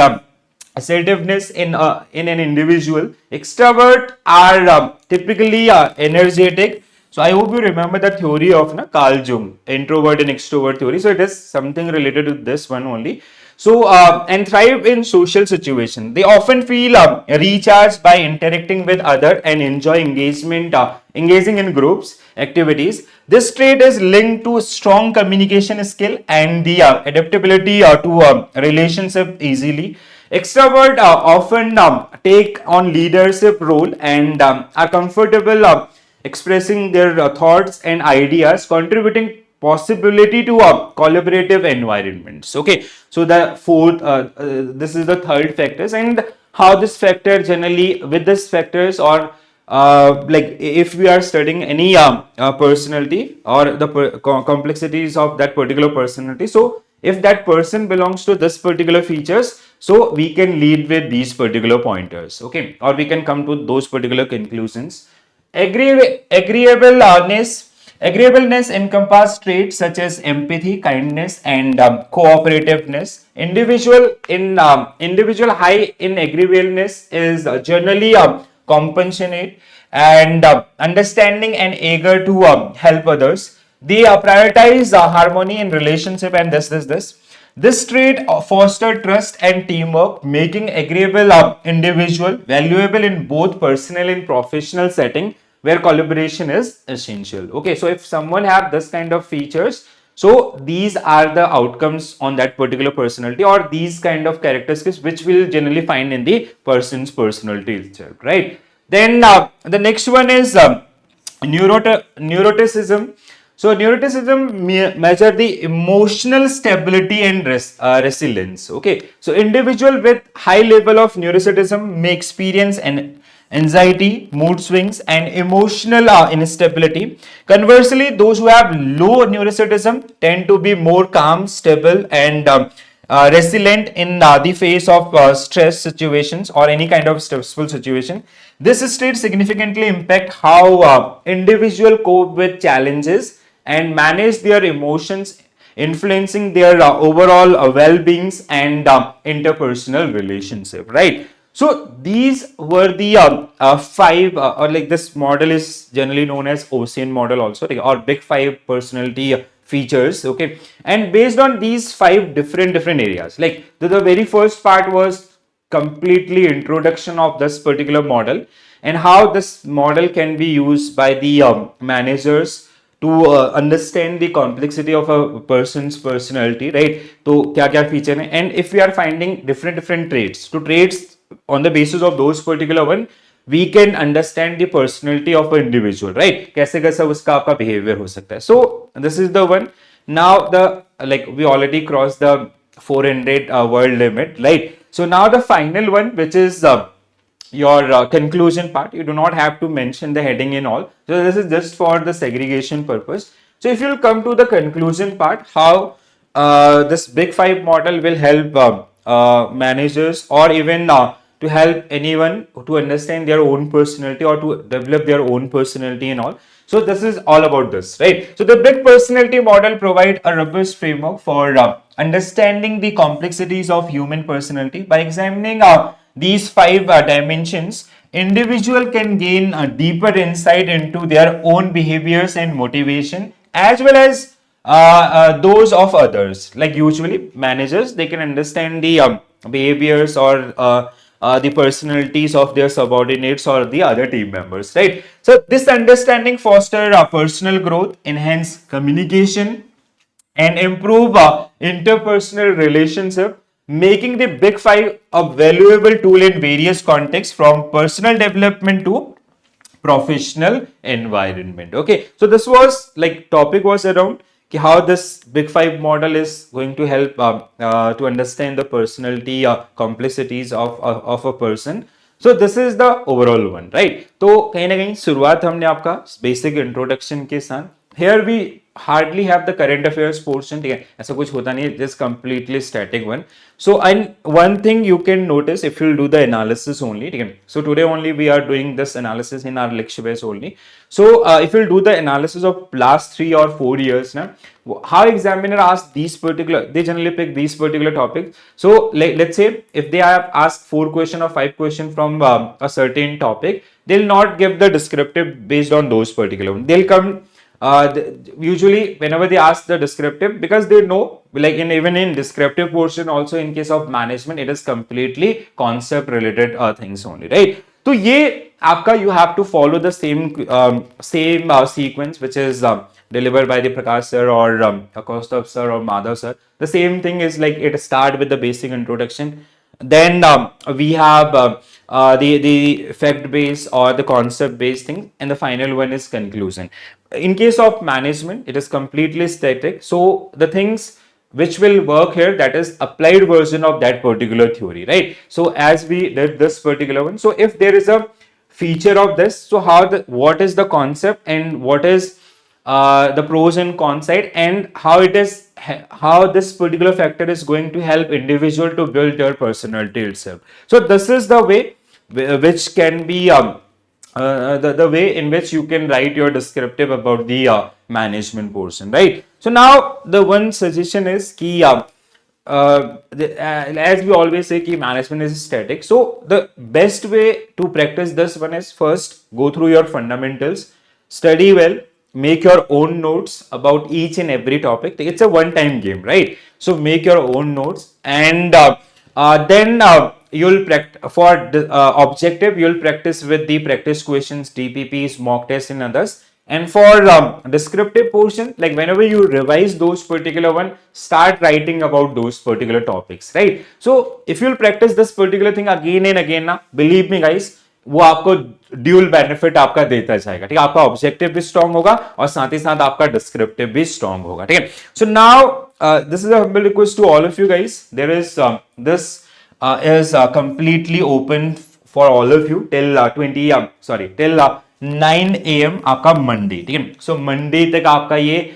assertiveness in an individual. Extrovert are typically energetic. So I hope you remember the theory of Carl Jung, introvert and extrovert theory. So it is something related to this one only. So and thrive in social situation. They often feel recharged by interacting with other and enjoy engaging in groups activities. This trait is linked to strong communication skill and the adaptability to relationship easily. Extrovert often take on leadership role and are comfortable expressing their thoughts and ideas, contributing possibility to collaborative environments. Okay, so the fourth, this is the third factors, and how this factor generally with this factors, or like if we are studying any personality or the complexities of that particular personality. So if that person belongs to this particular features, so we can lead with these particular pointers, okay, or we can come to those particular conclusions. Agreeableness encompass traits such as empathy, kindness, and cooperativeness. Individual high in agreeableness is generally compassionate and understanding and eager to help others. They prioritize harmony in relationship, and this. This trait foster trust and teamwork, making agreeable individual valuable in both personal and professional setting where collaboration is essential. Okay, so if someone have this kind of features, so these are the outcomes on that particular personality, or these kind of characteristics which we'll generally find in the person's personality itself, right? Then the next one is neuroticism. So neuroticism measure the emotional stability and resilience. Okay, so individual with high level of neuroticism may experience an anxiety, mood swings, and emotional instability. Conversely, those who have low neuroticism tend to be more calm, stable, and resilient in the face of stress situations or any kind of stressful situation. This state significantly impact how individual cope with challenges and manage their emotions, influencing their overall well-beings and interpersonal relationship, right? So these were the five, or like this model is generally known as ocean model also, or big five personality features, okay, and based on these 5 different areas, like the very first part was completely introduction of this particular model and how this model can be used by the managers to understand the complexity of a person's personality, right? तो क्या क्या feature है, and if we are finding different traits, to traits on the basis of those particular one, we can understand the personality of an individual, right? कैसे कैसे उसका आपका behavior हो सकता है. So this is the one. Now the, like, we already crossed the 400 word limit, right? So now the final one, which is your conclusion part. You do not have to mention the heading in all. So this is just for the segregation purpose. So if you'll come to the conclusion part, how this big five model will help managers, or even to help anyone to understand their own personality or to develop their own personality and all. So this is all about this, right? So the big personality model provide a robust framework for understanding the complexities of human personality. By examining these 5 dimensions, individual can gain a deeper insight into their own behaviors and motivation, as well as those of others. Like usually managers, they can understand the behaviors or the personalities of their subordinates or the other team members, right? So this understanding foster personal growth, enhance communication, and improve interpersonal relationship, making the big five a valuable tool in various contexts, from personal development to professional environment. Okay, so this was like topic was around how this big five model is going to help to understand the personality complexities of a person. So this is the overall one, right? तो कहीं ना कहीं शुरुआत हमने आपका basic introduction के साथ. Here we hardly have the current affairs portion, ठीक है, ऐसा कुछ होता नहीं है, this completely static one. So and one thing you can notice if you do the analysis only, ठीक है, so today only we are doing this analysis in our lecture base only. So if you do the analysis of last 3 or 4 years now, how examiner asked these particular, they generally pick these particular topics. So let's say if they have asked 4 question or 5 question from a certain topic, they'll not give the descriptive based on those particular one. They'll come usually whenever they ask the descriptive, because they know, like even in descriptive portion also, in case of management, it is completely concept related things only, right? तो ये आपका, you have to follow the same sequence which is delivered by the Prakash sir or Kaustav sir or Madhav sir. The same thing is like it start with the basic introduction, then we have the fact based or the concept based thing, and the final one is conclusion. In case of management, it is completely static. So the things which will work here, that is applied version of that particular theory, right? So as we did this particular one, so if there is a feature of this, so what is the concept and what is the pros and cons side, and how this particular factor is going to help individual to build their personality itself. So this is the way which can be the way in which you can write your descriptive about the management portion, right? So now the one suggestion is ki as we always say ki management is static. So the best way to practice this one is, first go through your fundamentals, study well, make your own notes about each and every topic. It's a one-time game, right? So make your own notes, and then you'll practice for the objective, you'll practice with the practice questions, DPPs, mock tests and others. And for descriptive portion, like whenever you revise those particular one, start writing about those particular topics, right? So if you'll practice this particular thing again and again ना, believe me guys, वो आपको dual benefit आपका देता जाएगा, ठीक है? आपका objective भी स्ट्रांग होगा और साथ ही साथ आपका डिस्क्रिप्टिव भी स्ट्रांग होगा, ठीक है? So now this is a humble request to all of you guys. There is this is completely open for all of you till 9 AM आपका मंडे, ठीक है? सो मंडे तक आपका ये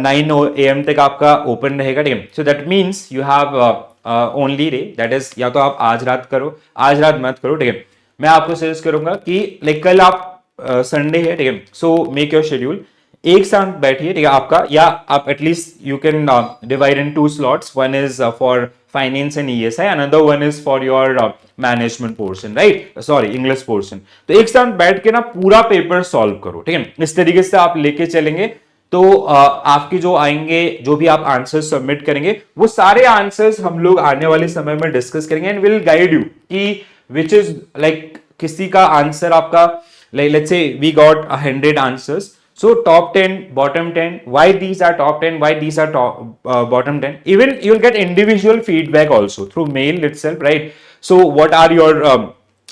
9 AM तक आपका ओपन रहेगा, ठीक है? So that means you have only day, that is या तो आप आज रात करो, आज रात मत करो, ठीक है? मैं आपको सजेस्ट करूंगा कि लाइक कल आप संडे है, ठीक है? सो मेक योर शेड्यूल, एक साथ बैठिए, ठीक है? आपका, या आप at least you can divide in 2 slots. One is for finance and ESI, another one is for your management portion, right? Sorry, English portion. तो एक साथ बैठ के ना पूरा पेपर सॉल्व करो, ठीक है? इस तरीके से आप लेके चलेंगे, तो आपके जो आएंगे, जो भी आप आंसर्स सबमिट करेंगे, वो सारे आंसर्स हम लोग आने वाले समय में डिस्कस करेंगे एंड विल गाइड यू कि विच इज लाइक किसी का आंसर आपका, let's say we got 100 answers, so top 10, bottom 10, why these are top 10, why these are top bottom 10. Even you'll get individual feedback also through mail itself, right? So what are your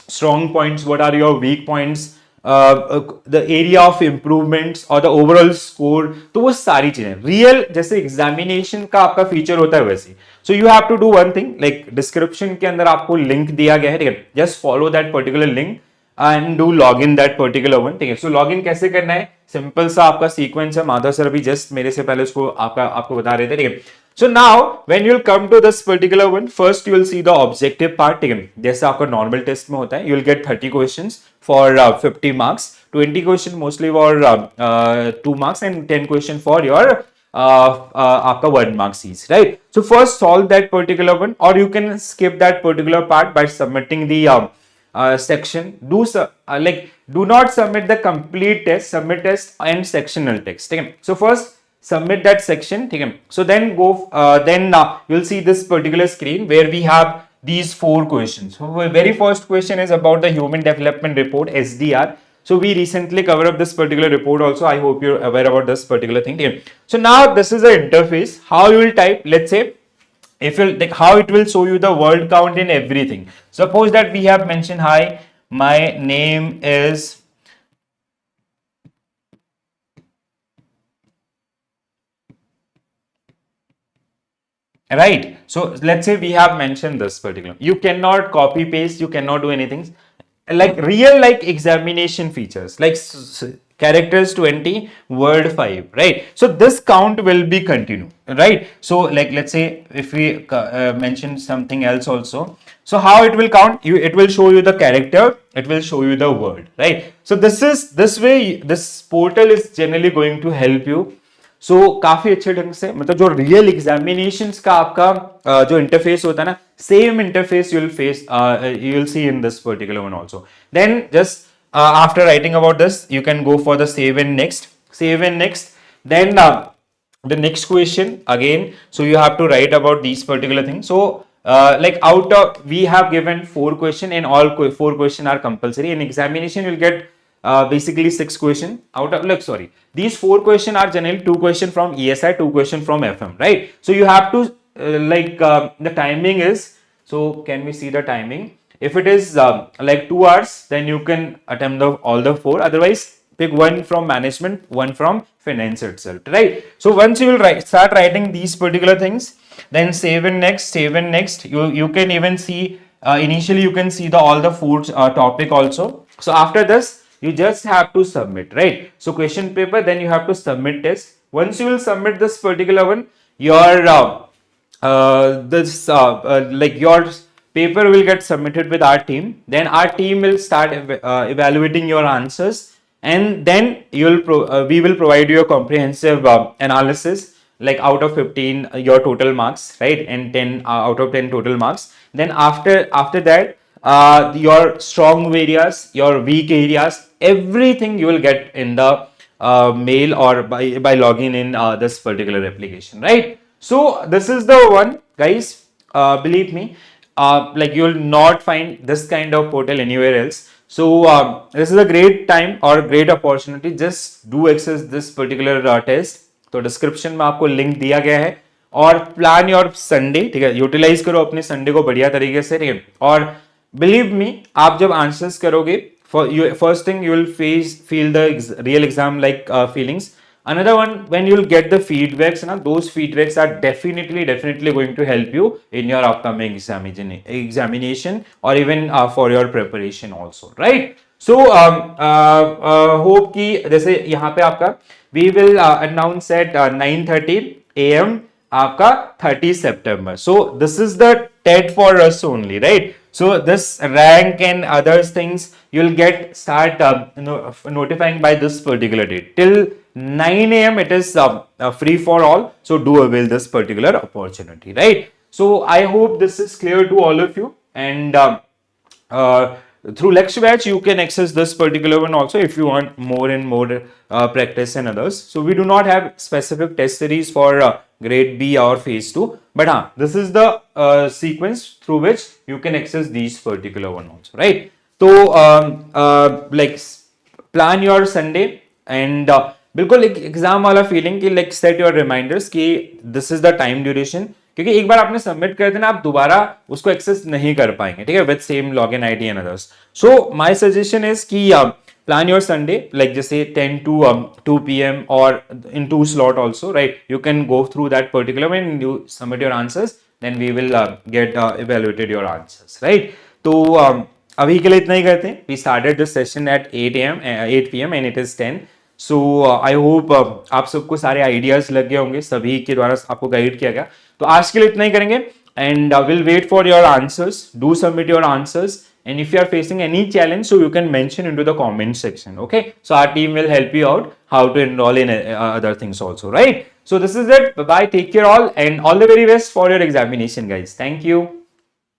strong points, what are your weak points, the area of improvements or the overall score. तो वो सारी चीजें real जैसे examination का आपका feature होता है वैसे. So you have to do one thing, like description के अंदर आपको लिंक दिया गया है, ठीक है, just follow that particular link and do log in that particular one, ठीक है. सो लॉग इन कैसे करना है, सिंपल सा आपका सीक्वेंस है, माधव सर अभी जस्ट मेरे से पहले उसको आपको बता रहे थे, ठीक है. So now when you'll come to this particular one, first you will see the objective part, ठीक है, जैसे आपका नॉर्मल टेस्ट में होता है. You will get 30 questions for 50 marks, 20 question mostly for 2 marks and 10 question for your आपका 1 mark each, right? So first solve that particular one, or you can skip that particular part by submitting the section. Do not submit the complete test, submit test and sectional text, ठीक है. So first submit that section, ठीक है. So then go you'll see this particular screen where we have these 4 questions. So the very first question is about the human development report, SDR. So we recently covered up this particular report also. I hope you're aware about this particular thing, ठीक है. So now this is the interface, how you will type, let's say if you like how it will show you the word count in everything. Suppose that we have mentioned, hi, my name is, right? So let's say we have mentioned this particular, you cannot copy paste, you cannot do anything, like real like examination features, like characters 20, word 5, right? So this count will be continue, right? So like let's say if we mention something else also, so how it will count, it will show you the character, it will show you the word, right? So this way this portal is generally going to help you. सो काफी अच्छे ढंग से, मतलब जो real examinations का आपका जो interface होता है ना, same interface you will see in this particular one also. Then just after writing about this you can go for the save and next. Then the next question again, so you have to write about these particular things. So like out of, we have given 4 question and all 4 question are compulsory. In examination you'll get basically 6 question out of, like sorry, these 4 question are generally 2 question from ESI, 2 question from FM, right? So you have to the timing is, so can we see the timing? If it is like 2 hours, then you can attempt all the 4, otherwise pick one from management, one from finance itself, right? So once you will start writing these particular things, then save and next. You can even see initially you can see all the 4 topic also. So after this you just have to submit, right? So question paper, then you have to submit test. Once you will submit this particular one, your your paper will get submitted with our team. Then our team will start evaluating your answers, and then we will provide you a comprehensive analysis, like out of 15 your total marks, right, and 10 out of 10 total marks. Then after that your strong areas, your weak areas, everything you will get in the mail or by logging in this particular application, right? So this is the one, guys. Believe me, like you will not find this kind of portal anywhere else. So this is a great time or great opportunity. Just do access this particular test. तो description में आपको link दिया गया है, और plan your Sunday, ठीक है, utilise करो अपने संडे को बढ़िया तरीके से, ठीक है. और बिलीव मी, आप जब आंसर्स करोगे, first thing you will feel the real exam like feelings. Another one, when you'll get the feedbacks, those feedbacks are definitely going to help you in your upcoming examination or even for your preparation also, right? So hope कि जैसे यहाँ पे आपका we will announce at 9:30 AM आपका 30 September. So this is the TED for us only, right? So this rank and others things you'll start notifying by this particular date. Till 9 AM it is free for all. So do avail this particular opportunity, right? So I hope this is clear to all of you, and through lecture batch you can access this particular one also if you want more and more practice and others. So we do not have specific test series for grade B or phase 2, but this is the sequence through which you can access these particular one also, right? So like plan your Sunday and बिल्कुल एक exam वाला feeling कि like set your reminders कि this is the time duration, क्योंकि एक बार आपने submit कर देना आप दोबारा उसको एक्सेस नहीं कर पाएंगे, ठीक है, with same login ID and others. So my suggestion is कि plan your Sunday like just say 10 to 2 p.m. or in 2 slot also, right? You can go through that particular when you submit your answers, then we will get evaluated your answers, right? तो अभी के लिए इतना ही करते हैं. We started this session at 8 p.m. and it is 10. So I hope आप सबको सारे आइडियाज लग गए होंगे, सभी के द्वारा आपको गाइड किया गया. तो आज के लिए इतना ही करेंगे and will wait for your answers. Do submit your answers and if you are facing any challenge, so you can mention into the comment section, okay? So our team will help you out how to enroll in other things also, right? So this is it. Bye bye, take care all and all the very best for your examination, guys. Thank you.